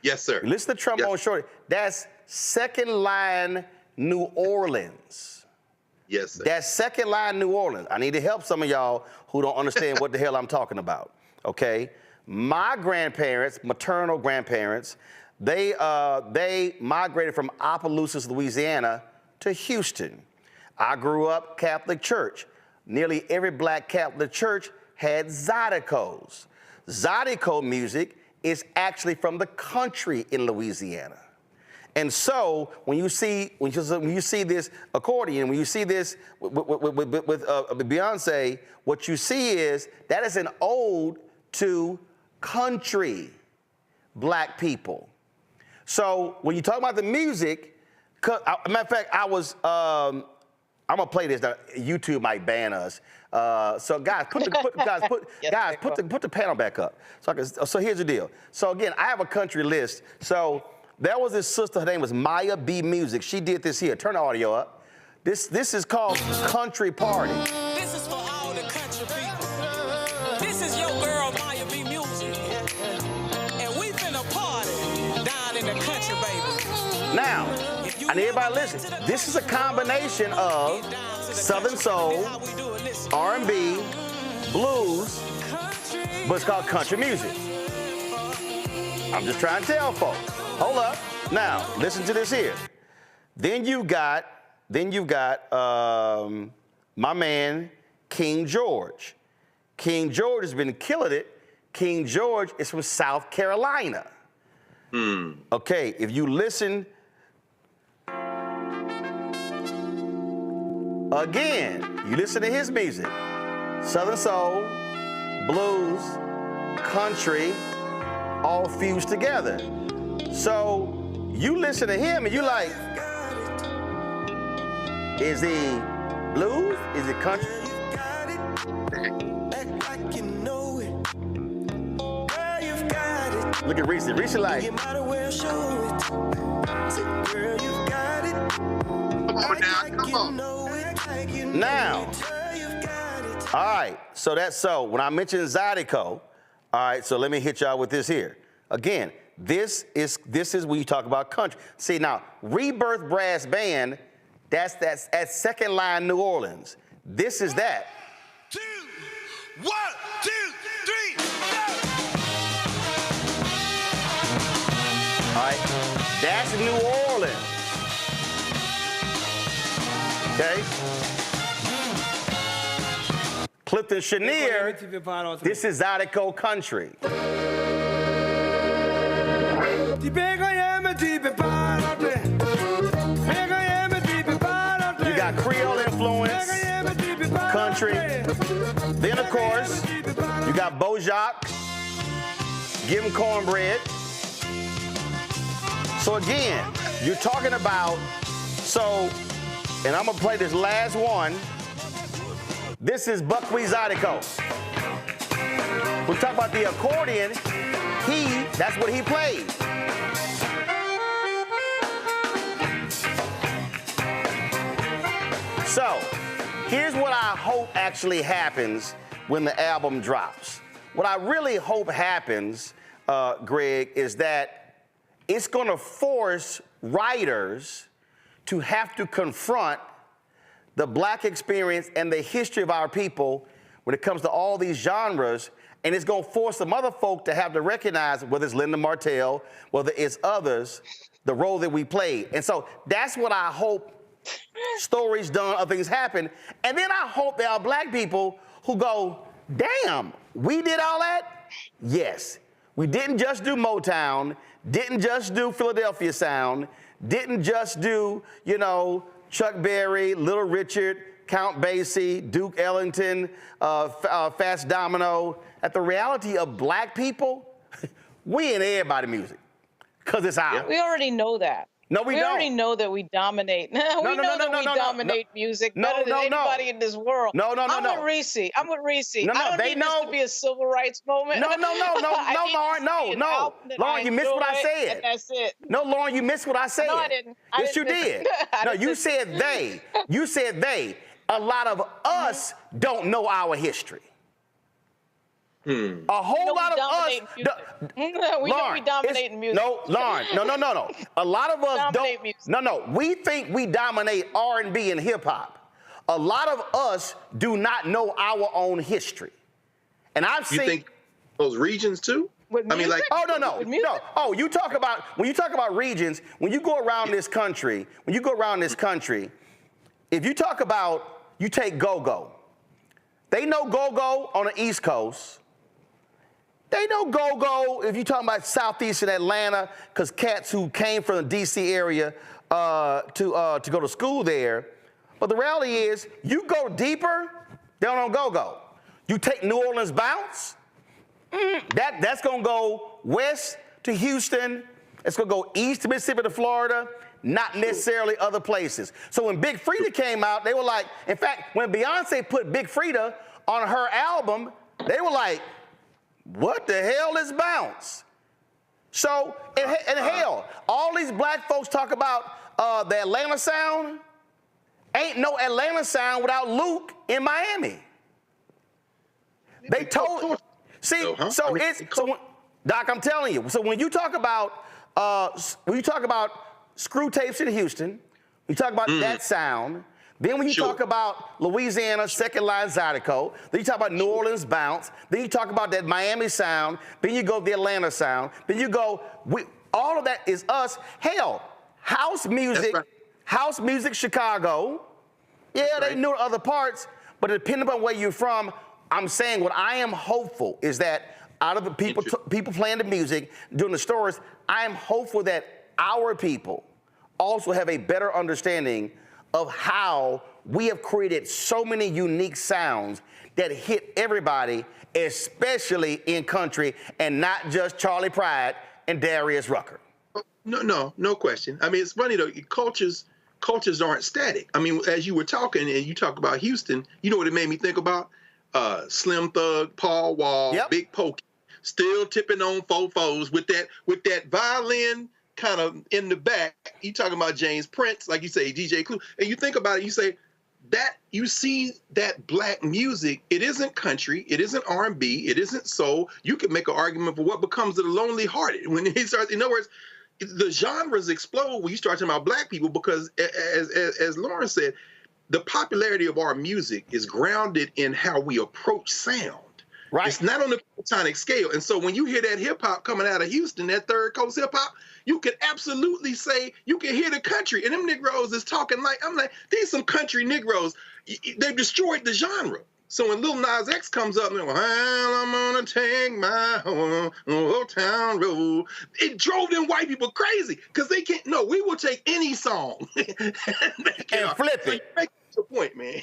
yes, sir. You listen to Trombone Shorty, that's second line New Orleans. Yes, sir. That's second line New Orleans. I need to help some of y'all who don't understand what the hell I'm talking about, okay? My grandparents, maternal grandparents, they migrated from Opelousas, Louisiana to Houston. I grew up Catholic church. Nearly every black Catholic church had Zydeco's. Zydeco music is actually from the country in Louisiana. And so when you see this accordion, when you see this with Beyonce, what you see is that is an ode to country black people. So when you talk about the music, matter of fact, I'm gonna play this. Now, YouTube might ban us. So guys, put the panel back up. So here's the deal. So again, I have a country list. So there was this sister, her name was Maya B Music. She did this here. Turn the audio up. This is called Country Party. This is for all the country people. This is your girl Maya B Music. And we finna party down in the country, baby. Now, I need everybody to listen. This is a combination of Southern Soul, R&B, blues, but it's called country music. I'm just trying to tell folks. Hold up. Now, listen to this here. Then you got Then you've got my man, King George. King George has been killing it. King George is from South Carolina. Okay, if you listen, again, you listen to his music, Southern soul, blues, country, all fused together. So you listen to him and you like, is he blues? Is it country? Look at Reese. Reese like. Now. All right. So that's so. When I mentioned Zydeco, all right. So let me hit y'all with this here. Again, this is when you talk about country. See now, Rebirth Brass Band. That's at second line New Orleans. This is that. 1, 2, 3, go! All right, that's New Orleans. Okay. Clifton Chenier, this is Zydeco Country. You got Creole influence, country. Then, of course, you got Bojack, Give 'em Cornbread. So again, you're talking about, and I'm gonna play this last one. This is Buckwheat Zydeco. We talk about the accordion, that's what he played. So, here's what I hope actually happens when the album drops. What I really hope happens, Greg, is that it's gonna force writers to have to confront the Black experience and the history of our people when it comes to all these genres, and it's gonna force some other folk to have to recognize, whether it's Linda Martell, whether it's others, the role that we played. And so that's what I hope stories done, other things happen. And then I hope there are Black people who go, damn, we did all that? Yes. We didn't just do Motown, didn't just do Philadelphia Sound, didn't just do, Chuck Berry, Little Richard, Count Basie, Duke Ellington, Fats Domino. At the reality of Black people, we in everybody's music, because it's ours. We already know that. No, we don't. We already know that we dominate. We know that we dominate music better than anybody in this world. I'm with Reese. I don't need this to be a civil rights moment. No, Lauren, no. Lauren, you missed what I said. And that's it. No, Lauren, you missed what I said. No, I didn't. Yes, you did. No, you said they. You said they. A lot of us don't know our history. A whole lot of us. We know we dominate in music. No, Lauren, no. A lot of us dominate don't. Music. No. We think we dominate R&B and hip hop. A lot of us do not know our own history. And I've seen. You think those regions too? I mean, like. Oh no. Oh, when you talk about regions, when you go around this country, if you talk about, you take go-go. They know go-go on the East Coast. They know go-go if you're talking about southeastern Atlanta, because cats who came from the D.C. area to go to school there. But the reality is, you go deeper, they don't know go-go. You take New Orleans bounce, that's going to go west to Houston. It's going to go east to Mississippi to Florida, not necessarily other places. So when Big Freedia came out, they were like, in fact, when Beyonce put Big Freedia on her album, they were like, what the hell is bounce? So, and hell, all these Black folks talk about the Atlanta sound. Ain't no Atlanta sound without Luke in Miami. They told. See, Doc, I'm telling you. So when you talk about screw tapes in Houston, you talk about that sound. Then when you talk about Louisiana, second line Zydeco, then you talk about New Orleans bounce, then you talk about that Miami sound, then you go the Atlanta sound, then you go, all of that is us. Hell, house music House Music Chicago. Yeah, they knew other parts, but depending on where you're from, I'm saying what I am hopeful is that out of the people playing the music, doing the stories, I am hopeful that our people also have a better understanding of how we have created so many unique sounds that hit everybody, especially in country, and not just Charlie Pride and Darius Rucker. No question. I mean, it's funny though, cultures aren't static. I mean, as you were talking and you talk about Houston, you know what it made me think about? Slim Thug, Paul Wall, Big Pokey, still tipping on fofos with that violin kind of in the back. You talking about James Prince, like you say, DJ Clue, and you think about it, you say that you see that black music. It isn't country, it isn't R&B, it isn't soul. You could make an argument for what becomes of the lonely hearted when he starts. In other words, the genres explode when you start talking about black people because, as Lauren said, the popularity of our music is grounded in how we approach sound. Right. It's not on the platonic scale. And so when you hear that hip hop coming out of Houston, that third coast hip hop, you can absolutely say, you can hear the country. And them Negroes is talking like, I'm like, these some country Negroes. They've destroyed the genre. So when Lil Nas X comes up and they're like, well, I'm gonna take my old town road, it drove them white people crazy because they can't. No, we will take any song and flip it. So make your point, man.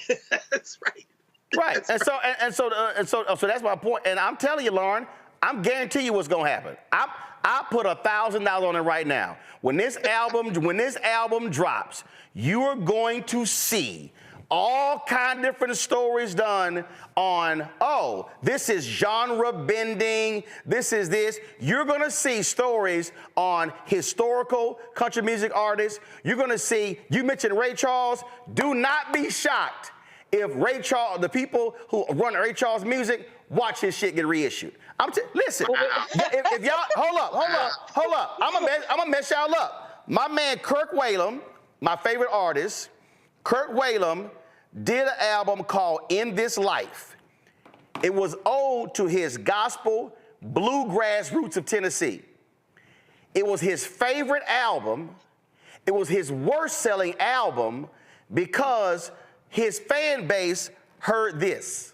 That's right. Right, so that's my point. And I'm telling you, Lauren, I'm guarantee you what's gonna happen. I put $1,000 on it right now. When this album drops, you are going to see all kind of different stories done on, oh, this is genre bending, this is this. You're gonna see stories on historical country music artists. You're gonna see, you mentioned Ray Charles, do not be shocked if Ray Charles, the people who run Ray Charles music, watch his shit get reissued. Listen, if y'all, hold up. I'm gonna mess y'all up. My man Kirk Whalum, my favorite artist, Kirk Whalum did an album called In This Life. It was ode to his gospel bluegrass roots of Tennessee. It was his favorite album. It was his worst selling album because his fan base heard this.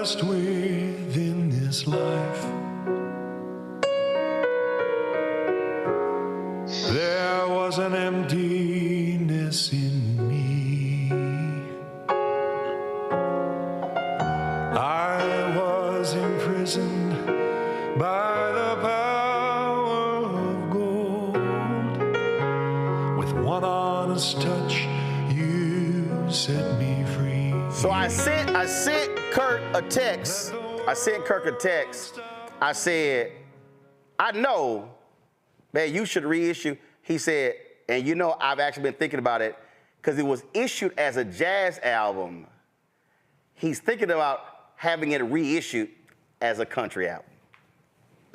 Within this life, there was an emptiness in me. I was imprisoned by the power of gold. With one honest touch, you set me free. So I sent Kirk a text. I said, I know, man, you should reissue. He said, and you know, I've actually been thinking about it because it was issued as a jazz album. He's thinking about having it reissued as a country album.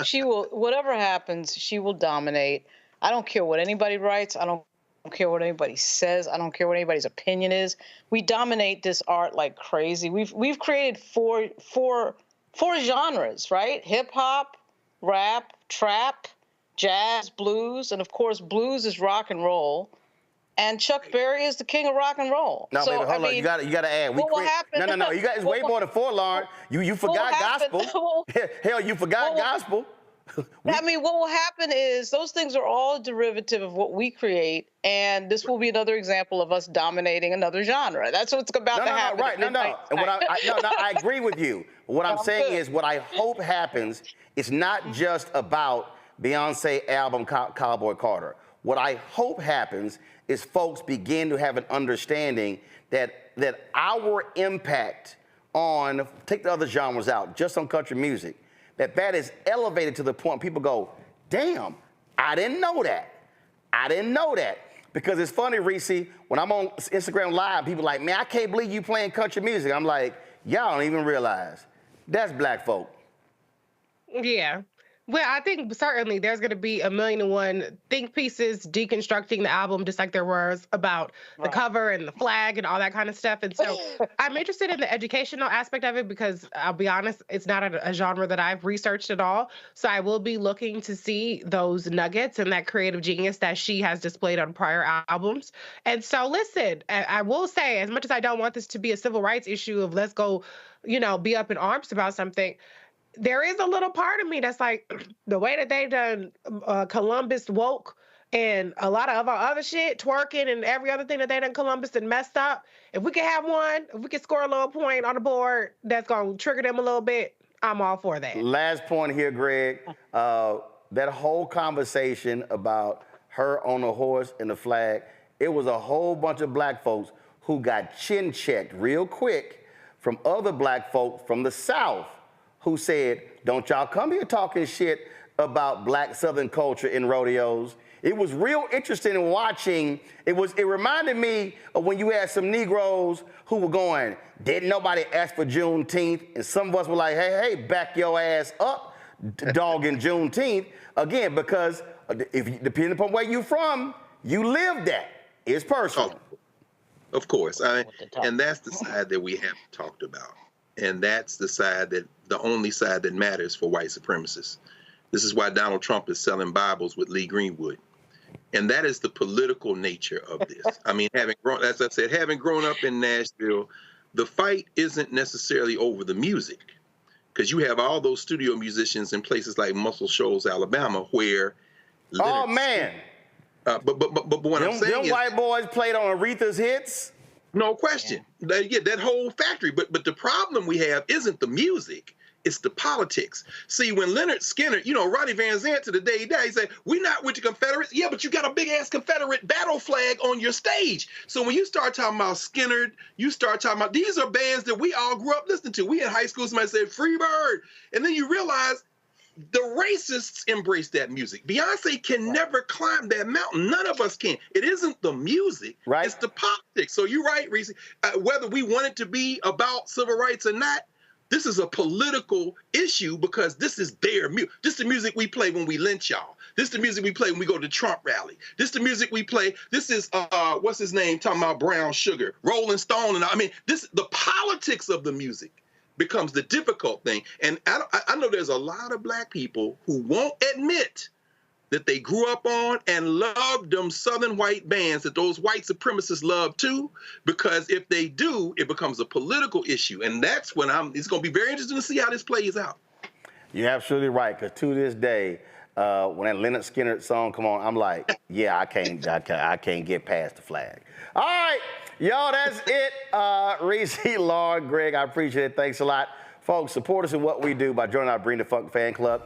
She will, whatever happens, she will dominate. I don't care what anybody writes. I don't care what anybody says. I don't care what anybody's opinion is. We dominate this art like crazy. We've created four genres, right? Hip hop, rap, trap, jazz, blues, and of course blues is rock and roll. And Chuck Berry is the king of rock and roll. No, so, baby, hold on. You gotta add. What will happen? No. You got it's way more than four, Lauren. You forgot gospel. Hell, you forgot gospel. I mean, what will happen is those things are all a derivative of what we create, and this will be another example of us dominating another genre. That's what's about to happen. Right? No. And I agree with you. What I'm saying is, what I hope happens is not just about Beyonce album Cowboy Carter. What I hope happens is folks begin to have an understanding that our impact on, take the other genres out, just on country music, that is elevated to the point people go, damn, I didn't know that. I didn't know that. Because it's funny, Reese, when I'm on Instagram Live, people are like, man, I can't believe you playing country music. I'm like, y'all don't even realize. That's black folk. Yeah. Well, I think certainly there's going to be 1,000,001 think pieces deconstructing the album, just like there was about the cover and the flag and all that kind of stuff. And so I'm interested in the educational aspect of it because I'll be honest, it's not a genre that I've researched at all. So I will be looking to see those nuggets and that creative genius that she has displayed on prior albums. And so listen, I will say, as much as I don't want this to be a civil rights issue of let's go, be up in arms about something, there is a little part of me that's like, the way that they done Columbus woke and a lot of our other shit, twerking and every other thing that they done Columbus and messed up, if we could have one, if we could score a little point on the board that's going to trigger them a little bit, I'm all for that. Last point here, Greg. That whole conversation about her on the horse and the flag, it was a whole bunch of black folks who got chin checked real quick from other black folk from the South who said, don't y'all come here talking shit about black Southern culture in rodeos. It was real interesting watching. It reminded me of when you had some Negroes who were going, didn't nobody ask for Juneteenth? And some of us were like, hey, back your ass up, dogging Juneteenth. Again, because depending upon where you're from, you live that. It's personal. Of course. And that's the side that we haven't talked about. And that's the only side that matters for white supremacists. This is why Donald Trump is selling Bibles with Lee Greenwood. And that is the political nature of this. I mean, as I said, having grown up in Nashville, the fight isn't necessarily over the music, because you have all those studio musicians in places like Muscle Shoals, Alabama, where but what I'm saying is, white boys played on Aretha's hits. No question. That whole factory. But the problem we have isn't the music. It's the politics. See, when Leonard Skinner, Rodney Van Zant to the day he died, he said, we're not with the Confederates. Yeah, but you got a big-ass Confederate battle flag on your stage. So when you start talking about Skinner, you start talking about, these are bands that we all grew up listening to. We in high school, somebody said, Freebird. And then you realize the racists embrace that music. Beyonce can never climb that mountain. None of us can. It isn't the music. Right. It's the politics. So you're right, Reese. Whether we want it to be about civil rights or not, this is a political issue because this is their music. This is the music we play when we lynch y'all. This is the music we play when we go to Trump rally. This is the music we play. This is, what's his name, talking about brown sugar, Rolling Stone. And the politics of the music becomes the difficult thing. And I know there's a lot of black people who won't admit that they grew up on and loved them Southern white bands that those white supremacists love too, because if they do, it becomes a political issue. And that's when it's going to be very interesting to see how this plays out. You're absolutely right, because to this day, when that Leonard Skinner song come on, I'm like, yeah, I can't get past the flag. All right. Y'all, that's it. Reese, Lauren, Greg, I appreciate it. Thanks a lot. Folks, support us in what we do by joining our Bring the Funk fan club.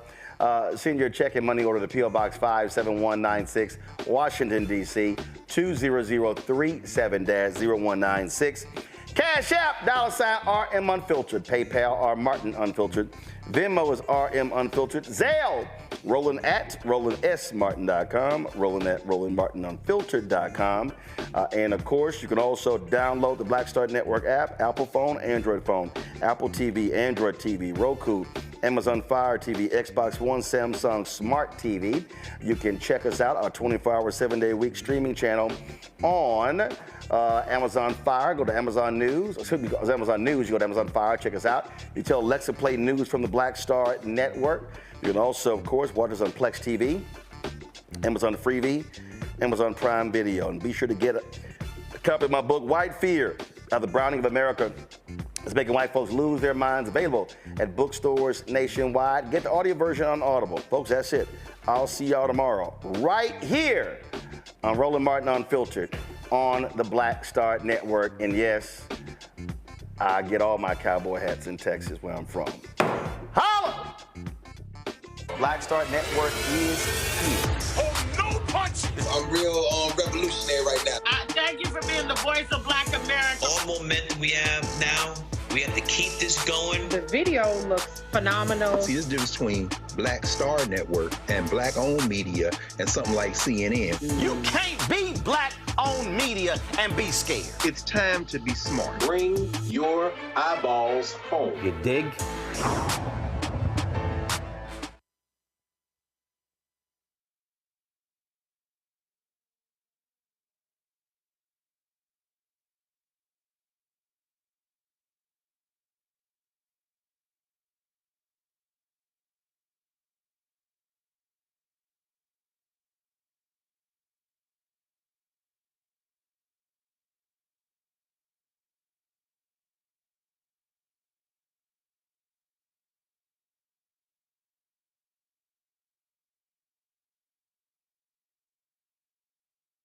Send your check and money order to P.O. Box 57196, Washington, D.C., 20037-0196. Cash App, $ RM Unfiltered. PayPal, R Martin Unfiltered. Venmo is RM Unfiltered. Zelle, Roland at RolandSMartin.com. Roland at RolandMartinUnfiltered.com. And of course, you can also download the Black Star Network app, Apple phone, Android phone, Apple TV, Android TV, Roku, Amazon Fire TV, Xbox One, Samsung Smart TV. You can check us out, our 24-hour, 7-day-a-week streaming channel on Amazon Fire. Go to Amazon News. Excuse me, Amazon News. You go to Amazon Fire. Check us out. You tell Alexa play news from the Black Star Network. You can also, of course, watch us on Plex TV, Amazon Freevee, Amazon Prime Video. And be sure to get a copy of my book, White Fear, How the Browning of America is Making White Folks Lose Their Minds, available at bookstores nationwide. Get the audio version on Audible. Folks, that's it. I'll see y'all tomorrow right here on Roland Martin Unfiltered on the Black Star Network. And yes, I get all my cowboy hats in Texas, where I'm from. Holla! Black Star Network is here. Oh, no punch! I'm real revolutionary right now. Thank you for being the voice of Black America. All momentum we have now, we had have to keep this going. The video looks phenomenal. See, there's a difference between Black Star Network and Black-owned media and something like CNN. You can't be Black-owned media and be scared. It's time to be smart. Bring your eyeballs home. You dig?